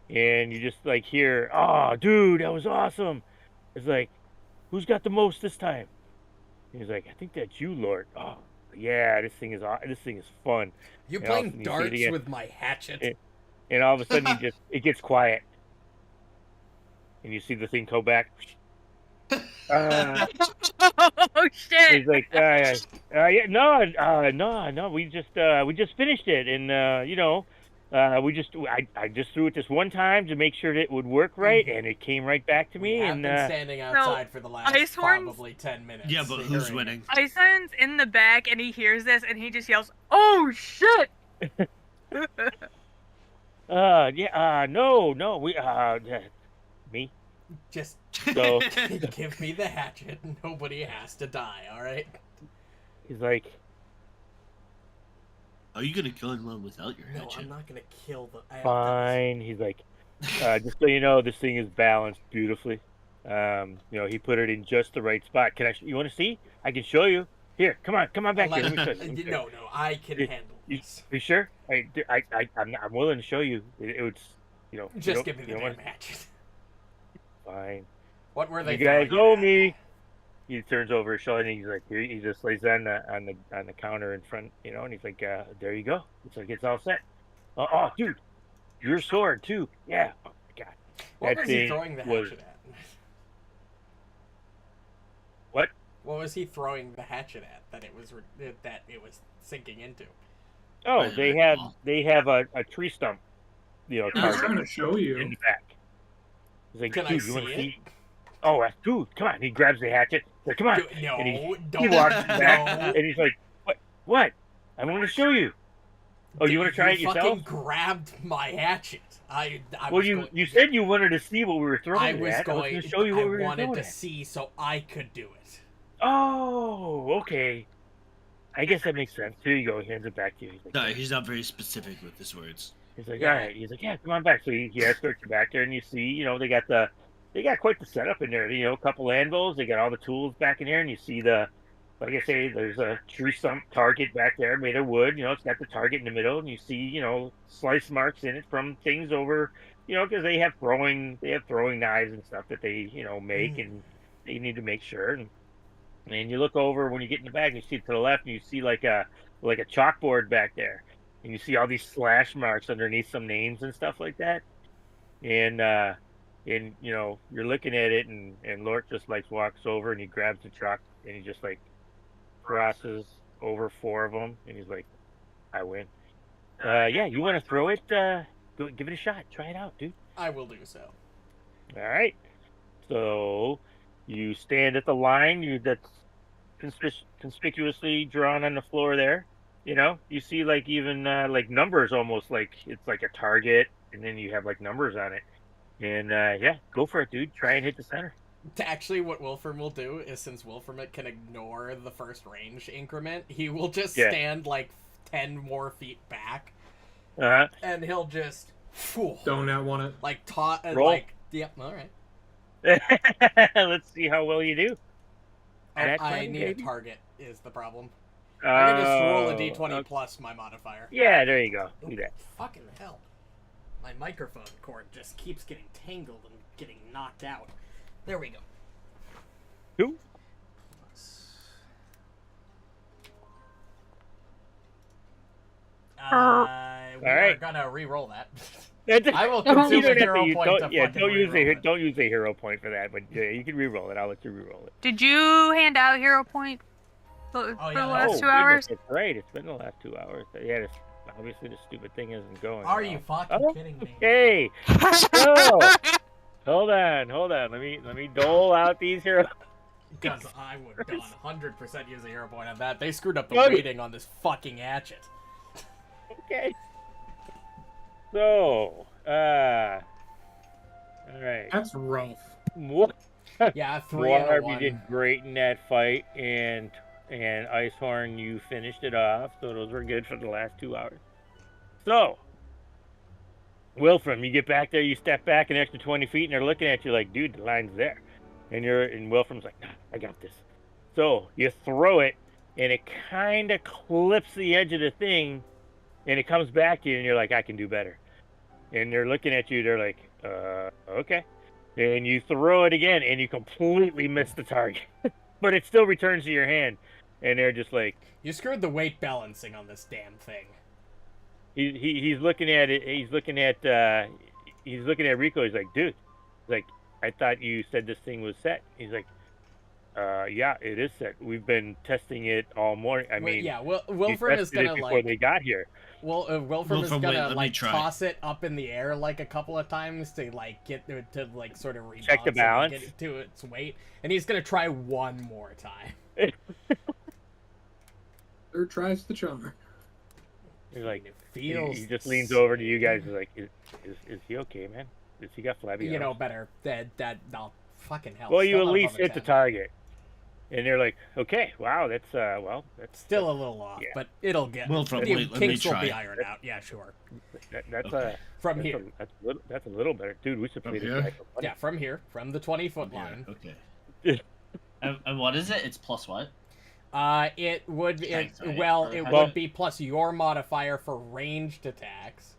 And you just like hear, oh dude, that was awesome. It's like, who's got the most this time? And he's like, I think that's you, Lord. Oh yeah, this thing is fun. You And all of a playing sudden you see it darts again. with my hatchet? And all of a sudden, it gets quiet, and you see the thing go back. Oh shit! He's like, yeah, no, we just finished it, and you know, I just threw it this one time to make sure that it would work right, and it came right back to me, We have and been standing outside for the last Icehorn's- probably 10 minutes. Yeah, but who's winning? Ison's in the back and he hears this and he just yells, "Oh shit!" no, me. Just So give me the hatchet. Nobody has to die, alright? he's like, Are you gonna kill anyone without your No, hatchet? I'm not gonna kill the... fine. He's like, just so you know, this thing is balanced beautifully. You know, he put it in just the right spot. You want to see? I can show you. Here, come on back here. Let me show you. No, I can handle You sure? I'm willing to show you. It was, Just give me the damn hatchet. Fine. What were they? You guys owe me. He turns over his shoulder and he's like, here. He just lays on the counter in front, and he's like, there you go. It's like it's all set. Oh, dude, your sword too. Yeah. Oh my God. What was he throwing the hatchet at? What? What was he throwing the hatchet at that it was sinking into? Oh, they have a tree stump, I was trying to show you in the back. He's like, Can dude, I you want to see see? Oh, dude, come on! He grabs the hatchet. He's like, come on! He walks back, and he's like, what? I want to show you. Oh, you want to try it yourself? Fucking grabbed my hatchet. You said you wanted to see what we were throwing. I was going to show you what we were throwing. I wanted to see so I could do it. Oh, okay. I guess that makes sense. Here you go. He hands it back to you. He's like, no, he's not very specific with his words. He's like, all right. He's like, yeah, come on back. So he escorts you back there, and you see, they got quite the setup in there. A couple anvils. They got all the tools back in here, and you see like I say, there's a tree stump target back there made of wood. It's got the target in the middle, and you see, slice marks in it from things over, because they have throwing knives and stuff that they, make, and they need to make sure. And you look over when you get in the bag, and you see to the left, and you see like a chalkboard back there, and you see all these slash marks underneath some names and stuff like that. And you're looking at it, and Lort just walks over and he grabs the chalk and he just crosses over 4 of them, and he's like, I win. Yeah, you want to throw it? Go give it a shot. Try it out, dude. I will do so. All right. So you stand at the line that's conspicuously drawn on the floor there. You see even numbers, almost like it's like a target, and then you have numbers on it. And yeah, go for it, dude. Try and hit the center. Actually, what Wilfram will do is, since Wilfram can ignore the first range increment, he will just stand 10 more feet back, and he'll just don't not want it. Roll. Yep. All right. Let's see how well you do. I need a target. Is the problem? I can just roll a d20 plus my modifier. Yeah, there you go. Do that. Fucking hell. My microphone cord just keeps getting tangled and getting knocked out. There we go. 2. We're gonna re-roll that. I will consume a hero point to don't use a hero point for that, but you can re-roll it. I'll let you re-roll it. Did you hand out hero point for the last 2 hours? That's right. It's been the last 2 hours. Yeah, obviously the stupid thing isn't going. Are you fucking kidding me? Okay. Hold on. Let me dole out these heroes. Because I would 100% use a hero point on that. They screwed up the weighting on this fucking hatchet. Okay. So, all right. That's rough. Yeah, 3 Muarb, you did great in that fight, and Icehorm, you finished it off. So those were good for the last 2 hours. So, Wilfram, you get back there, you step back an extra 20 feet, and they're looking at you like, dude, the line's there. And Wilfram's like, nah, I got this. So you throw it, and it kind of clips the edge of the thing, and it comes back to you, and you're like, I can do better. And they're looking at you, they're like, okay. And you throw it again, and you completely miss the target. But it still returns to your hand. And they're just like... You screwed the weight balancing on this damn thing. He's looking at it. He's looking at Rico. He's like, dude, I thought you said this thing was set. He's like, yeah, it is set. We've been testing it all morning. Wilfram is gonna before they got here. Well, Wilfram is gonna toss it up in the air a couple of times to get to sort of rebalance, check the balance, get it to its weight, and he's gonna try one more time. Third tries the charm. He's like, he just leans over to you guys. He's like, is he okay, man? Has he got flabby arms? You know better. That fucking hell. Well, you at least hit the target. And they're like, okay, wow, that's still a little off, but it'll get. Wilfram, the kinks will be ironed out. Yeah, sure. That's a little better, dude. We should play this guy for money. Yeah, from the 20-foot line. Okay. And what is it? It's plus what? It would. Strength, right? It Well- would be plus your modifier for ranged attacks.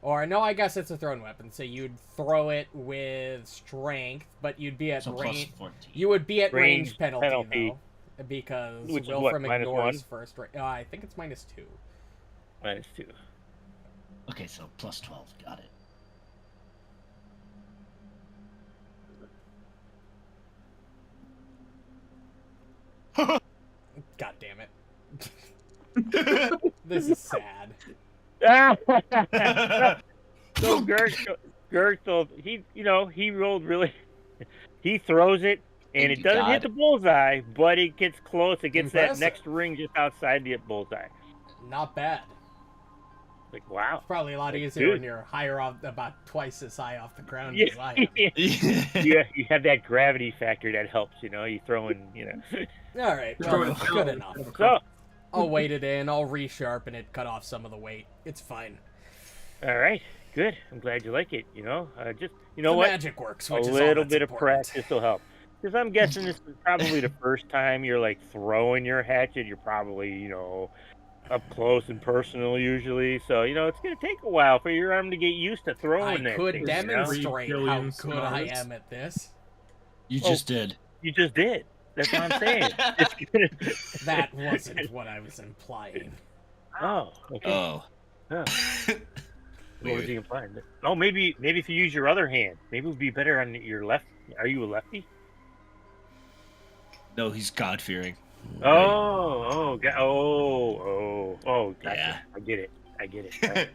Or no, I guess it's a thrown weapon, so you'd throw it with strength, but you'd be at So plus range. 14. You would be at range Range penalty penalty. though, because Which is what, Wilfram minus ignores one? first. I think it's -2. -2. Okay, so plus 12. Got it. God damn it! This is sad. So Gurgthil, he rolled really. He throws it, and Thank it you, doesn't God. hit the bullseye, but it gets close. It gets Impressive. that next ring just outside the bullseye. Not bad. Like, wow. It's probably a lot easier Dude. when you're higher off, about twice as high off the ground Yeah, as I am. you have that gravity factor that helps. You throwing. All right, well, good enough. So, I'll weight it in. I'll resharpen it, cut off some of the weight. It's fine. all right, good. I'm glad you like it. Just The what? magic works, A which is all little that's bit of important. practice will help. Because I'm guessing this is probably the first time you're like throwing your hatchet. You're probably, up close and personal usually. So, it's going to take a while for your arm to get used to throwing I that could thing, demonstrate how billion good I stars. am at this. You just did. You just did. That's what I'm saying. That wasn't what I was implying. Oh, okay. Oh. Huh. What was Weird. he implying? Oh, maybe if you use your other hand, maybe it would be better on your left. Are you a lefty? No, he's God-fearing. Oh, gotcha. Yeah. I get it. All right.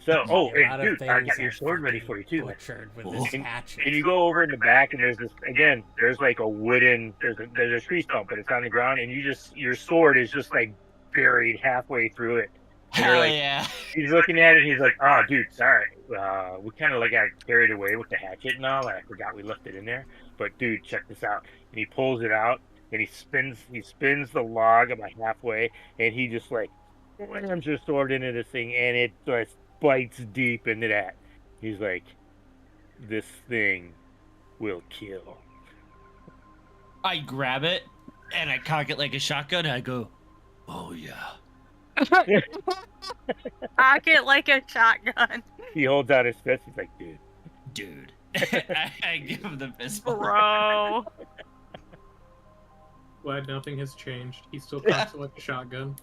So, A hey, lot of dude, I things got your are sword ready fucking for you too. Butchered with Oh. this And hatchet. you go over in the back, and there's like a wooden, there's a tree stump, but it's on the ground, and your sword is just like buried halfway through it. And you're Hell like, yeah. he's looking at it, and he's like, oh, dude, sorry. We kind of like got carried away with the hatchet and all, and I forgot we left it in there. But dude, check this out. And he pulls it out, and he spins the log about halfway, and he just like slams your sword into this thing, and it just bites deep into that. He's like, this thing will kill. I grab it and I cock it like a shotgun and I go, oh yeah. Cock it like a shotgun. He holds out his fist. He's like, dude. Dude. I give him the fist bump. Bro. Glad nothing has changed. He still talks like a shotgun.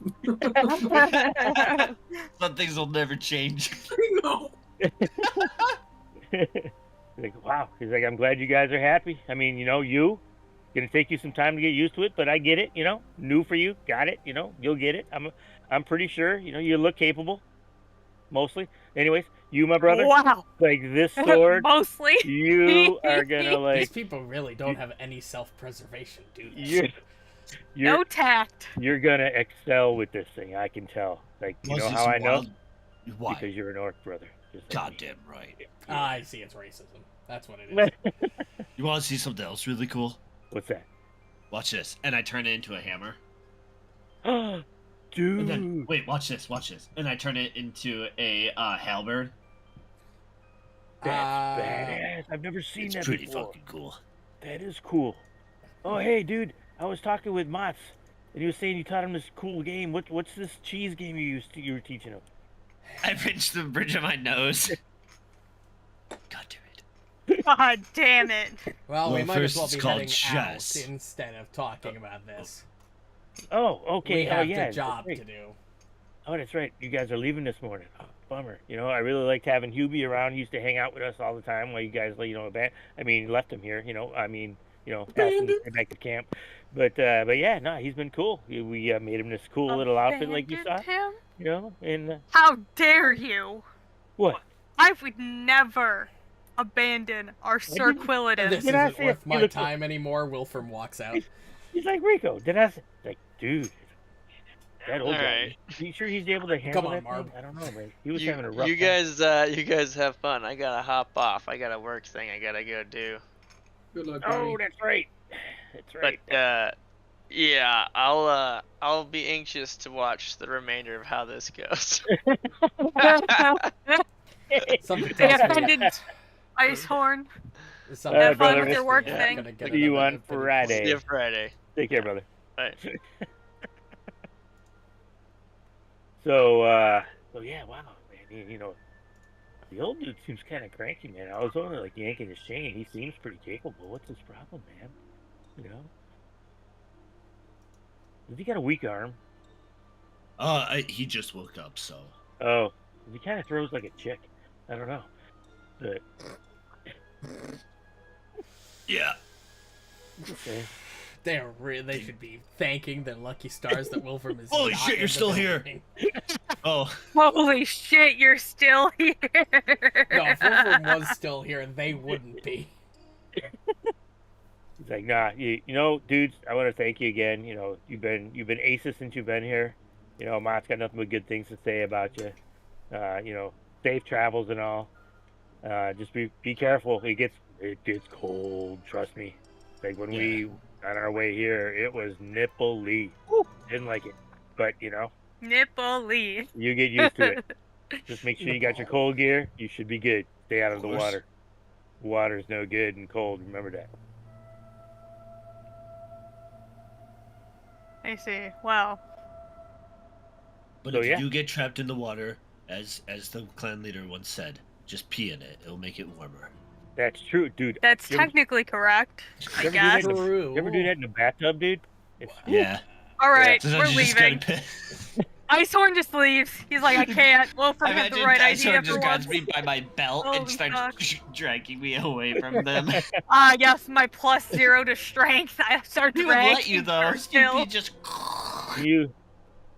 Some things will never change. No. Like, wow. He's like, I'm glad you guys are happy. I mean, gonna take you some time to get used to it, but I get it. New for you. Got it. You'll get it. I'm pretty sure. You look capable. Mostly. Anyways, you, my brother. Wow. Like this sword. Mostly. You are gonna These like. people really don't have any self-preservation, do they? You're, No tact. you're gonna excel with this thing. I can tell. Like, you know Must be how some I know? wild- Why? Because you're an orc, brother. Just like me. Goddamn right. I see, it's racism. That's what it is. You want to see something else really cool? What's that? Watch this. And I turn it into a hammer. Dude. And then, wait, watch this. And I turn it into a halberd. That's badass. I've never seen It's that pretty before. fucking cool. That is cool. Oh, hey, dude. I was talking with Mats, and he was saying you taught him this cool game. What's this cheese game you were teaching him? I pinched the bridge of my nose. God damn it. God damn it. Well, we Well, might as first well it's be called heading chess. out instead of talking about this. Oh, okay. We have yeah, the job that's to right. do. Oh, that's right. You guys are leaving this morning. Oh, bummer. I really liked having Hubie around. He used to hang out with us all the time while you guys, left him here. Asked him to get back to camp. But yeah, no, he's been cool. We made him this cool little outfit like you saw. Abandoned him? And How dare you? what? I would never abandon our Sir This Quilladin. Did I isn't say worth it? my Look- time anymore. Wilfram walks out. He's like, Rico, did I say? Like, dude. That old All guy. right. You sure he's able to handle Come on, that Marb. thing? I don't know, man. He was having a rough You time. guys have fun. I gotta hop off. I got a work thing I gotta go do. Good luck, Oh, buddy. that's right. That's right. But yeah, I'll be anxious to watch the remainder of how this goes. Something They tells me. offended Icehorn. Something Have fun tells with me your work I'm thing. gonna get See you another on infinity Friday. See you Friday. Take care, brother. Bye. So yeah, wow, man. You know, the old dude seems kind of cranky, man. I was only like yanking his chain. He seems pretty capable. What's his problem, man? You know? Has he got a weak arm? He just woke up, so. Oh, he kind of throws like a chick. I don't know. But Yeah. okay. They should be thanking their lucky stars that Wilfram is. Holy not shit, in you're the still here. building. Oh. Holy shit, you're still here. No, if Wilfram was still here, they wouldn't be. He's like, nah, you know, dudes, I want to thank you again. You know, you've been aces since you've been here. You know, Mott's got nothing but good things to say about you. You know, safe travels and all. Just be careful. It gets cold. Trust me. Like when we on our way here, it was nipple-y. Didn't like it, but you know, Nipple-y. you get used to it. Just make sure you got your cold gear. You should be good. Stay out of the water. Water's no good and cold. Remember that. I see. Wow. But So, if yeah. you get trapped in the water, as the clan leader once said, just pee in it. It'll make it warmer. That's true, dude. That's technically correct, I You guess. True. ever do that in a bathtub, dude? It's, Yeah. All right, So we're you just leaving. gotta Icehorn just leaves. He's like, I can't. Wilfram had the right idea just for grabs once. me by my belt Holy and starts fuck. dragging me away from them. Yes, my +0 to strength. I start He would dragging. let you though. You'd Gurgthil. be just.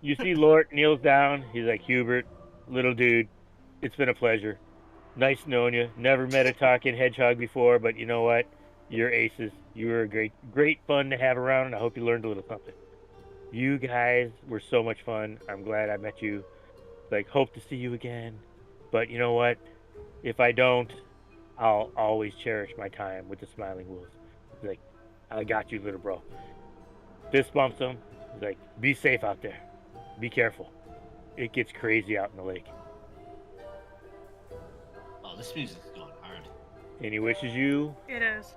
You see Lort kneels down. He's like, Hubert, little dude, it's been a pleasure. Nice knowing you. Never met a talking hedgehog before, but you know what? You're aces. You were great fun to have around, and I hope you learned a little something. You guys were so much fun. I'm glad I met you. Like, hope to see you again. But you know what? If I don't, I'll always cherish my time with the Smiling Wolves. He's like, I got you, little bro. Fist bumps him. He's like, be safe out there. Be careful. It gets crazy out in the lake. Oh, this music's going hard. And he wishes you It is.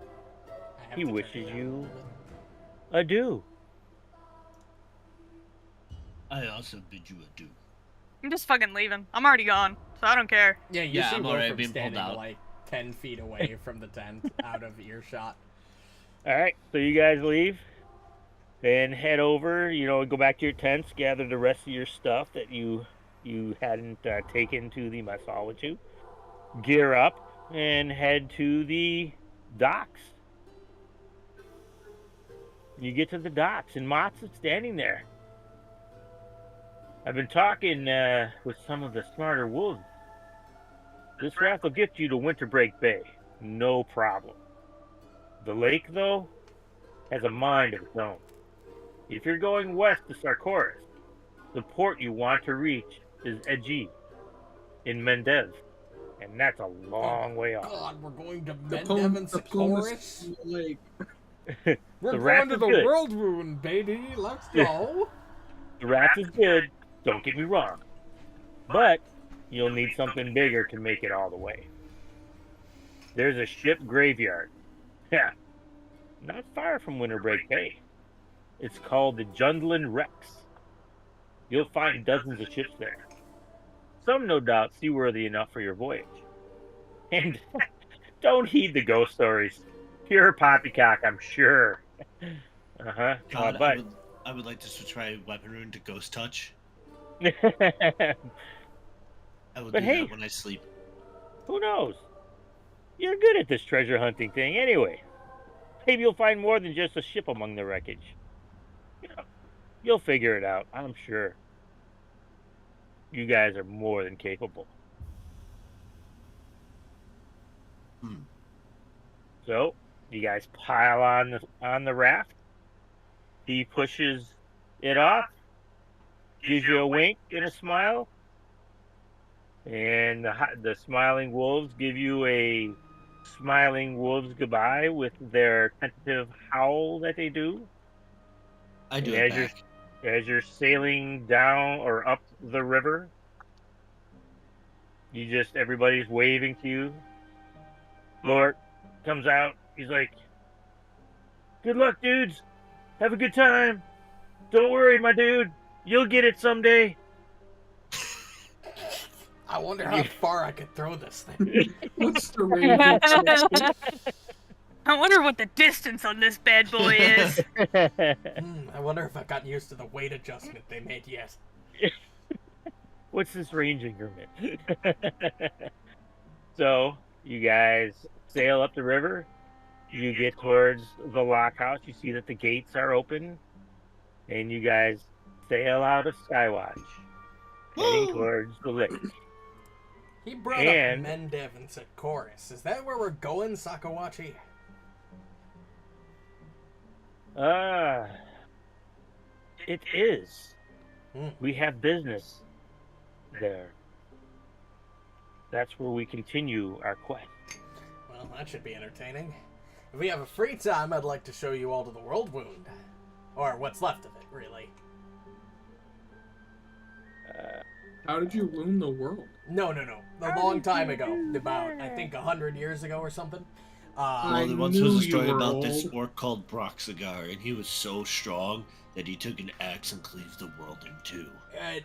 I have He to turn wishes it down a you- little bit. adieu. I also bid you adieu. I'm just fucking leaving. I'm already gone, so I don't care. Yeah, you Yeah, see I'm already Wilfram being pulled standing out. like 10 feet away from the tent, out of earshot. All right, so you guys leave and head over. You know, go back to your tents, gather the rest of your stuff that you hadn't taken to the Masawachu. Gear up and head to the docks. You get to the docks, and Mott's standing there. I've been talking with some of the smarter wolves. This raft will get you to Winterbreak Bay, no problem. The lake, though, has a mind of its own. If you're going west to Sarkoris, the port you want to reach is Edgi in Mendez, and that's a long way off. God, we're going to The Mendev and the Sikoris? Lake. We're The going raft to is the good. world ruin, baby. Let's go. The raft is good, don't get me wrong, but you'll need something bigger to make it all the way. There's a ship graveyard. Yeah, not far from Winterbreak Bay. It's called the Jundland Rex. You'll find dozens of ships there. Some, no doubt, seaworthy enough for your voyage. And don't heed the ghost stories. Pure poppycock, I'm sure. Uh-huh. God, But I would like to switch my weapon rune to Ghost Touch. but I will But do hey. that when I sleep. who knows? You're good at this treasure hunting thing anyway. Maybe you'll find more than just a ship among the wreckage. You know, you'll figure it out, I'm sure. You guys are more than capable. Hmm. So, you guys pile on the raft. He pushes it off, gives you a wink and a smile, and the smiling wolves give you a smiling wolves goodbye with their tentative howl that they do. I do And it back. as you're sailing down or up the river, everybody's waving to you. Lord comes out. He's like, "Good luck, dudes. Have a good time. Don't worry, my dude. You'll get it someday." I wonder how far I could throw this thing. What's the range of this? I wonder what the distance on this bad boy is. I wonder if I've gotten used to the weight adjustment they made yet. What's this range increment? So, you guys sail up the river. You get towards the lockhouse. You see that the gates are open. And you guys sail out of Skywatch, heading towards the lake. He brought up Mendev and said chorus. Is that where we're going, Sakawachi? It is. We have business there. That's where we continue our quest. Well, that should be entertaining. If we have a free time, I'd like to show you all to the World Wound. Or what's left of it, really. How did you wound the world? No. A long time ago. About, I think, 100 years ago or something. Well, there once was a story about this orc called Broxigar, and he was so strong that he took an axe and cleaved the world in two.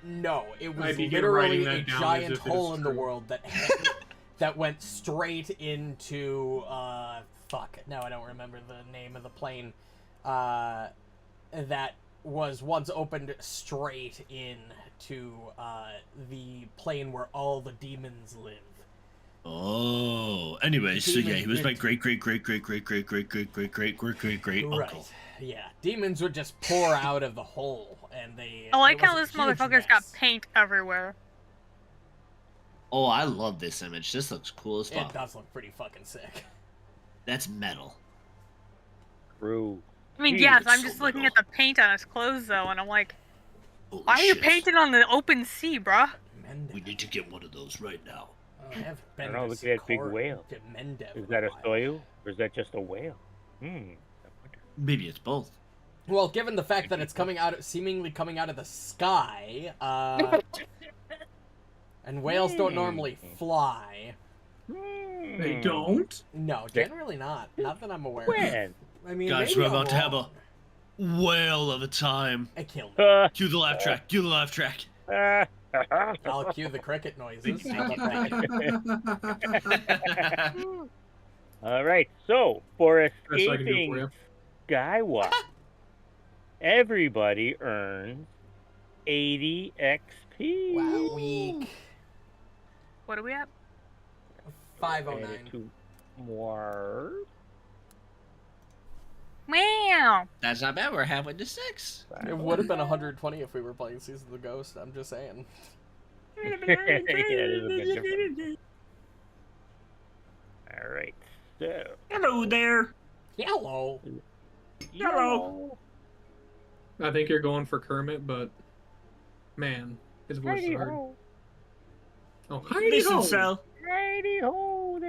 No, it was Maybe literally you're a writing that down giant as if it hole is in the true. world that went straight into fuck. Now I don't remember the name of the plane. That was once opened straight into the plane where all the demons live. Oh, anyway, so yeah, he was my great uncle. Right. Yeah, demons would just pour out of the hole, and they. I like it was how a this huge motherfucker's got mess. paint everywhere. Oh, I love this image. This looks cool as It fuck. does look pretty fucking sick. That's metal. True. I mean, Jeez, yes, it's I'm so just looking metal. at the paint on his clothes, though, and I'm like, Holy why are you shit. painting on the open sea, bruh? Mendev. We need to get one of those right now. I haven't been I don't know, to look at that big Sikor- whale. to Mendev Is in that a while. soil? Or is that just a whale? I wonder. Maybe it's both. Well, given the fact that it's seemingly coming out of the sky, and whales don't normally fly. They don't? No, generally not. Not that I'm aware of. When? I mean, Guys, maybe we're I'm about to have wrong. a whale of a time. It killed me. Cue the laugh track. Cue the laugh track. I'll cue the cricket noises. How about that? All right, so for That's what I can do for escaping you. Skywatch, everybody earns 80 XP. Wow, weak. What are we at? 509. Added to more. Wow. That's not bad. We're halfway to 6. It would have been 120 if we were playing Season of the Ghost. I'm just saying. Yeah, it is a bit different. All right, so. Hello there. Hello. Hello. I think you're going for Kermit, but man, his voice is hard. Heidi-ho. Oh, Heidi Listen, ho! Sal. Heidi-ho.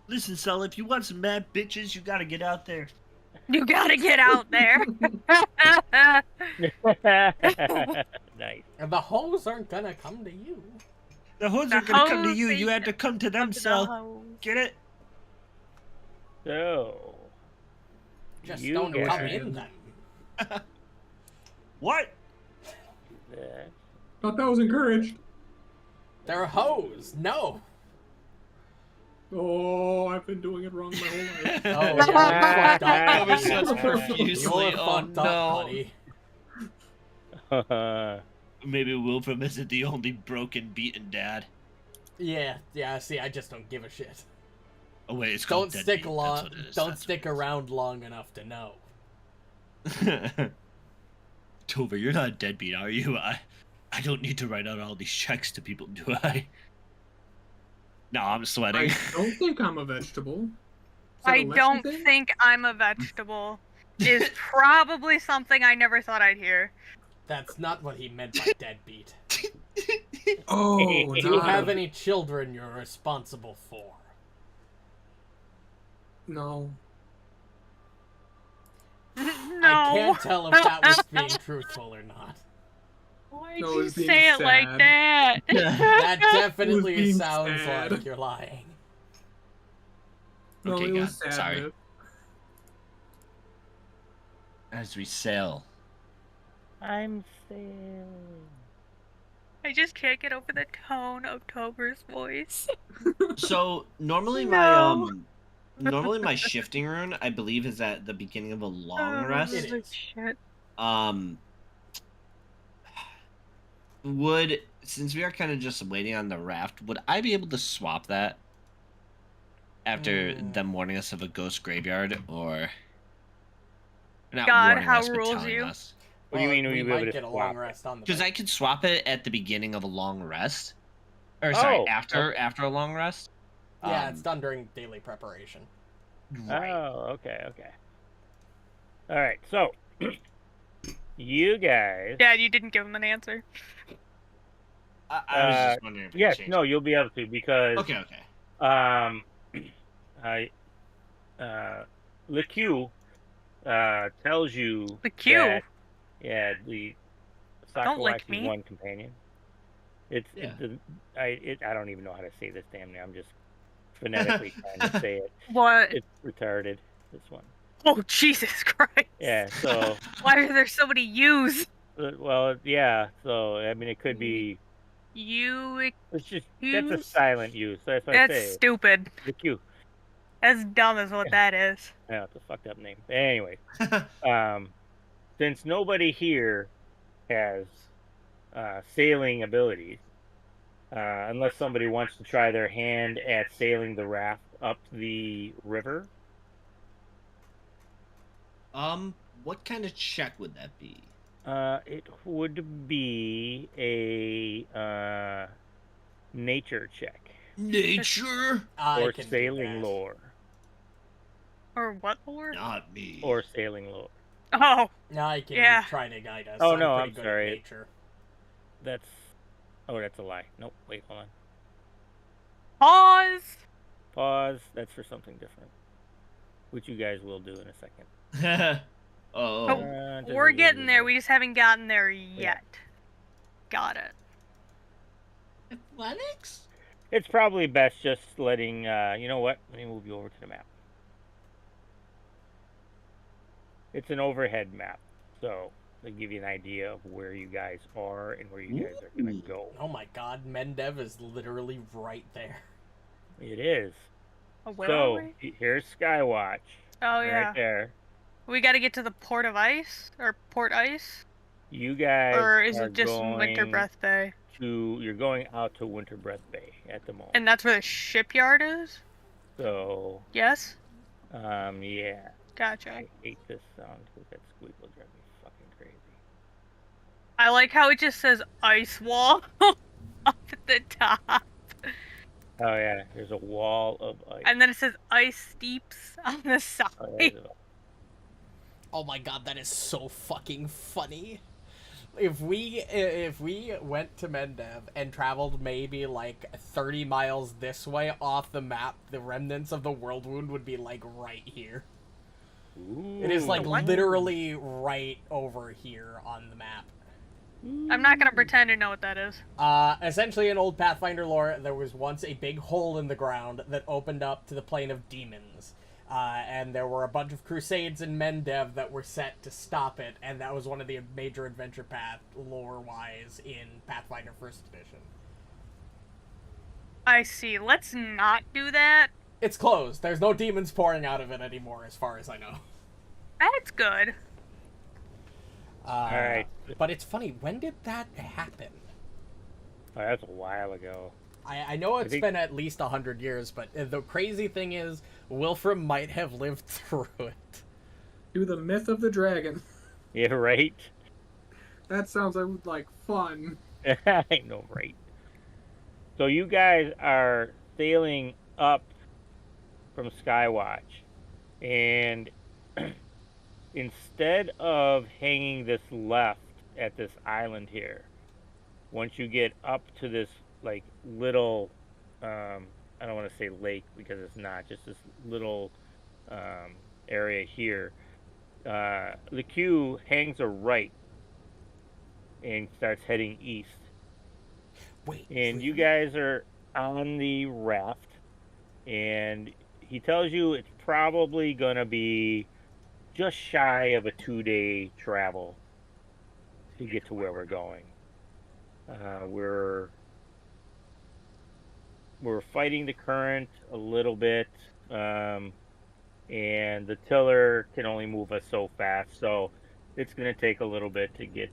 Listen, Sal. If you want some mad bitches, you gotta get out there. You gotta get out there. Nice. And the hoes aren't gonna come to you. The hoes The are gonna come to hoes, you. they You had to come to them, Sal. Get it? So, Just You don't guys- come in them. What? Thought that was encouraged. They're hoes. No. Oh, I've been doing it wrong my whole life. Oh, yeah. You're fucked up, That was buddy. such profusely. You're Oh fucked up, no. buddy. Maybe Wilfram isn't the only broken, beaten dad. Yeah. See, I just don't give a shit. Oh wait, it's Don't called stick deadbeat. long. That's what it is. Don't That's stick around long enough to know. what it is. Tover, you're not a deadbeat, are you? I don't need to write out all these checks to people, do I? No, I'm sweating. I don't think I'm a vegetable. Is that I a lesson don't thing? think I'm a vegetable. Is probably something I never thought I'd hear. That's not what he meant by deadbeat. Oh, Do you not have a- any children you're responsible for? No. No. I can't tell if that was being truthful or not. Why'd No, you it's being say it like sad. that? That definitely being sounds sad. like you're lying. No, Okay, it God, was sad. sorry. man. As we sail. I'm sailing. I just can't get over the tone of Tover's voice. So normally No. normally my shifting rune, I believe, is at the beginning of a long rest. It is. Shit. Since we are kind of just waiting on the raft, would I be able to swap that after them warning us of a ghost graveyard, or not God, warning how us, but rules telling you? us? What do you mean? We Will you be able might to get a swap long it? rest on the Because boat. I could swap it at the beginning of a long rest, or sorry, after a long rest. Yeah, it's done during daily preparation. Right. Oh, okay. All right, so you guys. Dad, you didn't give him an answer. I was just wondering if yes, changed. no, you'll be able to because Okay. Le Q tells you The Q? that, yeah, the Don't lick Sakawaki's me. one companion. I don't even know how to say this damn name. I'm just phonetically trying to say it. What? It's retarded. This one. Oh, Jesus Christ. Yeah. So. Why are there so many U's? Well, yeah. So I mean, it could be. It's just that's a silent U. So that's what I say. That's stupid. The Q. That's dumb as what that is. Yeah, it's a fucked up name. But anyway, since nobody here has sailing abilities, unless somebody wants to try their hand at sailing the raft up the river. What kind of check would that be? It would be a nature check. Nature? Or sailing lore. Or what lore? Not me. Or sailing lore. Oh. No, I can try to guide us. Oh, no, I'm good sorry. At nature. That's a lie. Nope, wait, hold on. Pause. That's for something different. Which you guys will do in a second. We're getting there. We just haven't gotten there yet. Yeah. Got it. Athletics? It's probably best just letting, you know what? Let me move you over to the map. It's an overhead map. So, to give you an idea of where you guys are and where you guys are going to go. Oh my god, Mendev is literally right there. It is. Oh, where so, are we? here's Skywatch. Oh, yeah. Right there. We got to get to the Port of Ice? Or Port Ice? You guys Or is it just Winter Breath Bay? You're going out to Winter Breath Bay at the moment. And that's where the shipyard is? So... Yes? Yeah. Gotcha. I hate this sound because that squeak will drive me fucking crazy. I like how it just says ice wall up at the top. Oh yeah, there's a wall of ice. And then it says ice steeps on the side. Oh my god, that is so fucking funny. If we went to Mendev and traveled maybe like 30 miles this way off the map, the remnants of the World Wound would be like right here. Ooh. It is like literally right over here on the map. I'm not gonna pretend to know what that is. Essentially in old Pathfinder lore, there was once a big hole in the ground that opened up to the plane of demons. And there were a bunch of crusades in Mendev that were set to stop it, and that was one of the major adventure path lore-wise in Pathfinder 1st Edition. I see. Let's not do that. It's closed. There's no demons pouring out of it anymore, as far as I know. That's good. Alright. But it's funny, when did that happen? Oh, that's a while ago. I know it's been at least 100 years, but the crazy thing is, Wilfram might have lived through it. Do the myth of the dragon. Yeah, right? That sounds like fun. I know, right? So you guys are sailing up from Skywatch, and instead of hanging this left at this island here, once you get up to this like little I don't want to say lake because it's not, just this little area here, the queue hangs a right and starts heading east. And you guys are on the raft, and he tells you it's probably gonna be just shy of a 2-day travel to get to where we're going. We're fighting the current a little bit, and the tiller can only move us so fast. So it's going to take a little bit to get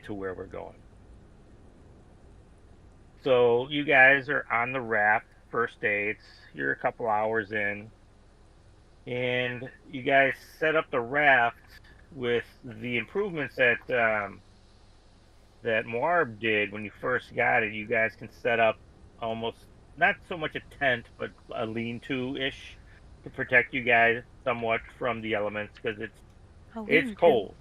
to where we're going. So you guys are on the raft. First day, you're a couple hours in, and you guys set up the raft with the improvements that Muarb did when you first got it. You guys can set up almost not so much a tent, but a lean-to-ish to protect you guys somewhat from the elements, because it's cold,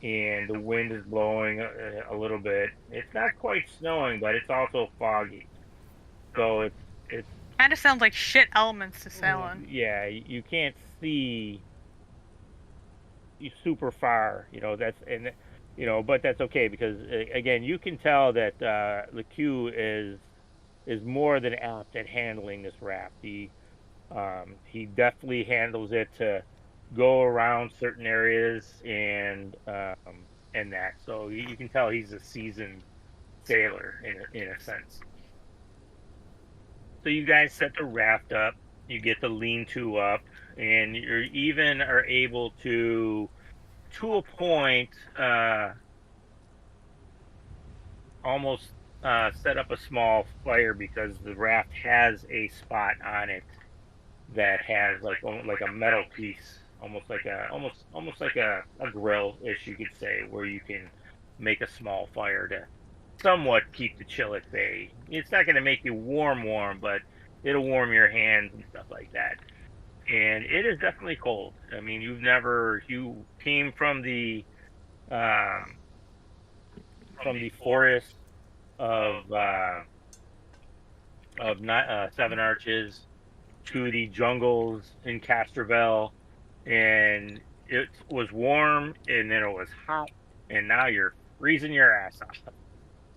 and the wind is blowing a little bit. It's not quite snowing, but it's also foggy. So it's kind of sounds like shit elements to sail in. Yeah, you can't see super far, but that's okay, because again, you can tell that LeCue is more than apt at handling this raft. He definitely handles it to go around certain areas and that. So you can tell he's a seasoned sailor in a sense. So you guys set the raft up, you get the lean-to up, and you even are able to a point, almost set up a small fire, because the raft has a spot on it that has like a metal piece, almost like a grill, ish, you could say, where you can make a small fire to somewhat keep the chill at bay. It's not going to make you warm, but it'll warm your hands and stuff like that. And it is definitely cold. I mean, you came from the forest of Seven Arches to the jungles in Castrovel, and it was warm, and then it was hot, and now you're freezing your ass off.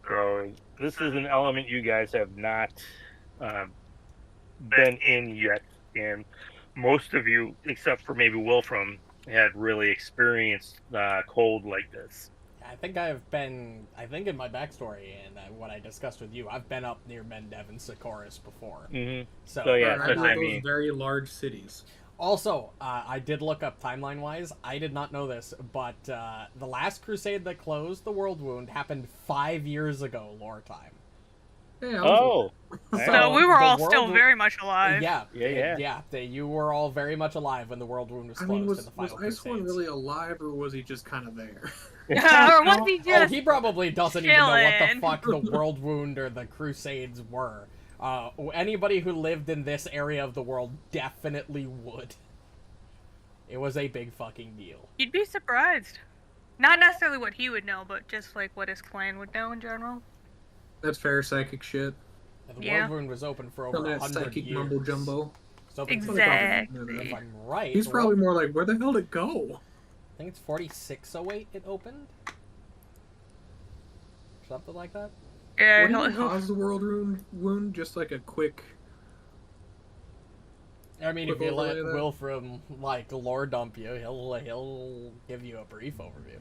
So this is an element you guys have not been in yet, and most of you, except for maybe Wilfram, had really experienced cold like this. I think in my backstory and what I discussed with you, I've been up near Mendev and Sikoris before. Mm-hmm. So yeah, those very large cities. Also, I did look up timeline-wise. I did not know this, but the last crusade that closed the World Wound happened 5 years ago, lore time. Yeah, so So we were all still very much alive. Yeah. Yeah. You were all very much alive when the World Wound was closed in the final was Icehorm really alive, or was he just kind of there? Or was he just he probably doesn't even know what the chilling? fuck the World Wound or the Crusades were. Anybody who lived in this area of the world definitely would. It was a big fucking deal. You'd be surprised. Not necessarily what he would know, but just like what his clan would know in general. That's fair psychic shit. The World Wound was open for over 100 psychic years. mumbo jumbo. Exactly. If I'm right, He's probably more like, where the hell did it go? I think it's 4608 it opened. Something like that. Yeah, what caused the World Wound? Just like a quick... I mean, if you let Wilfram, lore dump you, he'll give you a brief overview.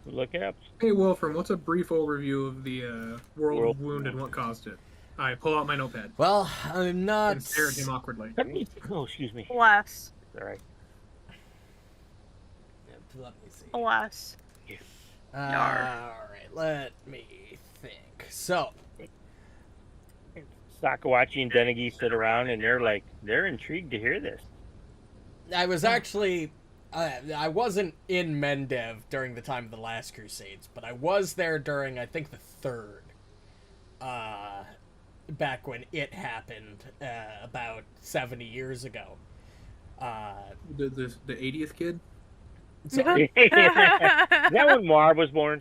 Look it up. Hey, Wilfram, what's a brief overview of the World Wound and what caused it? I pull out my notepad. Well, I'm not... And stare at him awkwardly. Oh, excuse me. Less. All right. Let me see. Less. Alright, let me think. So... Sakawachi and Denegi sit around, and they're intrigued to hear this. I was actually... I wasn't in Mendev during the time of the last Crusades, but I was there during, I think, the third. Back when it happened, about 70 years ago. The 80th kid? Sorry. Is that when Muarb was born?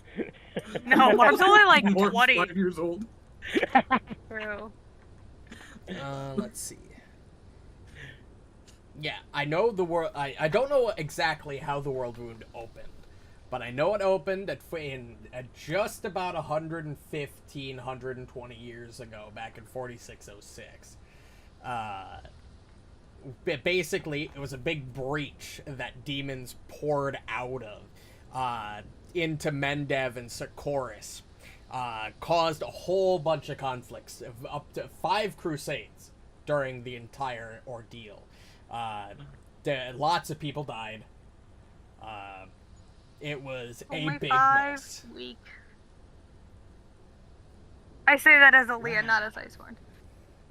No, Muarb's only 20. 5 years old. True. Let's see. Yeah, I know the world. I don't know exactly how the World Wound opened, but I know it opened at just about 115, 120 years ago, back in 4606. Basically, it was a big breach that demons poured out of. into Mendev and Socorus, caused a whole bunch of conflicts, of up to 5 crusades during the entire ordeal. Lots of people died. It was Only a big 5 mess. weak. I say that as a Leah, not as Icehorn.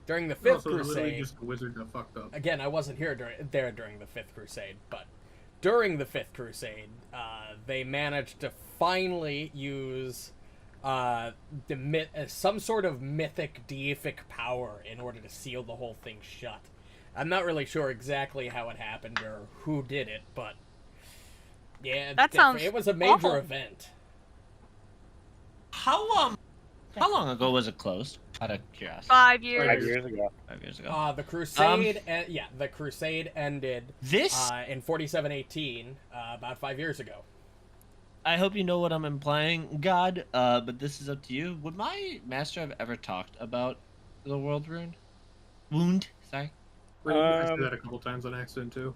During the 5th so literally crusade, just a wizard that fucked up. again, I wasn't there during the 5th crusade, but during the 5th crusade, they managed to finally use some sort of mythic deific power in order to seal the whole thing shut. I'm not really sure exactly how it happened or who did it, but yeah, it was a major awful. event. How long ago was it closed? Out of curiosity. 5 years. 5 years ago. 5 years ago. The crusade, the crusade ended This in 4718, about 5 years ago. I hope you know what I'm implying, God, but this is up to you. Would my master have ever talked about the world wound? Sorry. I said that a couple times on accident too.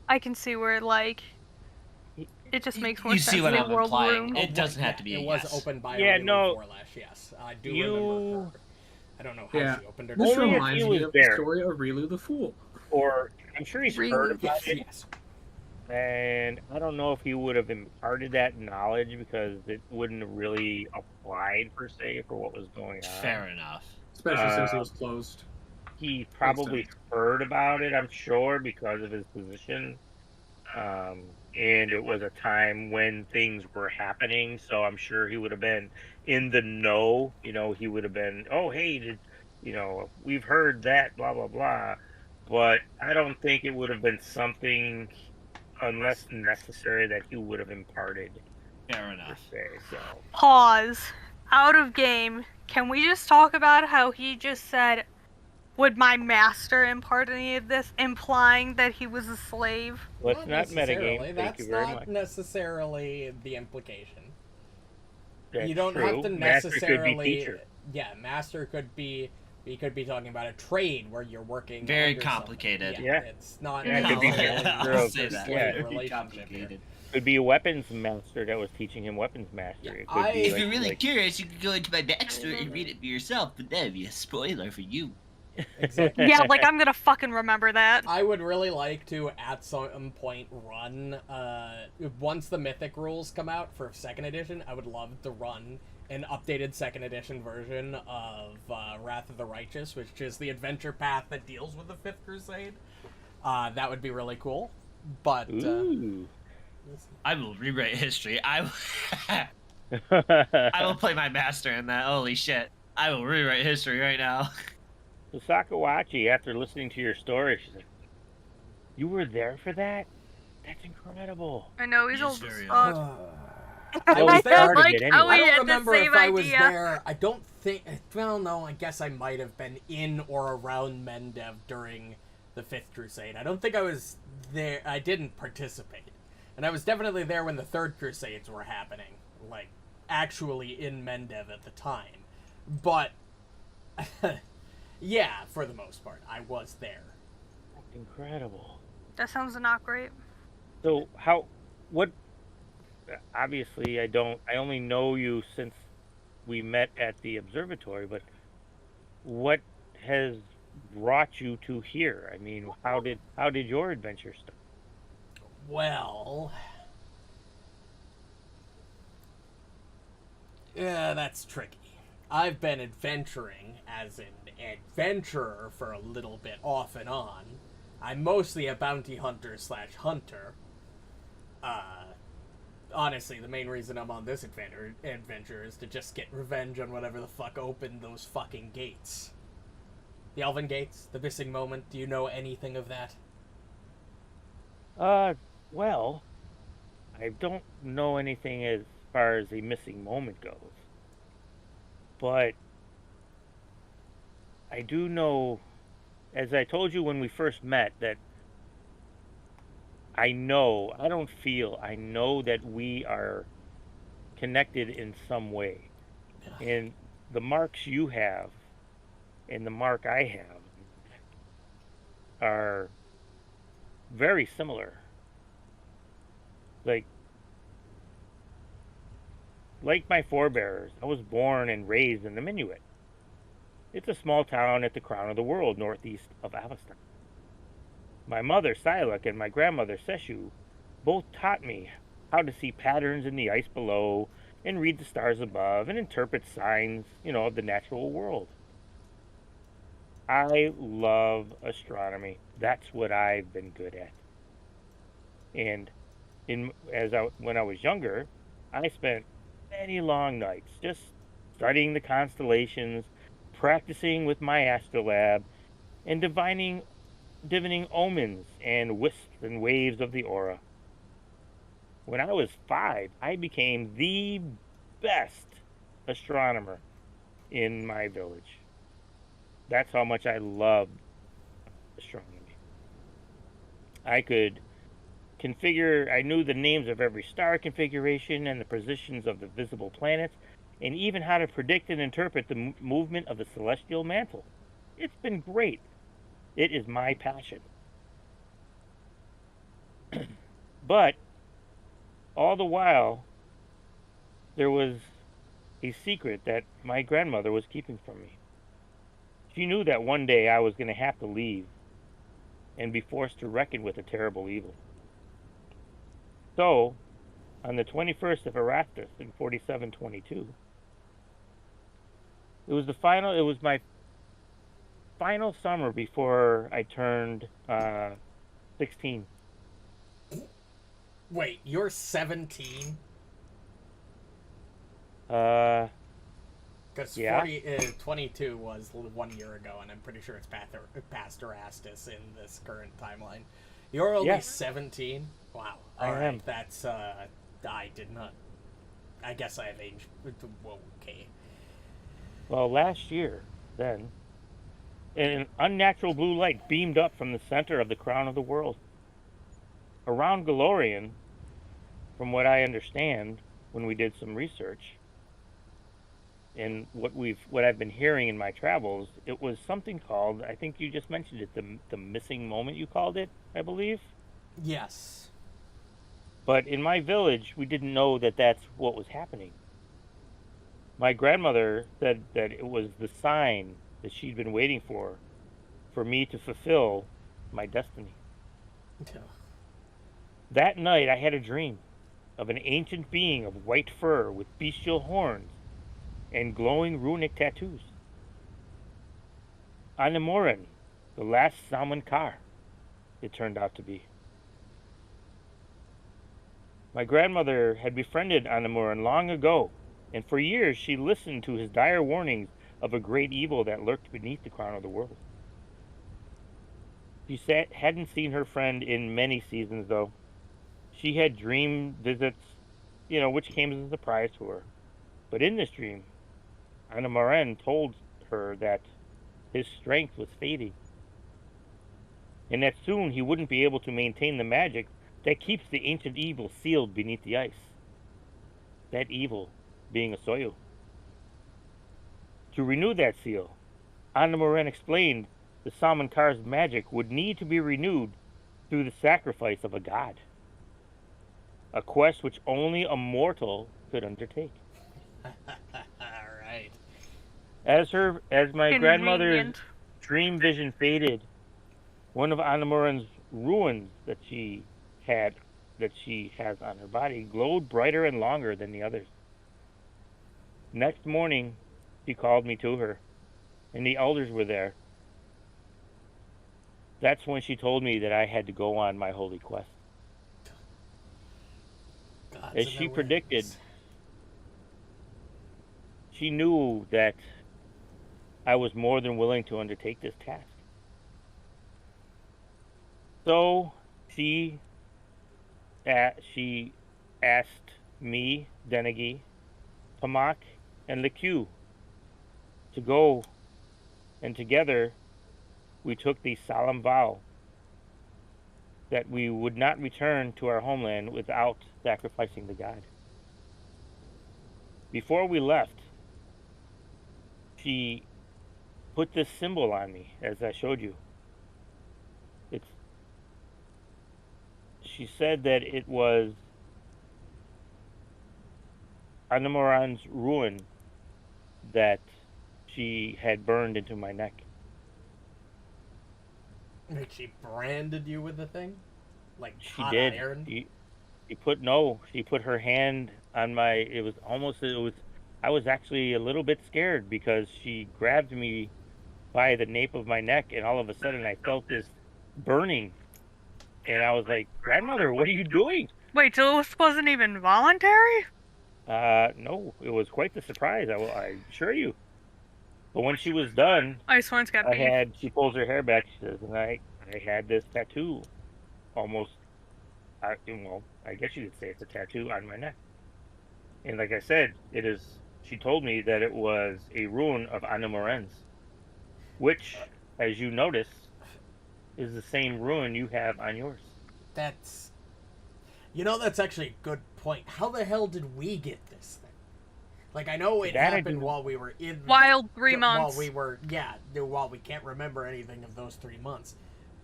I can see where, like, it just makes more You sense. see what in I'm World implying. Wound. It doesn't have to be a It yes. was opened by Yeah, a no. Forlash, yes. I do remember her. I don't know how she opened her This Only if reminds he me was of there. the story of Rilu the Fool. Or I'm sure he's heard about it, Yes. and I don't know if he would have imparted that knowledge because it wouldn't have really applied per se for what was going on. Fair enough. Especially since he was closed. He probably heard about it, I'm sure, because of his position. And it was a time when things were happening, so I'm sure he would have been in the know. You know, he would have been, oh, hey, we've heard that, blah, blah, blah. But I don't think it would have been something, unless necessary, that he would have imparted. Fair Per enough. se, so. Pause. Out of game. Can we just talk about how he just said, would my master impart any of this, implying that he was a slave? Let's not necessarily. metagame. Thank That's you very not much. necessarily the implication. That's You don't true. have to Master could be necessarily. teacher. Yeah, master could be. We could be talking about a trade where you're working. Very under someone. complicated. Yeah. It's not. Yeah, it could be necessarily master I'll of- say that. yeah, slave relationship here. Could be a weapons master that was teaching him weapons mastery. It could be If like- you're really like- curious, you can go into my backstory and read it for yourself, but that'd be a spoiler for you. Exactly. Yeah, like, I'm gonna fucking remember that. I would really like to, at some point, run, once the Mythic rules come out for 2nd edition, I would love to run an updated 2nd edition version of Wrath of the Righteous, which is the adventure path that deals with the 5th Crusade. That would be really cool. But, Ooh. I will rewrite history. I will play my master in that. Holy shit. I will rewrite history right now. So Sakawachi, after listening to your story, she's like, "You were there for that? That's incredible." I know, he's He is old as very fuck. I was was there. like, how anyway. I we don't had remember the if same I was idea. there. I don't think. Well, no, I guess I might have been in or around Mendev during the 5th Crusade. I don't think I was there. I didn't participate. And I was definitely there when the 3rd Crusades were happening. Like, actually in Mendev at the time. But, yeah, for the most part, I was there. Incredible. That sounds not great. So obviously I only know you since we met at the observatory, but what has brought you to here? I mean, how did your adventure start? Well, yeah, that's tricky. I've been adventuring as an adventurer for a little bit off and on. I'm mostly a bounty hunter / hunter. Honestly, the main reason I'm on this adventure is to just get revenge on whatever the fuck opened those fucking gates. The Elven Gates, the missing moment, do you know anything of that? Well, I don't know anything as far as the missing moment goes. But I do know, as I told you when we first met, that I know that we are connected in some way. And the marks you have and the mark I have are very similar. Like, like my forebears, I was born and raised in the Minuet. It's a small town at the crown of the world, northeast of Avestan. My mother, Silek, and my grandmother, Seshu, both taught me how to see patterns in the ice below and read the stars above and interpret signs, of the natural world. I love astronomy. That's what I've been good at. And when I was younger, I spent many long nights just studying the constellations, practicing with my astrolabe, and divining omens and wisps and waves of the aura. When I was 5, I became the best astronomer in my village. That's how much I loved astronomy. I knew the names of every star configuration and the positions of the visible planets, and even how to predict and interpret the movement of the celestial mantle. It's been great. It is my passion. But all the while, there was a secret that my grandmother was keeping from me. She knew that one day I was going to have to leave and be forced to reckon with a terrible evil. So, on the 21st of Erastus in 4722, it was my final summer before I turned 16. Wait, you're 17? Because 22 was 1 year ago, and I'm pretty sure it's past Erastus in this current timeline. You're only 17? Wow. All right. am. That's, I did not. I guess I have aged. Whoa, okay. Well, last year, then, an unnatural blue light beamed up from the center of the crown of the world. Around Galorian, from what I understand, when we did some research, and what I've been hearing in my travels, it was something called, I think you just mentioned it, the missing moment you called it, I believe? Yes. But in my village, we didn't know that that's what was happening. My grandmother said that it was the sign that she'd been waiting for me to fulfill my destiny. That night, I had a dream of an ancient being of white fur with bestial horns and glowing runic tattoos. Anamoran, the last Salmankar, it turned out to be. My grandmother had befriended Anamoran long ago, and for years she listened to his dire warnings of a great evil that lurked beneath the crown of the world. She hadn't seen her friend in many seasons, though. She had dream visits, which came as a surprise to her. But in this dream, Anamoran told her that his strength was fading, and that soon he wouldn't be able to maintain the magic that keeps the ancient evil sealed beneath the ice. That evil being a Soyo. To renew that seal, Anamoran explained the Salmankar's magic would need to be renewed through the sacrifice of a god. A quest which only a mortal could undertake. Alright. As my grandmother's Convenient. dream vision faded, one of Anamoran's runes that she has on her body glowed brighter and longer than the others. Next morning, she called me to her, and the elders were there. That's when she told me that I had to go on my holy quest. As she predicted, she knew that I was more than willing to undertake this task. So she asked me, Denegi, Pamak, and Liku to go, and together we took the solemn vow that we would not return to our homeland without sacrificing the god. Before we left, she put this symbol on me, as I showed you. She said that it was Anamoran's ruin that she had burned into my neck. Like she branded you with the thing? Like She hot did. iron? She put her hand on my, I was actually a little bit scared because she grabbed me by the nape of my neck, and all of a sudden I felt this burning. And I was like, "Grandmother, what are you doing?" Wait, so this wasn't even voluntary? No, it was quite the surprise, I assure you. But when she was done, Icehorm's got beef. she pulls her hair back, she says, and I had this tattoo, almost, I guess you could say it's a tattoo on my neck. And like I said, she told me that it was a rune of Anamoran's, which, as you notice, is the same rune you have on yours. That's actually a good point. How the hell did we get this thing? Like, I know it happened while we were in... Wild 3 months. While we can't remember anything of those 3 months.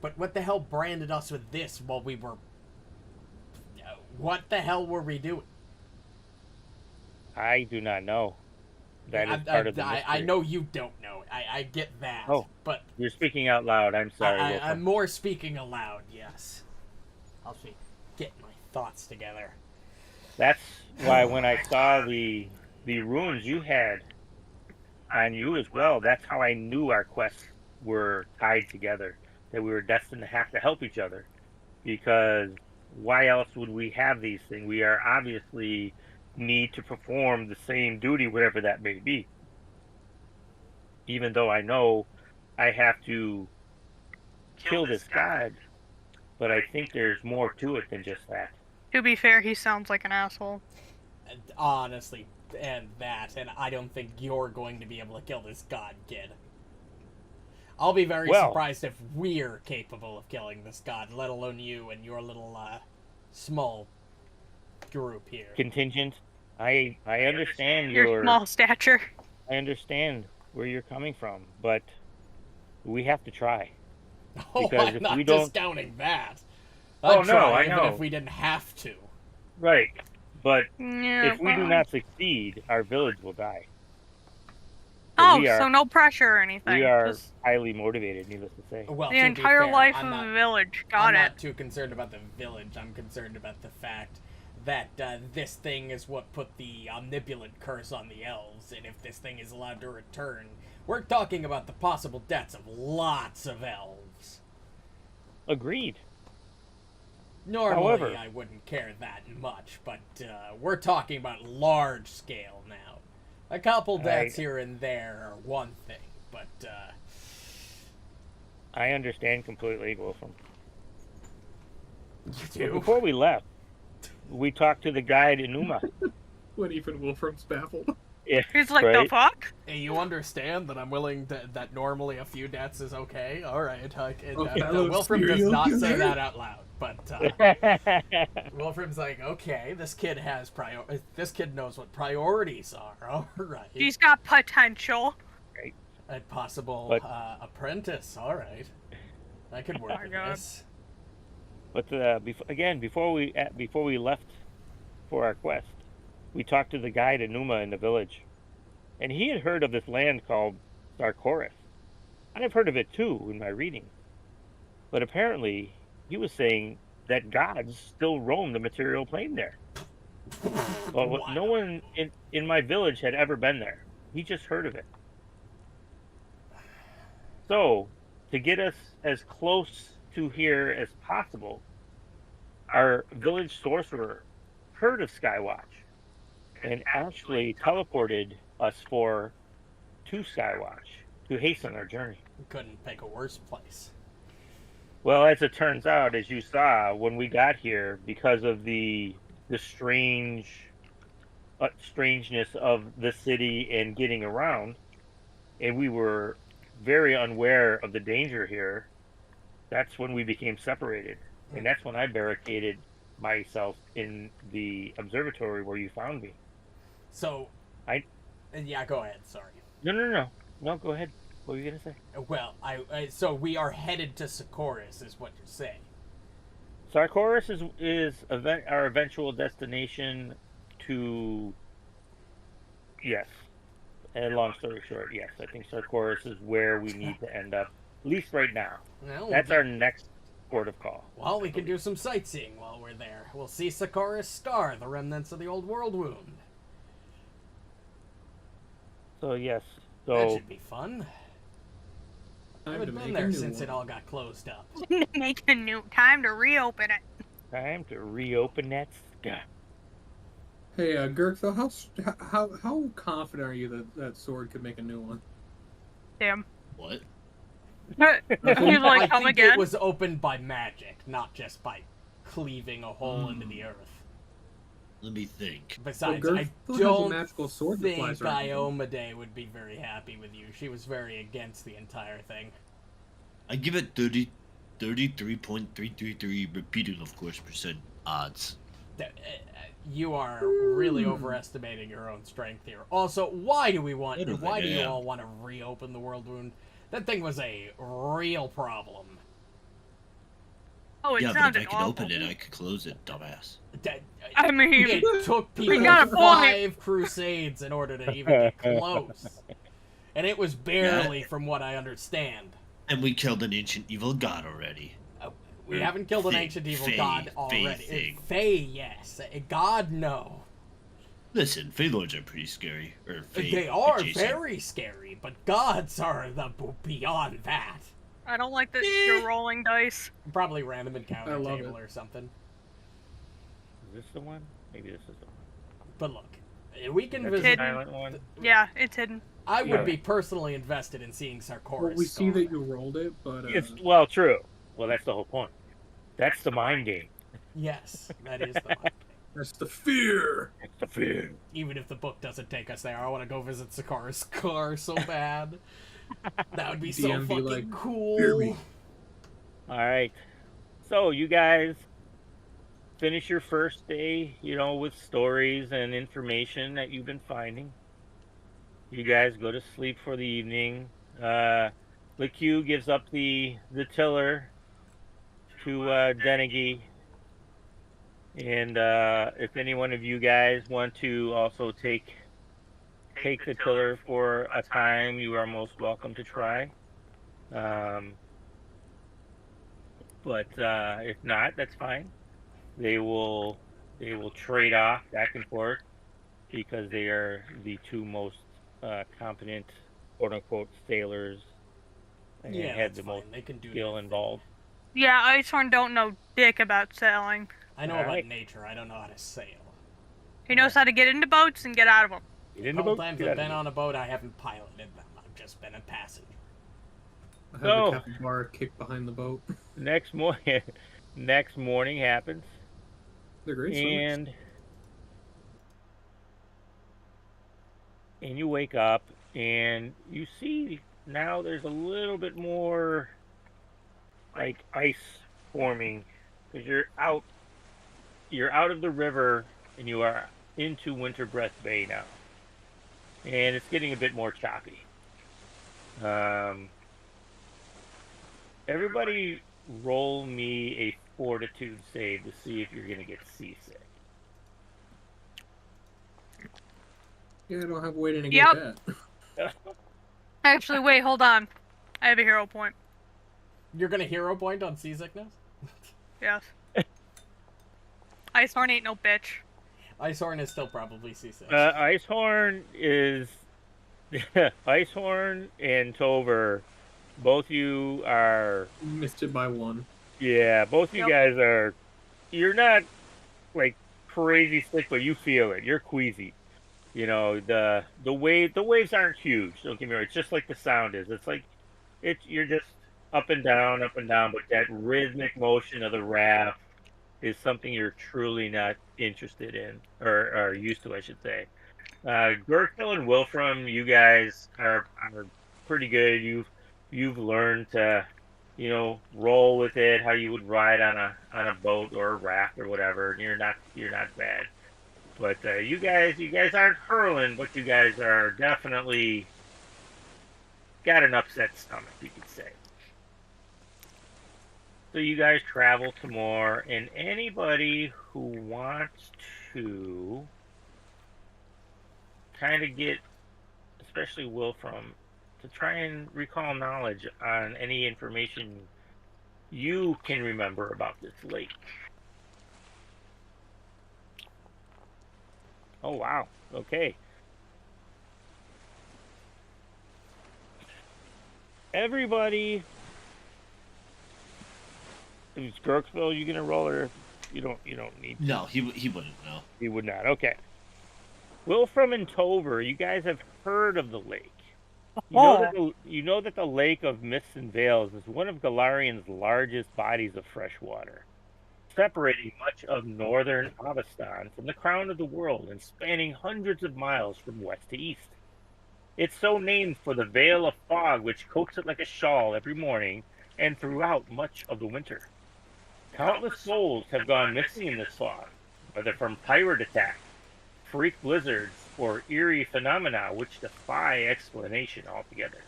But what the hell branded us with this while we were... What the hell were we doing? I do not know. That is part of the mystery. I know you don't know. I get that. Oh, but you're speaking out loud. I'm sorry. I'm more speaking aloud, yes. I'll get my thoughts together. That's why when I saw the runes you had on you as well, that's how I knew our quests were tied together, that we were destined to have to help each other. Because why else would we have these things? We are obviously need to perform the same duty, whatever that may be. Even though I know I have to kill this god, but I think there's more to it than just that. To be fair, he sounds like an asshole. Honestly, and I don't think you're going to be able to kill this god, kid. I'll be very surprised if we're capable of killing this god, let alone you and your little, small group here. Contingent. I understand your small stature. I understand where you're coming from, but we have to try. Oh, because I'm not discounting that. I'd try even if we didn't have to. Right, but if we do not succeed, our village will die. So no pressure or anything. We are highly motivated, needless to say. Well, the entire life of the village. I'm not too concerned about the village. I'm concerned about the fact that this thing is what put the omnipotent curse on the elves, and if this thing is allowed to return, we're talking about the possible deaths of lots of elves. Agreed. Normally, I wouldn't care that much, but we're talking about large scale now. A couple deaths here and there are one thing, but I understand completely, Wilfram. You do? Before we left, we talked to the guide Enuma. When even Wilfram's baffled. Yeah, he's like, the fuck? Hey, you understand that I'm willing to, that normally a few deaths is okay? Alright, Wilfram does not say that out loud, but Wilfram's like, okay, this kid knows what priorities are, alright. He's got potential. Right. A possible apprentice, alright. I could work with this. But before we left for our quest, we talked to the guide Enuma in the village, and he had heard of this land called Sarkoris. I've heard of it too in my reading, but apparently he was saying that gods still roam the material plane there. Well, wow. No one in my village had ever been there. He just heard of it. So, to get us as close to here as possible, our village sorcerer heard of Skywatch and actually teleported us to Skywatch to hasten our journey. We couldn't pick a worse place. Well, as it turns out, as you saw when we got here, because of the strangeness of the city and getting around, and we were very unaware of the danger here, that's when we became separated. And that's when I barricaded myself in the observatory where you found me. So, yeah, go ahead, sorry. No, go ahead. What were you going to say? Well, so we are headed to Sarkoris, is what you're saying. Sarkoris is our eventual destination to Yes. And long story short, yes, I think Sarkoris is where we need to end up, at least right now. Well, That's our next port of call. Well, we can do some sightseeing while we're there. We'll see Sarkoris Scar, the remnants of the old world wound. So, yes. That So, should be fun. I Time to haven't been make there a new since it one. all got closed up. Make a new time to reopen it. time to reopen that sky. Hey, Gurgthil, how confident are you that that sword could make a new one? Damn. What? He's like, I come think again. it was opened by magic, not just by cleaving a hole into the earth. Let me think. Besides, Well, I Gurgthil has a don't magical sword that think flies around. Iomade would be very happy with you. She was very against the entire thing. I give it 33.333 repeated, of course, percent odds. You are really overestimating your own strength here. Also, why do you all want to reopen the world wound? That thing was a real problem. Oh, it Yeah, but sounded if I could awful. open it, I could close it, dumbass. I mean, It took people got a point. 5 crusades in order to even get close. And it was barely, from what I understand. And we killed an ancient evil god already. We haven't killed an ancient evil god already. Fae, yes. A god, no. Listen, Fae Lords are pretty scary. They are very scary, but gods are beyond that. I don't like that you're rolling dice. Probably random encounter I love table it. or something. Is this the one? Maybe this is the one. But look, we can That's the visit. silent one. Yeah, it's hidden. I would Yeah. be personally invested in seeing Sarkoris. Well, we see Scar. that you rolled it, but It's, well, true. Well, that's the whole point. That's the mind game. Yes, that is the one. that's the fear. It's the fear. Even if the book doesn't take us there, I want to go visit Sarkoris Scar so bad. That would be so DM be fucking like, cool. "Hear me." All right. So you guys finish your first day, with stories and information that you've been finding. You guys go to sleep for the evening. LeQ gives up the tiller to Denegi. And if any one of you guys want to also take the tiller for a time, you are most welcome to try. But if not, that's fine. They will trade off back and forth because they are the two most competent, quote unquote, sailors and had the most They can do skill that. involved. Yeah, Icehorn don't know dick about sailing. I know Alright. about nature. I don't know how to sail. He knows how to get into boats and get out of them. Get in A the couple boat, times get I've out of been the on a boat, I haven't piloted them. I've just been a passenger. I have So- the capybara kicked behind the boat. boat. Next morning happens, They're great swimmers. and you wake up and you see now there's a little bit more like ice forming because you're out of the river and you are into Winter Breath Bay now, and it's getting a bit more choppy. Everybody roll me a fortitude save to see if you're gonna get seasick. Yeah, I don't have a way to negate Yep. that. Actually, wait, hold on. I have a hero point. You're gonna hero point on seasickness? Yes. Icehorn ain't no bitch. Icehorn is still probably seasick. Icehorn is Icehorn and Tover. Both you are, Missed it by one. yeah. Both you Yep. guys are. You're not like crazy sick, but you feel it. You're queasy. The waves aren't huge. Don't get me wrong. It's just like the sound is. It's like you're just up and down, but that rhythmic motion of the raft is something you're truly not interested in or used to, I should say. Gurgthil and Wilfram, you guys are pretty good. You've learned to, roll with it, how you would ride on a boat or a raft or whatever. And you're not bad. But you guys aren't hurling, but you guys are definitely got an upset stomach, you could say. So you guys travel some more, and anybody who wants to kind of get, especially Wilfram, to try and recall knowledge on any information you can remember about this lake. Oh, wow. Okay. Everybody... Is Gurgthil, you gonna roll, or you don't need to? No, he wouldn't know. He would not. Okay. Wilfram and Tover, you guys have heard of the lake. You know that the Lake of Mists and Veils is one of Galarian's largest bodies of fresh water, separating much of northern Avestan from the crown of the world and spanning hundreds of miles from west to east. It's so named for the veil of fog which coats it like a shawl every morning and throughout much of the winter. Countless souls have gone missing in this fog, whether from pirate attacks, freak blizzards, or eerie phenomena which defy explanation altogether.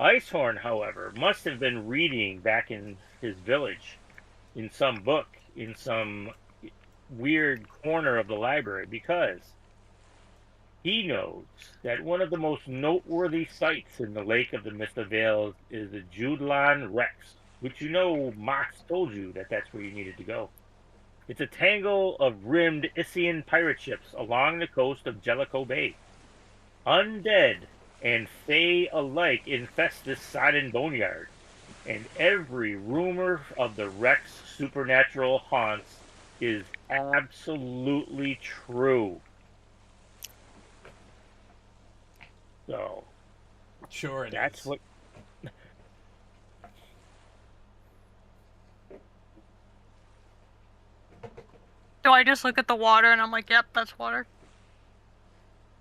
Icehorm, however, must have been reading back in his village, in some book, in some weird corner of the library, because he knows that one of the most noteworthy sights in the Lake of the Mist of Veils is the Judelan Rex, which Mox told you that that's where you needed to go. It's a tangle of rimmed Isian pirate ships along the coast of Jellicoe Bay. Undead and Fae alike infest this sodden boneyard, and every rumor of the Rex supernatural haunts is absolutely true. So, sure, that's what. Do I just look at the water and I'm like, yep, that's water?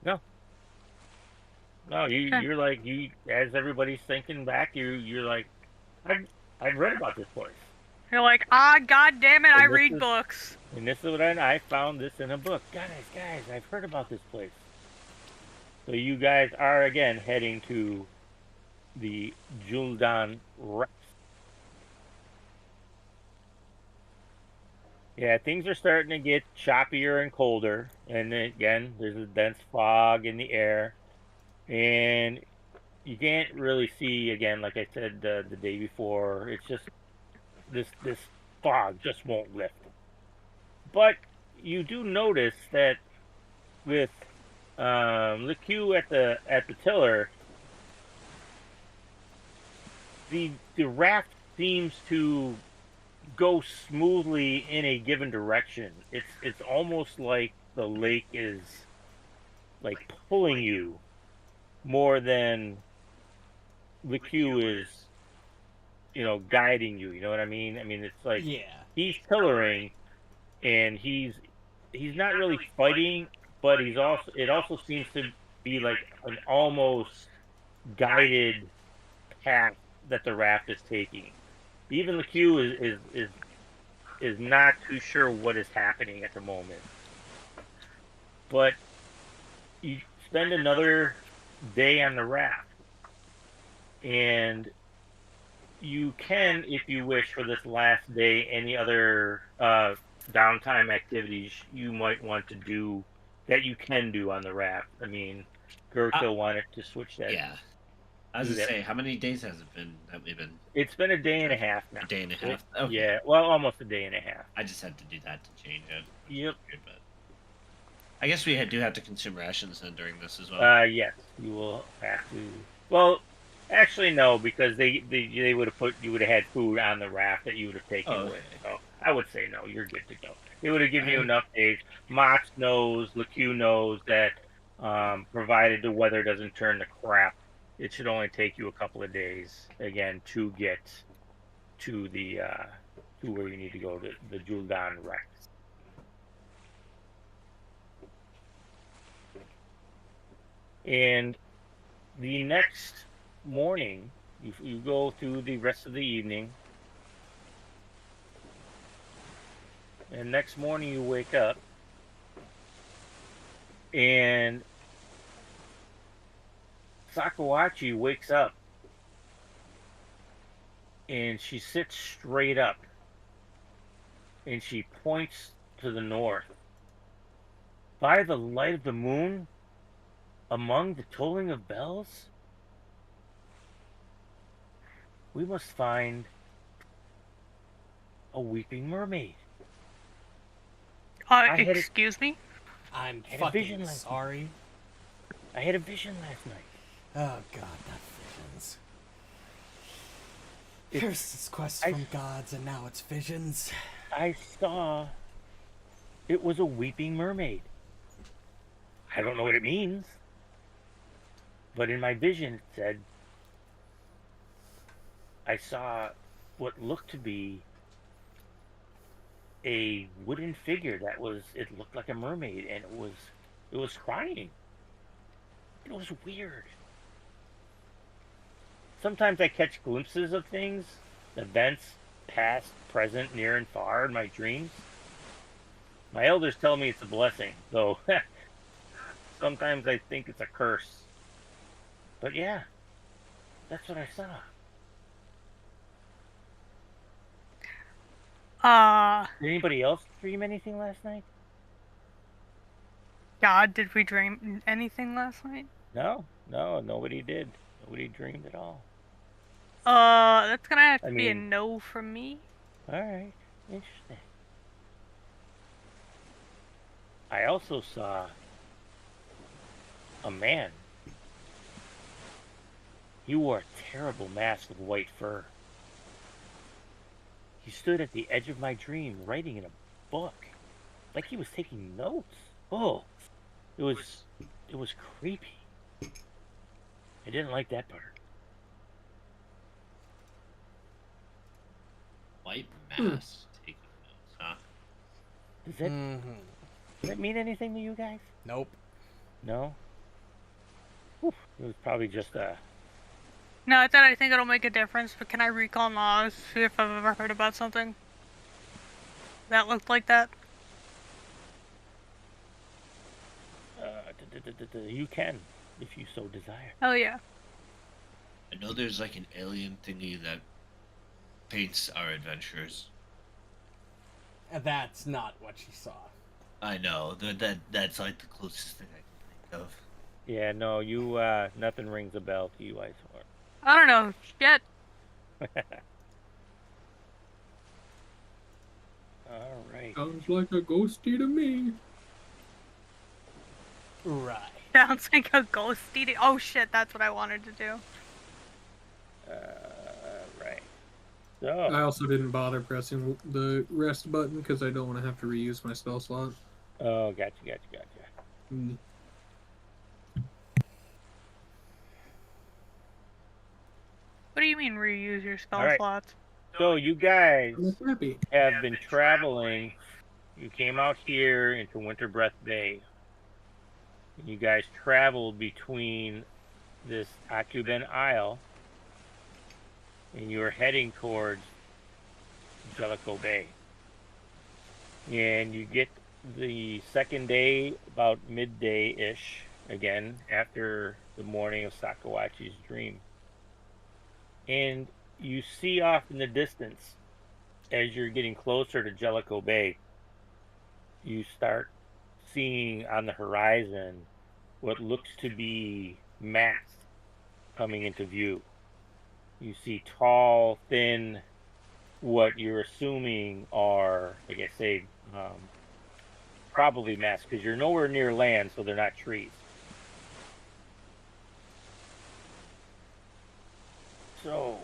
No, you're like, as everybody's thinking back, you're like, I've read about this place. You're like, god damn it, I read books. And this is what I found this in a book. Guys, I've heard about this place. So you guys are again heading to the Judelan Rex. Yeah, things are starting to get choppier and colder, and again, there's a dense fog in the air, and you can't really see, again, like I said the day before, it's just this fog just won't lift. But you do notice that with LeQ at the tiller, the raft seems to go smoothly in a given direction. It's almost like the lake is like pulling you more than LeQ is, guiding you. You know what I mean? I mean, it's like he's tillering, and he's not really fighting, but it also seems to be like an almost guided path that the raft is taking. Even LeQ is not too sure what is happening at the moment. But you spend another day on the raft, and you can, if you wish, for this last day, any other downtime activities you might want to do that you can do on the raft. I mean, Gurgthil wanted to switch that. Yeah. I was going to say, how many days has it been that we've been... It's been a day and a half now. A day and a half? Okay. Yeah, well, almost a day and a half. I just had to do that to change it. Yep. Good, but I guess we do have to consume rations then during this as well. Yes, you will have to. Well, actually, no, because they would have you would have had food on the raft that you would have taken with. So I would say no, you're good to go. They would have given you enough days. Mox knows, LeQ knows that provided the weather doesn't turn to crap, it should only take you a couple of days, again, to get to the to where you need to go, to the Judelan Rex. And the next morning, you go through the rest of the evening, and next morning you wake up, and Sakawachi wakes up, and she sits straight up, and she points to the north. By the light of the moon, Among the tolling of bells, we must find a weeping mermaid. Excuse me? I'm I had a vision fucking last sorry. I had a vision last night. Oh god, not visions. First it's quests from gods, and now it's visions. I saw it was a weeping mermaid. I don't know what it means, but in my vision it said I saw what looked to be a wooden figure it looked like a mermaid, and it was crying. It was weird. Sometimes I catch glimpses of things, events, past, present, near and far in my dreams. My elders tell me it's a blessing, though sometimes I think it's a curse. But yeah, that's what I saw. Did anybody else dream anything last night? God, did we dream anything last night? No, nobody did. Nobody dreamed at all. That's gonna have to be a no from me. Alright, interesting. I also saw a man. He wore a terrible mask of white fur. He stood at the edge of my dream, writing in a book, like he was taking notes. Oh, it was creepy. I didn't like that part. White mask taking notes, huh? Does that mean anything to you guys? Nope. No? Whew, it was probably just a... No, I think it'll make a difference, but can I recall Nas, see if I've ever heard about something that looked like that? You can, if you so desire. Oh yeah. I know there's like an alien thingy that paints our adventures. That's not what she saw. I know that's like the closest thing I can think of. Yeah, no, you nothing rings a bell to you, Icehorm. I don't know. Shit. All right. Sounds like a ghosty to me. Right. Sounds like a ghosty. Oh shit, that's what I wanted to do. Right. So. I also didn't bother pressing the rest button because I don't want to have to reuse my spell slot. Oh, gotcha. Mm. What do you mean reuse your spell slots? So you guys have been traveling. You came out here into Winterbreath Bay. You guys traveled between this Akuben Isle, and you were heading towards Jellicoe Bay. And you get the second day about midday-ish, again, after the morning of Sakawachi's dream. And you see off in the distance, as you're getting closer to Jellicoe Bay, you start seeing on the horizon what looks to be masts coming into view. You see tall, thin, what you're assuming are, like I say, probably masts, because you're nowhere near land, so they're not trees. So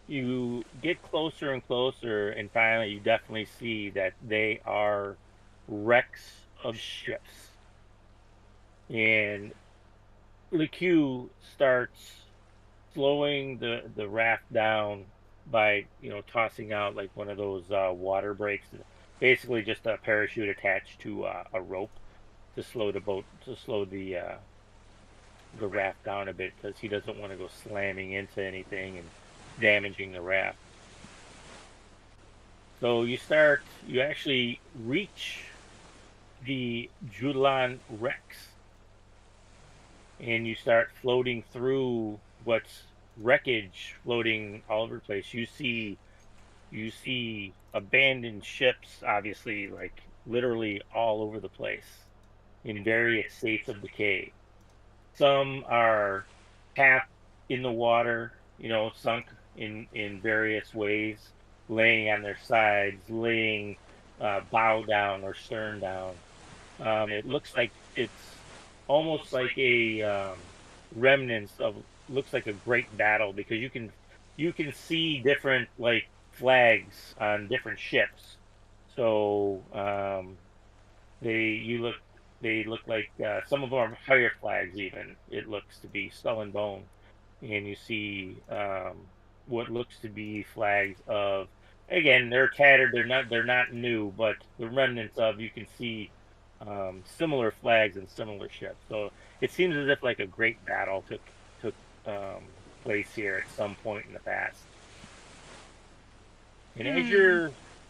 you get closer and closer, and finally you definitely see that they are wrecks of ships. And LeQ starts slowing the raft down by, tossing out like one of those water brakes, basically just a parachute attached to a rope to slow the boat, to slow the raft down a bit, because he doesn't want to go slamming into anything and damaging the raft. So you actually reach the Julan wrecks, and you start floating through what's wreckage floating all over the place. You see abandoned ships, obviously, like literally all over the place in various states of decay. Some are half in the water, sunk in various ways, laying on their sides, laying bow down or stern down. It looks like it's almost like a remnants of looks like a great battle, because you can see different like flags on different ships. So they look like some of them are higher flags even. It looks to be skull and bone, and you see what looks to be flags of, again, they're tattered. They're not new, but the remnants of, you can see similar flags and similar ships. So it seems as if like a great battle took place here at some point in the past. And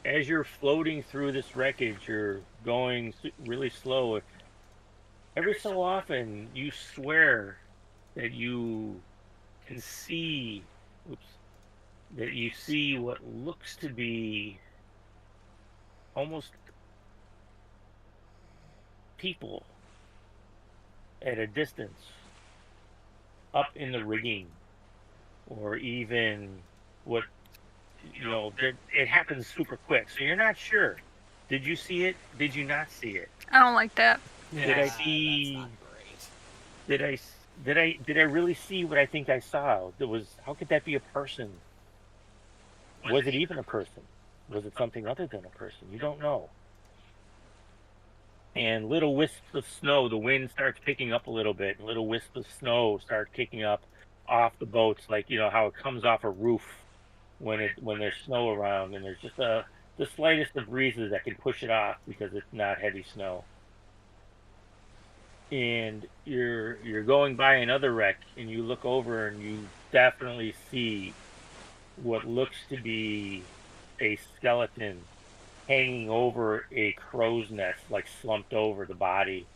as you're floating through this wreckage, you're going really slow. Every so often, you swear that you can see, that you see what looks to be almost people at a distance up in the rigging, or even what, it happens super quick, so you're not sure. Did you see it? Did you not see it? I don't like that. Yeah, Did I see? That's not great. Did I really see what I think I saw? How could that be a person? Was it even a person? Was it something other than a person? You don't know. And little wisps of snow, the wind starts picking up a little bit, and little wisps of snow start kicking up off the boats, like how it comes off a roof when there's snow around, and there's just the slightest of breezes that can push it off because it's not heavy snow. And you're going by another wreck, and you look over, and you definitely see what looks to be a skeleton hanging over a crow's nest, like slumped over the body.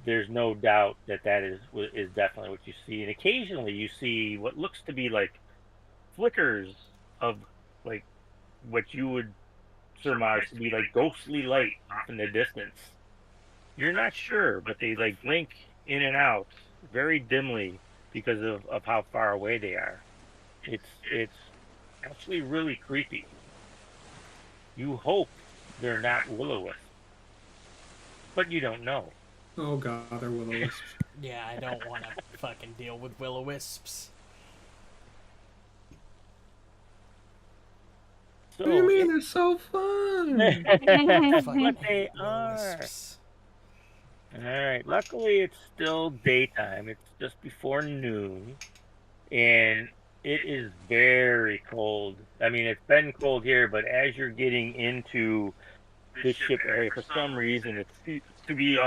There's no doubt that is definitely what you see. And occasionally you see what looks to be like flickers of like what you would surmise to be like ghostly light off in the distance. You're not sure, but they like blink in and out very dimly because of how far away they are. It's actually really creepy. You hope they're not will-o-wisps, but you don't know. Oh god, they're will-o-wisps. Yeah, I don't want to fucking deal with will-o-wisps. What do you mean? They're so fun! But they are. All right. Luckily, it's still daytime. It's just before noon, and it is very cold. I mean, it's been cold here, but as you're getting into this ship area, for some reason, it's to be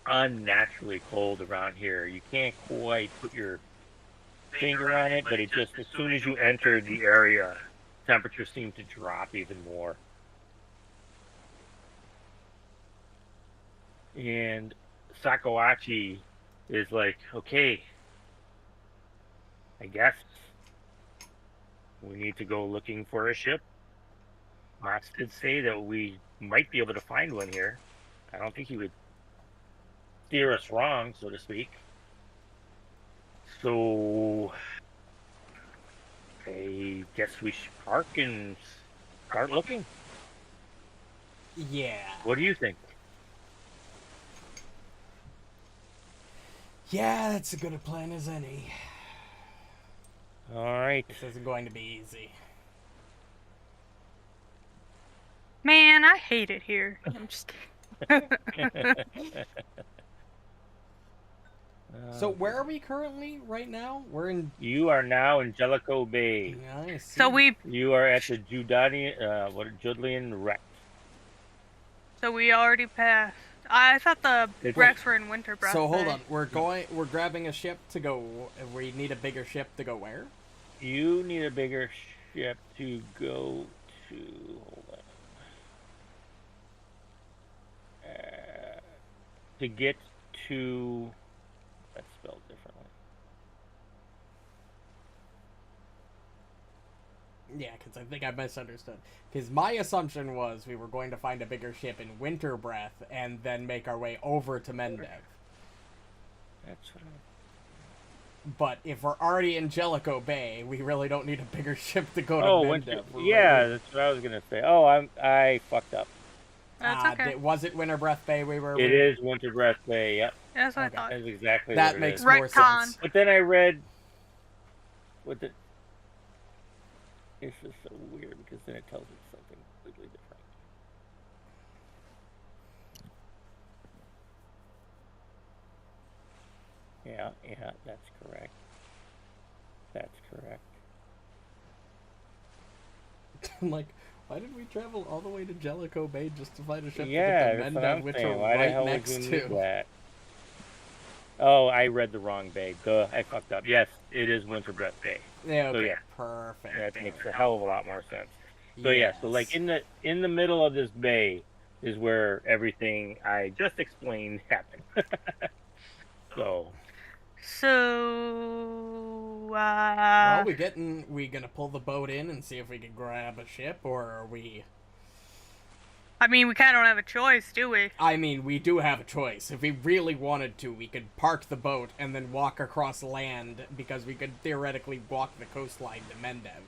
unnaturally cold around here. You can't quite put your finger on it, but it just, as soon as you enter the area, temperatures seem to drop even more. And Sakawachi is like, okay, I guess we need to go looking for a ship. Max did say that we might be able to find one here. I don't think he would steer us wrong, so to speak. So I guess we should park and start looking. Yeah. What do you think? Yeah, that's as good a plan as any. All right. This isn't going to be easy. Man, I hate it here. I'm just kidding. So where are we currently right now? We're in... You are now in Jellicoe Bay. Nice. So You are at the Judlian wreck. So we already passed. I thought the wrecks were in Winterbrook. So hold on, we're grabbing a ship to go. We need a bigger ship to go where? You need a bigger ship to go to. Hold on. To get to. That's spelled differently. Yeah, because I think I misunderstood. Because my assumption was we were going to find a bigger ship in Winter Breath and then make our way over to Mendev. That's what But if we're already in Jellicoe Bay, we really don't need a bigger ship to go to Mendev. Yeah, that's what I was gonna say. Oh, I fucked up. That's okay. Was it Winter Breath Bay we were? It is Winter Breath Bay. Yep. Yeah, that's what I thought. That's exactly that what makes it is. more sense. But then I read. It's just so weird because then it tells me something completely different. Yeah, that's correct. That's correct. I'm like, why did we travel all the way to Jellicoe Bay just to find a ship to Yeah, get to that's what Mendev, I'm which saying. are Why the right hell next would we to? do that? Oh, I read the wrong bay. Duh, I fucked up. Yes, it is Winter Breath Bay. Yeah, okay, So, yeah. perfect. That makes a hell of a lot more sense. So yes. yeah, so like in the middle of this bay is where everything I just explained happened. So well, we gonna pull the boat in and see if we can grab a ship, or are we? I mean, we kind of don't have a choice, do we? I mean, we do have a choice. If we really wanted to, we could park the boat and then walk across land, because we could theoretically walk the coastline to Mendev.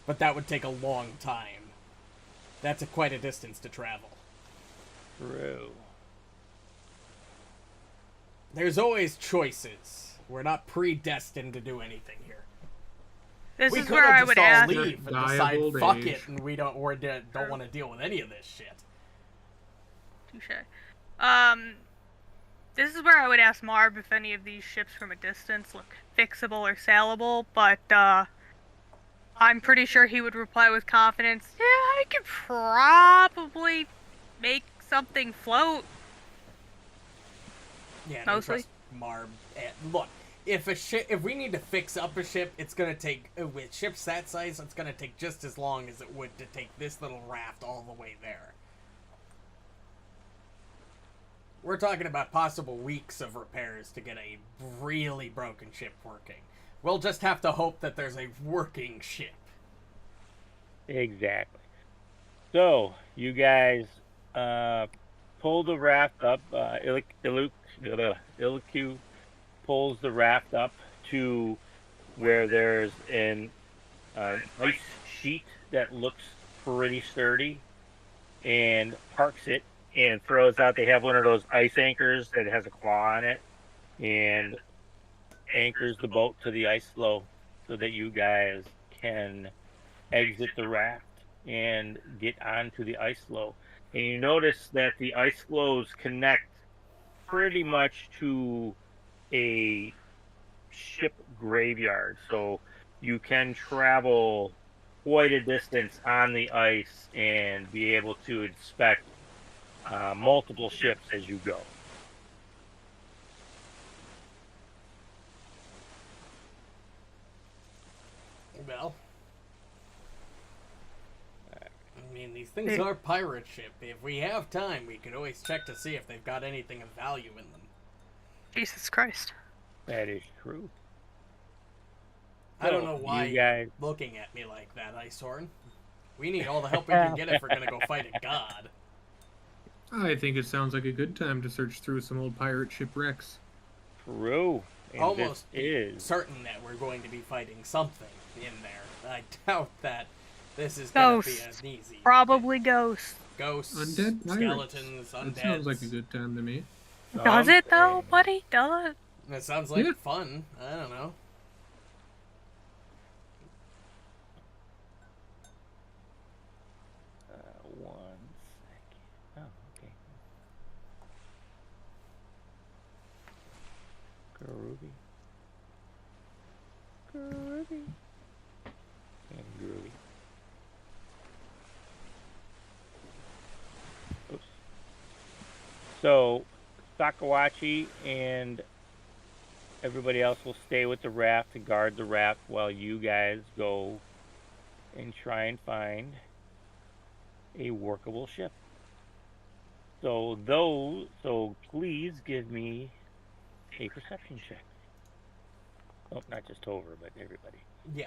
But that would take a long time. That's quite a distance to travel. true. There's always choices. We're not predestined to do anything here. This We is could where I have would just all ask. leave and decide, fuck it, and we don't want to deal with any of this shit. Touche. This is where I would ask Muarb if any of these ships from a distance look fixable or sailable, but I'm pretty sure he would reply with confidence, yeah, I could probably make something float. Yeah, Mostly. Muarb. Look, if we need to fix up a ship, it's gonna take, with ships that size, it's gonna take just as long as it would to take this little raft all the way there. We're talking about possible weeks of repairs to get a really broken ship working. We'll just have to hope that there's a working ship. Exactly. So you guys pull the raft up. Illiku pulls the raft up to where there's an ice sheet that looks pretty sturdy, and parks it and throws out. They have one of those ice anchors that has a claw on it, and anchors the boat to the ice floe so that you guys can exit the raft and get onto the ice floe. And you notice that the ice floes connect pretty much to a ship graveyard, so you can travel quite a distance on the ice and be able to inspect multiple ships as you go. Well, I mean, these things are pirate ship. If we have time, we could always check to see if they've got anything of value in them. Jesus Christ. That is true. I don't know why you're looking at me like that, Icehorm. We need all the help we can get if we're gonna go fight a god. I think it sounds like a good time to search through some old pirate shipwrecks. True. And almost is certain that we're going to be fighting something in there. I doubt that this is going to be an easy. Probably ghosts. Ghosts, undead pirates. Skeletons, undead. That sounds like a good time to me. Does it though, buddy? Does it? It sounds like fun. I don't know. One second. Oh, okay. Groovy. And groovy. Oops. So, Sakawachi and everybody else will stay with the raft to guard the raft while you guys go and try and find a workable ship. So please give me a perception check. Oh, not just Tover, but everybody. Yeah.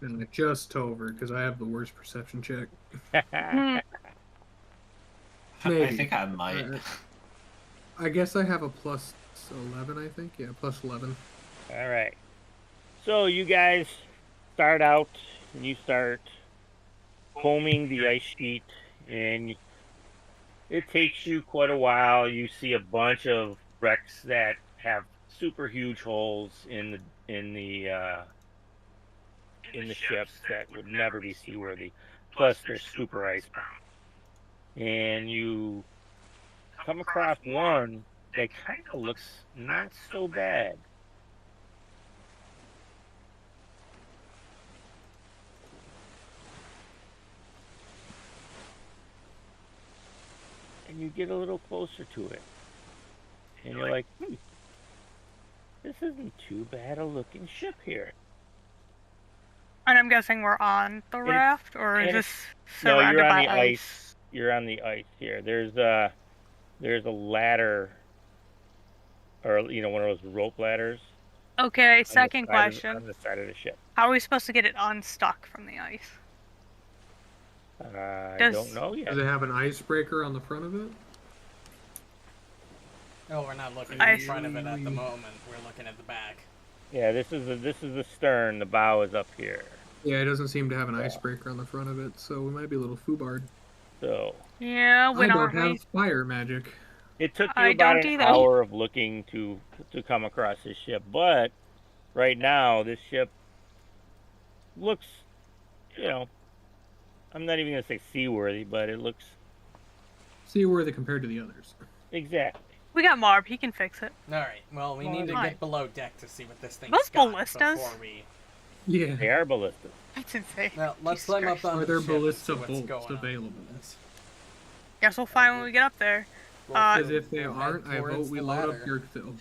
And just Tover, because I have the worst perception check. I Maybe. think I might. I guess I have a plus 11, I think. Yeah, plus 11. All right. So you guys start out, and you start combing the ice sheet, and it takes you quite a while. You see a bunch of wrecks that have super huge holes in the ships that would never be seaworthy. Plus, they're super icebound. And you come across one that kind of looks not so bad. And you get a little closer to it. And you're like, this isn't too bad a looking ship here. And I'm guessing we're on the raft, or is this No, surrounded you're on by the ice. You're on the ice here. There's a ladder, or one of those rope ladders. Okay, second question. On the side of the ship. How are we supposed to get it unstuck from the ice? I don't know yet. Does it have an icebreaker on the front of it? Oh, we're not looking in front of it at the moment. We're looking at the back. Yeah, this is the stern. The bow is up here. Yeah, it doesn't seem to have an icebreaker on the front of it, so we might be a little foobarred. So. Yeah, I don't have fire magic. It took you about an hour of looking to come across this ship, but right now this ship looks, I'm not even gonna say seaworthy, but it looks seaworthy compared to the others. Exactly. We got Muarb. He can fix it. All right. Well, we need to get below deck to see what this thing's Those got ballistas? before we. Yeah. They are ballistas. That's insane. Well, let's climb up on the there ship ballista and see what's bolts going available? Guess we'll find when we get up there. Because if they aren't, I vote we load up Gurgthil.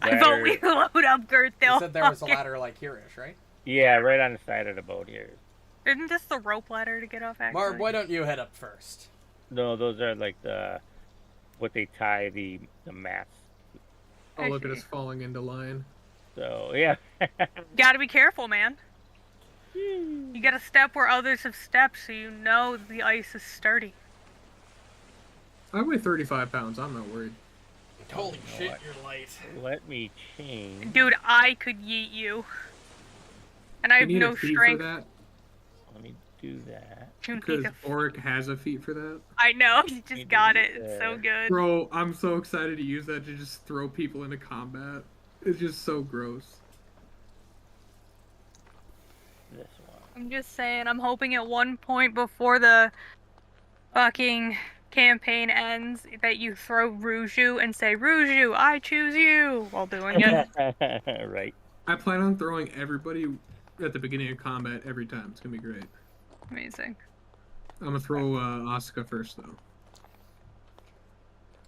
I vote we load up Gurgthil. You said there was a ladder like here-ish, right? Yeah, right on the side of the boat here. Isn't this the rope ladder to get off, actually? Muarb, why don't you head up first? No, those are like what they tie the mats. Oh, look at us falling into line. So, yeah. Gotta be careful, man. You gotta step where others have stepped so you know the ice is sturdy. I weigh 35 pounds. I'm not worried. Holy shit, you're light. Let me change. Dude, I could yeet you. And I have no strength. For that? Let me do that. Because Oric has a feat for that. I know, he just got it. It's so good. Bro, I'm so excited to use that to just throw people into combat. It's just so gross. This one. I'm just saying, I'm hoping at one point before the fucking campaign ends that you throw Rougeau and say, Rougeau, I choose you, while doing it. Right. I plan on throwing everybody at the beginning of combat every time. It's gonna be great. Amazing. I'm gonna throw Asuka first, though.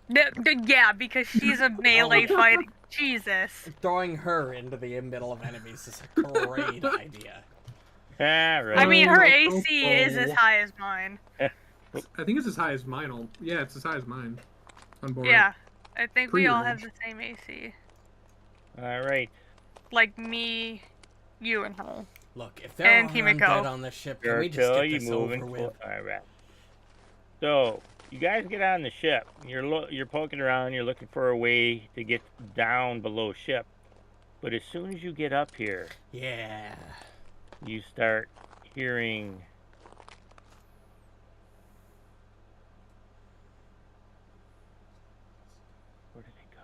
Yeah, because she's a melee fighter. Jesus. Throwing her into the middle of enemies is a great idea. Right. I mean, her AC is as high as mine. I think it's as high as mine. Yeah, it's as high as mine. On board. Yeah, I think we all have the same AC. All right. Like me, you, and her. Look, if there are undead on this ship, can we just get this over with? All right. So you guys get on the ship. You're poking around. You're looking for a way to get down below ship. But as soon as you get up here, yeah, you start hearing. Where did it go?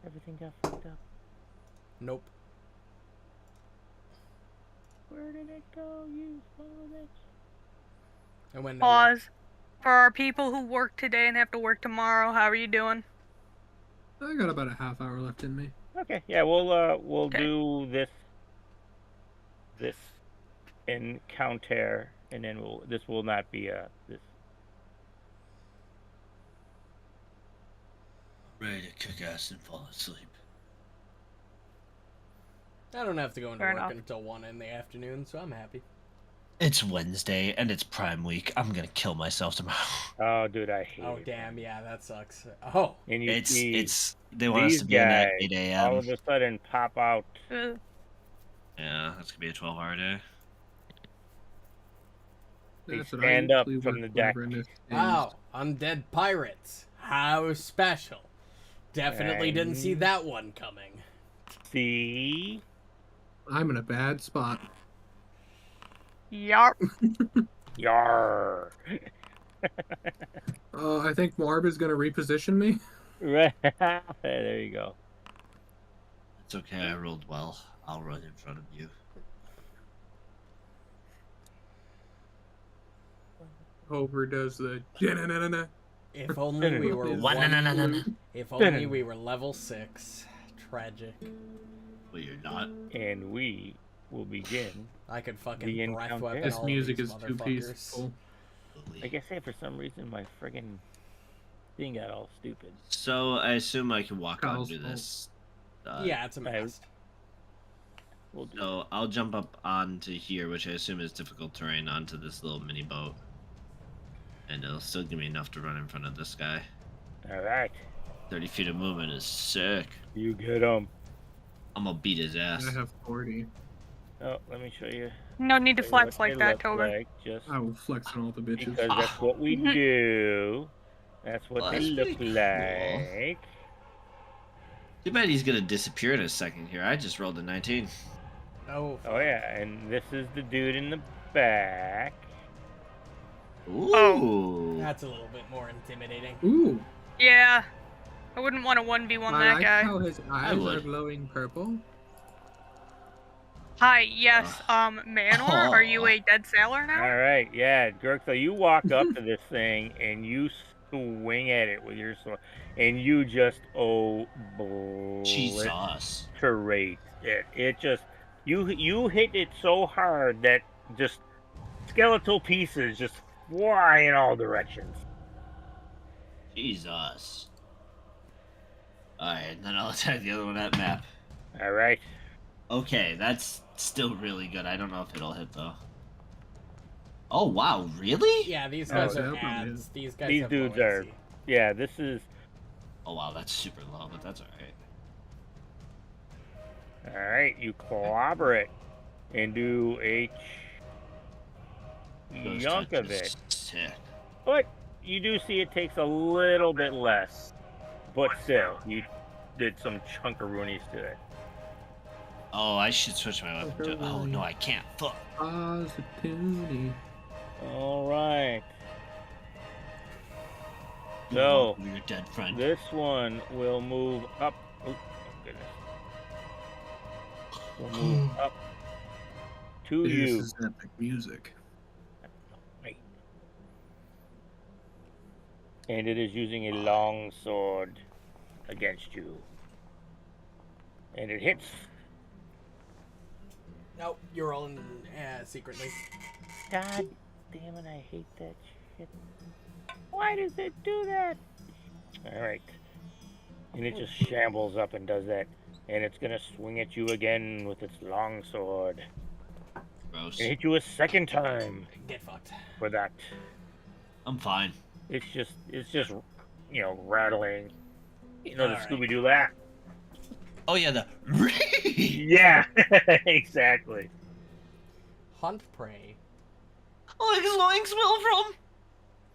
Everything got fucked up. Nope. Where did it go, you son of a bitch? I went Pause. For our people who work today and have to work tomorrow, how are you doing? I got about a half hour left in me. Okay, yeah, we'll do this encounter, and then this will not be this. Ready to kick ass and fall asleep. I don't have to go into work until 1 in the afternoon, so I'm happy. It's Wednesday, and it's Prime Week. I'm gonna kill myself tomorrow. Oh, dude, I hate it. Oh, damn, yeah, that sucks. Oh. And it's they want us to be in at 8 a.m. all of a sudden pop out Yeah, that's gonna be a 12-hour day. That's what stand I up usually from work the deck. whenever this Wow, undead pirates. How special. Definitely didn't see And- that one coming. See? I'm in a bad spot. Yarp. Yar. I think Muarb is going to reposition me. Right. There you go. It's okay, I rolled well. I'll run in front of you. Tover does the If only we were If only we were level 6. Tragic. Well, you're not. And we will begin. I could The fucking breath encounter. weapon This all music these is too motherfuckers. peaceful. Like I say, for some reason, my friggin' thing got all stupid. So I assume I can walk Kyle's onto this. Yeah, it's a mess. We'll do. So I'll jump up onto here, which I assume is difficult terrain, onto this little mini boat. And it'll still give me enough to run in front of this guy. All right. 30 feet of movement is sick. You get him. I'm gonna beat his ass. I have 40. Oh, let me show you. No need to what flex they like that, look Tover. like, just I will flex on all the bitches. because that's what we do. That's what Well, they that's look pretty like. Too bad he's gonna disappear in a second here. I just rolled a 19. Oh, Oh yeah, and this is the dude in the back. Ooh. that's a little bit more intimidating. Ooh, Yeah. I wouldn't want to 1v1 I that like guy. how his eyes are would. glowing purple. Hi, yes, Manor, are you a dead sailor now? All right, yeah, Gurgthil, you walk up to this thing and you swing at it with your sword, and you just Jesus. obliterate it. It just you hit it so hard that just skeletal pieces just fly in all directions. Jesus. Alright, then I'll attack the other one at map. All right. Okay, that's still really good. I don't know if it'll hit though. Oh wow, really? Yeah, these guys Oh, are yeah, probably ads. is. These guys These have dudes low are- AC. Yeah, this is. Oh wow, that's super low, but that's alright. All right, you clobber it and do a Ghost chunk touch of is it. Sick. But you do see it takes a little bit less. But still, you did some chunkaroonies to it. Oh, I should switch my weapon to. Oh no, I can't. Fuck. Positivity. All right. You're So, welcome, your dead friend. this one will move up. Oh, goodness. Will move up to This you. is epic music. Right. And it is using a long sword against you. And it hits. Nope, you're rolling secretly. God damn it, I hate that shit. Why does it do that? Alright. And it just shambles up and does that. And it's gonna swing at you again with its long sword. Gross. And hit you a second time Get fucked. for that. I'm fine. It's just, you know, rattling. You know, the Alright. Scooby-Doo laugh. Oh yeah, the. Yeah, exactly. Hunt prey. Oinks, loinks, Wilfram.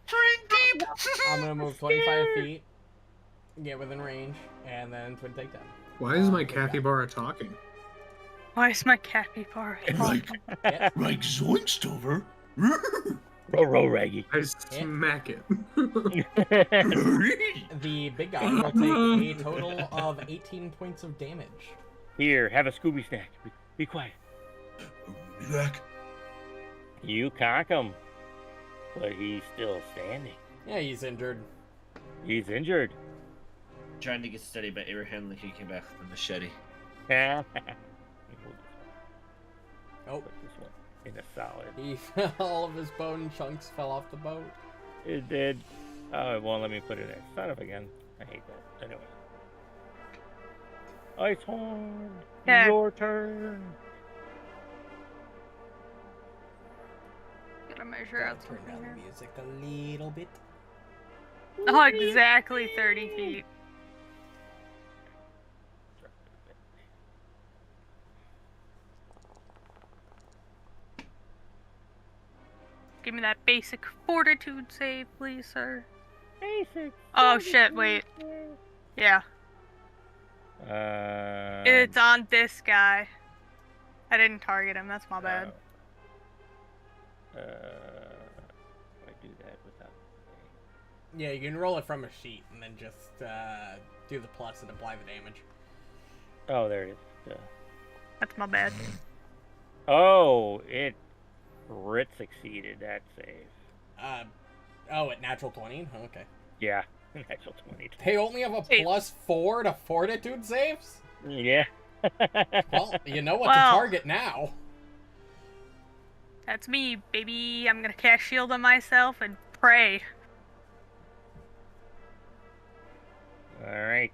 Drink deep. I'm gonna move 25 feet, get within range, and then twin take down. Why is my capybara talking? Why is my capybara Right, Yeah. right, zoinks, Tover. Row, Raggy. I smack it. The big guy will take a total of 18 points of damage. Here, have a Scooby snack. Be quiet. Be back. You cock him. But he's still standing. Yeah, he's injured. He's injured. Trying to get steady, but Abraham Lincoln came back with a machete. Oh, Put this one in a solid. he all of his bone chunks fell off the boat. It did. Oh, it won't let me put it in. Son of a gun. I hate that. Anyway. Icehorm, Yeah. your turn. Gotta measure I'll out turn down something the here. music a little bit. Oh, exactly 30 feet. Give me that basic fortitude save, please, sir. Basic. Oh shit! Wait. Yeah. It's on this guy. I didn't target him. That's my bad. I do that without. Yeah, you can roll it from a sheet and then just do the plus and apply the damage. Oh, there it is. That's my bad. Oh, it crit succeeded that save. At natural 20? Okay. Yeah, natural 20. They only have a +4 to fortitude saves? Yeah. Well, you know what to target now. That's me, baby. I'm gonna cast shield on myself and pray. Alright.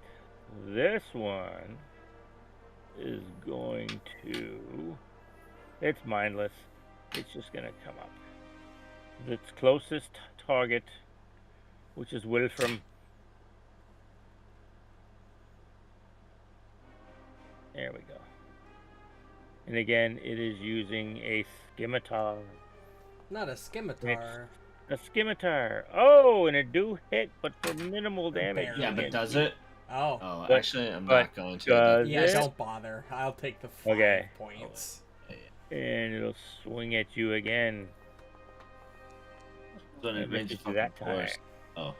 This one is going to... It's mindless. It's just gonna come up. Its closest target, which is Wilfram. There we go. And again, it is using a scimitar. Not a scimitar. A scimitar. Oh, and it do hit, but for minimal damage. Yeah, but does it? Oh. Oh, But- actually, I'm not going to. Yeah, it? don't bother. I'll take the 5 Okay. points. And it'll swing at you again. So It it misses you that time. Oh.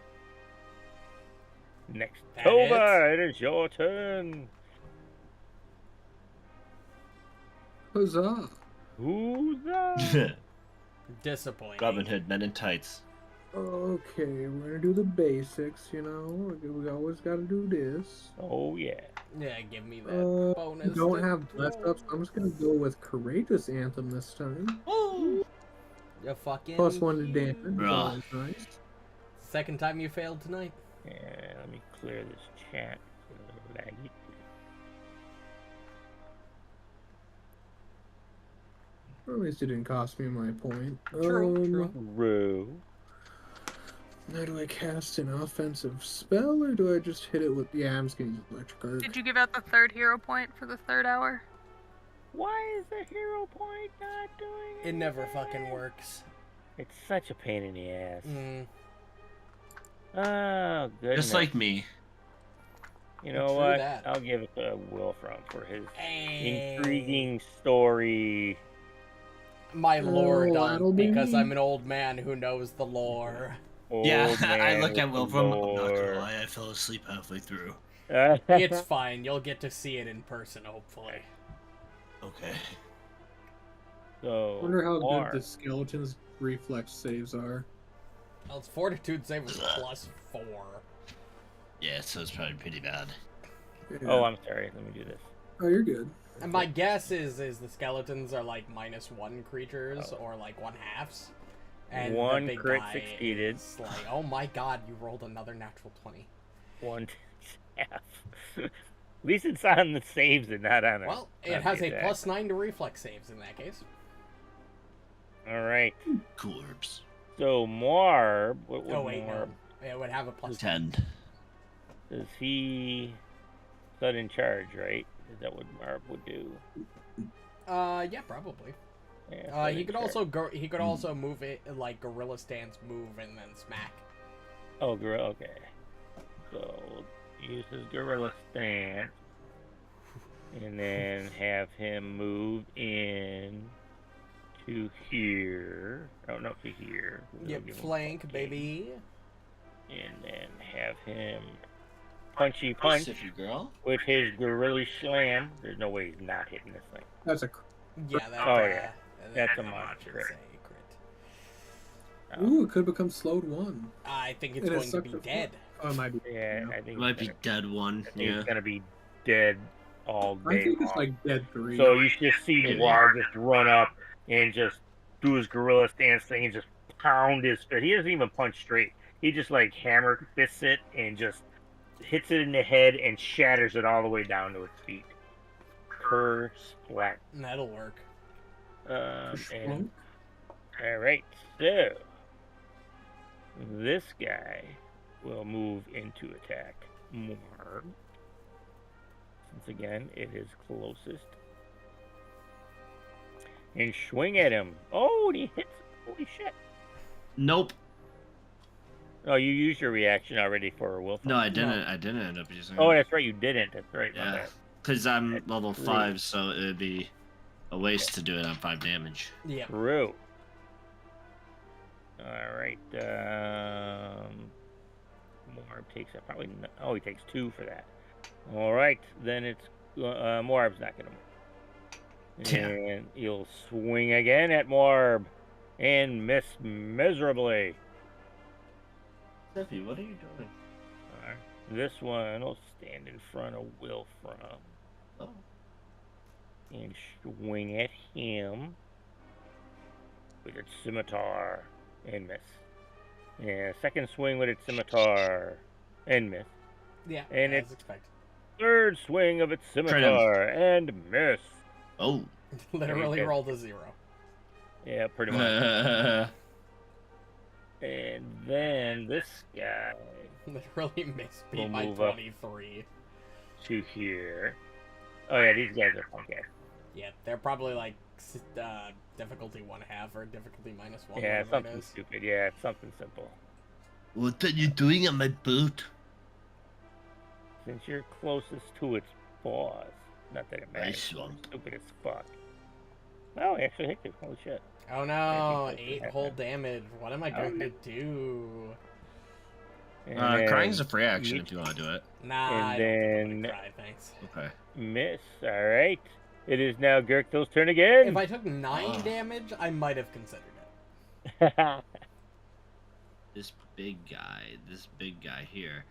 Next, That Tover, it is your turn. Huzzah! Who's that? Disappointing. Robin Hood, Men in Tights. Okay, we're gonna do the basics, you know. We always gotta do this. Oh, yeah. Yeah, give me that bonus. Don't to have blessed roll. up, so I'm just gonna go with Courageous Anthem this time. You fucking... +1 to damage, Bruh. always nice. Second time you failed tonight. Yeah, let me clear this chat. It's a little laggy. Or at least it didn't cost me my point. True. Roo. Now do I cast an offensive spell, or do I just hit it with... Yeah, I'm just gonna use Electric Arc. Did you give out the 3rd hero point for the 3rd hour? Why is the hero point not doing it? It never fucking works. It's such a pain in the ass. Mm. Oh, goodness. Just like me. You know True what? that. I'll give it to Wilfram for his Hey. intriguing story. My lore Oh, dump, that'll be because me. I'm an old man who knows the lore. Yeah, Old I man look at with Wilfram. I'm not lore. gonna lie, I fell asleep halfway through. It's fine. You'll get to see it in person, hopefully. Okay. So, I wonder how Muarb. good the skeleton's reflex saves are. Well, its fortitude save was +4. Yeah, so it's probably pretty bad. Yeah. Oh, I'm sorry. Let me do this. Oh, you're good. And my guess is the skeletons are like -1 creatures or like 1/2s. And One the big crit guy succeeded. is like, oh my god, you rolled another natural 20. 1 half. At least it's on the saves and not on Well, it not has the a attack. +9 to reflex saves in that case. All right. Cool herbs. So Muarb, what would Oh wait, Muarb? no. It would have a +10. 10. Is he sudden charge? Right? Is that what Muarb would do? Yeah, probably. Yeah, He could sudden charge. also move it like gorilla stance move and then smack. Oh, gorilla. Okay. So use his gorilla stance, and then have him move in to here. Oh, no, to here. We'll Yep, give him flank, flanking. baby. And then have him punchy punch Pacific girl. with his gorilla slam. There's no way he's not hitting this thing. That's a... Yeah, that, Oh, yeah. That's a that monster. is a crit. Ooh, it could become slowed 1. I think it's It going is to be such a- dead. Oh, it might be. Yeah, I think It might be he's dead one. gonna, Yeah. he's gonna be dead all I day think it's long. like dead 3. So you just see Maybe. Muarb just run up and just do his gorilla stance thing and just pound his fist. He doesn't even punch straight. He just like hammer fists it and just hits it in the head and shatters it all the way down to its feet. Splat. That'll work. And all right, so this guy will move into attack Muarb. Since again it is closest. And swing at him. Oh, and he hits. Holy shit. Nope. Oh, you used your reaction already for Wilfram. No, I didn't. I didn't end up using it. Oh, that's right. You didn't. That's right. my Yeah. bad. Because I'm That's level true. 5, so it would be a waste to do it on 5 damage. Yeah. True. All right. Muarb takes that. Probably. Oh, he takes 2 for that. All right. Then it's Muarb's not gonna move. Yeah. And you'll swing again at Muarb and miss miserably. Steffi, what are you doing? All right. This one will stand in front of Wilfram Oh. and swing at him with its scimitar and miss. Yeah, second swing with its scimitar and miss. Yeah, And as it's- expected. Third swing of its scimitar and miss. Oh. Literally Okay. rolled a 0. Yeah, pretty much. And then this guy Literally missed me We'll by move up. 23. to here. Oh yeah, these guys are funky. Yeah, they're probably like difficulty 1/2 or difficulty -1. Yeah, whatever it something is. stupid. Yeah, it's something simple. What are you doing on my boat? Since you're closest to its boss, not that it matters. Nice one. Stupid as fuck. Oh, he actually hit you. Holy shit. Oh no, I think 8 that's whole what damage. What am I Oh, going no. to do? And Crying's a then free action you- if you want to do it. Nah, And I don't think I'm then- gonna cry, thanks. Okay. miss. All right. It is now Gurgthil's turn again. If I took 9 Oh. damage, I might have considered it. This big guy here.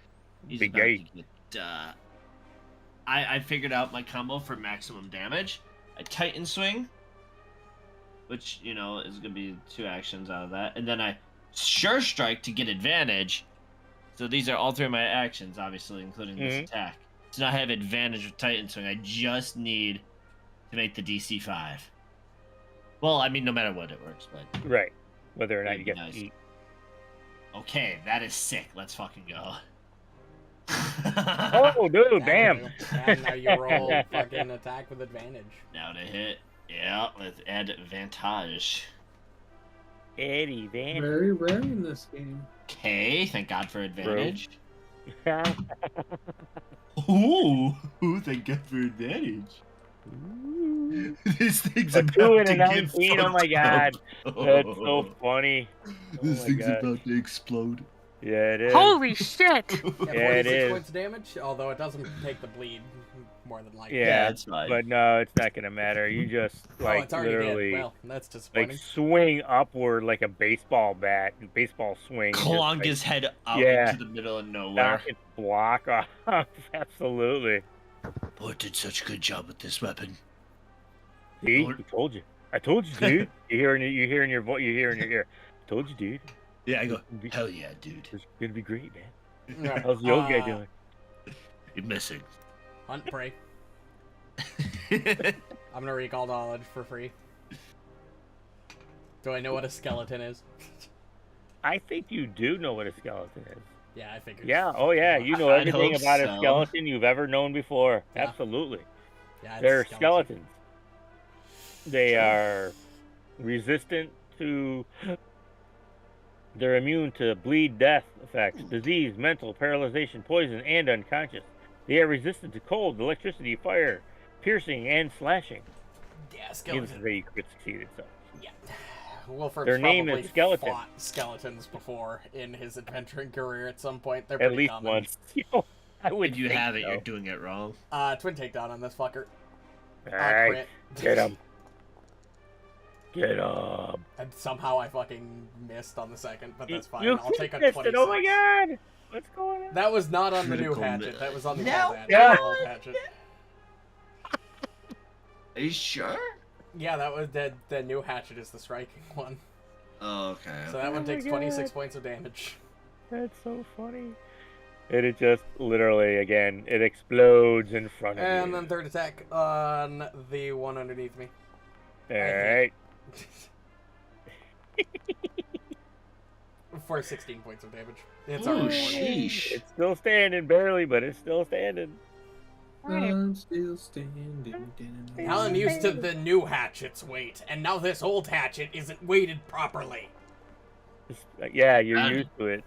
He's Big about guy. to get, I figured out my combo for maximum damage. I Titan Swing, which, you know, is going to be 2 actions out of that. And then I Sure Strike to get advantage. So these are all 3 of my actions, obviously, including this attack. So now I have advantage with Titan Swing. I just need to make the DC 5. Well, I mean, no matter what, it works, but... Right. Whether or not That'd you be get nice. to eat. Okay, that is sick. Let's fucking go. Oh, dude, That'll damn. do. And now you roll fucking attack with advantage. Now to hit. Yeah, with advantage. Eddie Van. Very rare in this game. Okay, thank God for advantage. Ooh, thank God for advantage. This thing's A about 2 and to a get 19. Oh my fucked god. up. That's so funny. This Oh my thing's God. about to explode. Yeah, it is. Holy shit! Yeah, Yeah, it 46 is. points of damage, although it doesn't take the bleed more than likely. Yeah, it's fine. But no, it's not gonna matter. You just Oh, like it's already literally dead. Well, that's like disappointing. swing upward like a baseball bat, baseball swing. and just, Clonk like, his head out Yeah. into the middle of nowhere. knock its block off. Absolutely. Boy did such a good job with this weapon. See, Lord. I told you. I told you, dude. You hear in your voice. You hear in your ear. I told you, dude. Yeah, I go, It's gonna be- hell yeah, dude. It's gonna be great, man. Alright, How's the old guy doing? You're missing. Hunt prey. I'm gonna recall knowledge for free. Do I know what a skeleton is? I think you do know what a skeleton is. Yeah, I figured. Yeah. Oh yeah. You know I'd everything hope about a so. skeleton you've ever known before. Yeah. Absolutely. Yeah, it's They're skeleton. skeletons. They are resistant to. They're immune to bleed, death effects, disease, mental, paralyzation, poison, and unconscious. They are resistant to cold, electricity, fire, piercing, and slashing. Yeah, Needless to skeleton. say, you crit succeeded. So Yeah. Wilfram's Their name probably is Skeleton. fought skeletons before in his adventuring career at some point. They're at pretty least common. once. I would. If you think have it, so. you're doing it wrong. Twin takedown on this fucker. All right, Crit. get him. Get him. And somehow I fucking missed on the second, but that's fine. You I'll take a missed 26. it. Oh my god! What's going on? That was not on the new Critical hatchet. miss. That was on the No. old hatchet. Yeah. The old hatchet. Are you sure? Yeah, that was the new hatchet is the striking one. Oh, okay. So that one Oh my takes 26 God. points of damage. That's so funny. And it just literally, again, it explodes in front of you. And then third attack on the one underneath me. Alright. For 16 points of damage. It's Oh, already sheesh. It's still standing, barely, but it's still standing. I'm still standing. Now I'm used to the new hatchet's weight, and now this old hatchet isn't weighted properly. Yeah, you're used to it.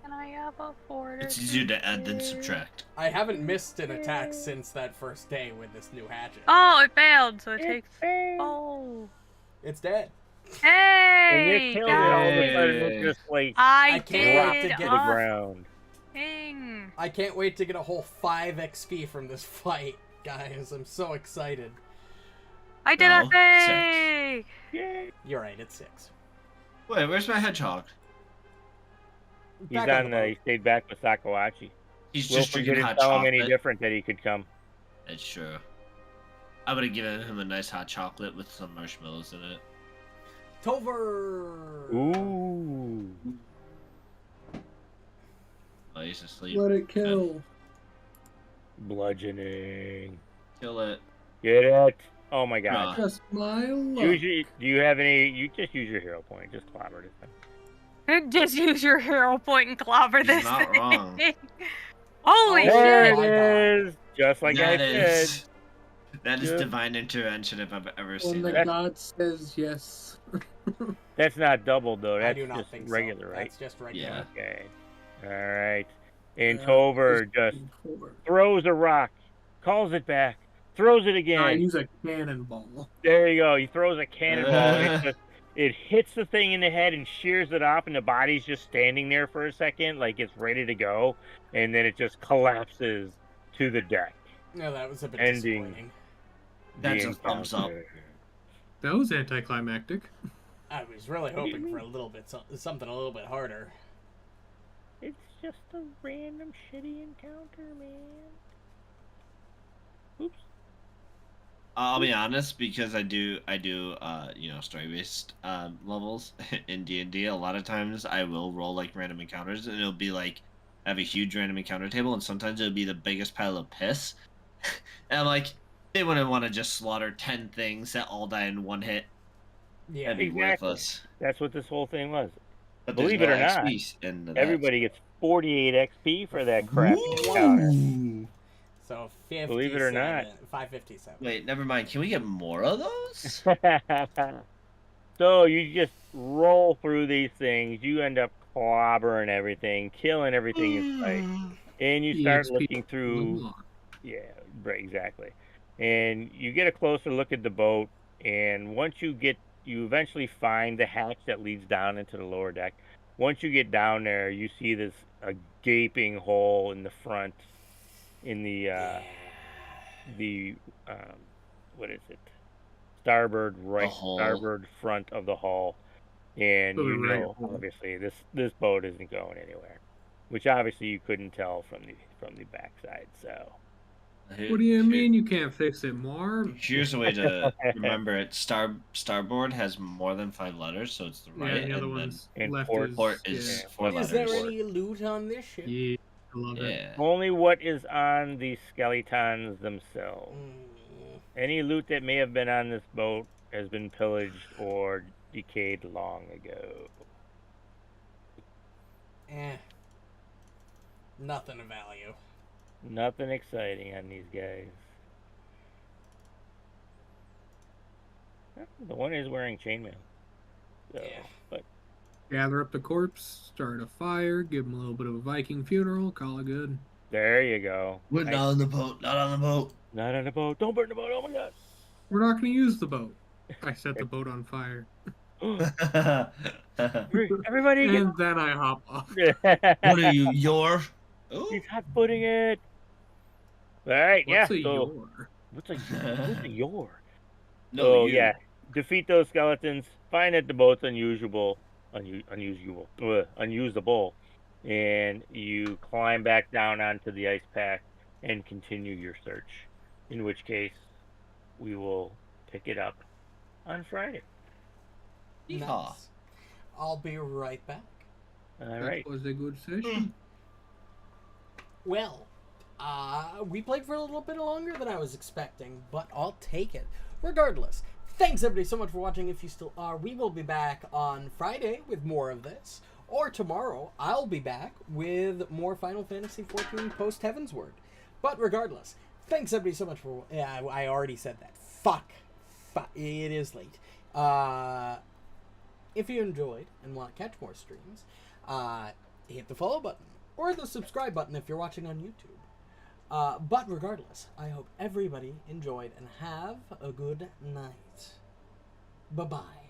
Can I have a fortitude? It's easier to add than subtract. I haven't missed an attack since that first day with this new hatchet. Oh, it failed, so it takes... Oh. It's dead. And you Hey! killed it all of a sudden. It just like I can't wait did to get to the ground. Thing. I can't wait to get a whole 5 XP from this fight, guys. I'm so excited. I did a No, thing! Yay. You're right, it's 6. Wait, where's my hedgehog? He's Back on the boat. He stayed back with Sakawachi. He's just Wilfram drinking didn't hot tell him any chocolate. different that he could come. That's true. I would have given him a nice hot chocolate with some marshmallows in it. Tover! Ooh. Oh, he's asleep. Let it kill. Bludgeoning. Kill it. Get it? Oh my god. Just my luck. Usually, do you have any? You just use your hero point. Just clobber this thing. Just use your hero point and clobber He's this not thing. wrong. Holy There shit! my it is. Just like I That said. is- That is Yeah. divine intervention if I've ever When seen the it. god says yes. That's not double though. I That's do not just think regular, so. right? That's just regular. Yeah. Okay. All right. And Yeah, Tover just throws a rock, calls it back, throws it again. I use a cannonball. There you go. He throws a cannonball. And it hits the thing in the head and shears it off, and the body's just standing there for a second, like it's ready to go, and then it just collapses to the deck. No, that was a bit Ending. disappointing. That's The a thumbs up. encounter. That was anticlimactic. I was really What do you hoping for a mean? little bit something a little bit harder. It's just a random shitty encounter, man. Oops. I'll be honest, because I do, story-based levels in D&D. A lot of times, I will roll like random encounters, and it'll be like I have a huge random encounter table, and sometimes it'll be the biggest pile of piss. And I'm like, they wouldn't want to just slaughter 10 things that all die in one hit. Yeah. That'd be Exactly. worthless. That's what this whole thing was. But Believe there's it or no not, XP in that. Everybody gets 48 XP for that crap encounter. Ooh. So 57, Believe it or not. 557. Wait, never mind. Can we get more of those? So you just roll through these things. You end up clobbering everything, killing everything in sight, and you start EXP looking through. Yeah, right, exactly. And you get a closer look at the boat, and once you eventually find the hatch that leads down into the lower deck. Once you get down there, you see a gaping hole in the front, in the what is it? Starboard front of the hull, and you know obviously this boat isn't going anywhere, which obviously you couldn't tell from the backside. So. What do you mean you can't fix it, Muarb? Here's a way to remember it. Starboard has more than 5 letters, so it's the right. Yeah, the other and one's and left port is is yeah. 4 Is letters. there any loot on this ship? Yeah, I love it. Yeah. Only what is on the skeletons themselves. Mm, Any loot that may have been on this boat has been pillaged or decayed long ago. nothing of value. Nothing exciting on these guys. The one is wearing chainmail. So, Yeah. but Gather up the corpse, start a fire, give him a little bit of a Viking funeral, call it good. there you go. We're not on the boat. Not on the boat. Not on the boat. Don't burn the boat. Oh my god. We're not going to use the boat. I set the boat on fire. Everybody get... And then I hop off. What are you, your? He's hot footing it. All right, What's a yeah. So, your? what's a your? No, So you. yeah, defeat those skeletons. Find that the boat's unusable, and you climb back down onto the ice pack and continue your search. In which case, we will pick it up on Friday. Yeehaw. Nice. I'll be right back. All That right. was a good session. Well, we played for a little bit longer than I was expecting, but I'll take it. Regardless, thanks everybody so much for watching. If you still are, we will be back on Friday with more of this. Or tomorrow, I'll be back with more Final Fantasy XIV post Heavensward. But regardless, thanks everybody so much for... Yeah, I already said that. Fuck. It is late. if you enjoyed and want to catch more streams, hit the follow button or the subscribe button if you're watching on YouTube. But regardless, I hope everybody enjoyed and have a good night. Bye-bye.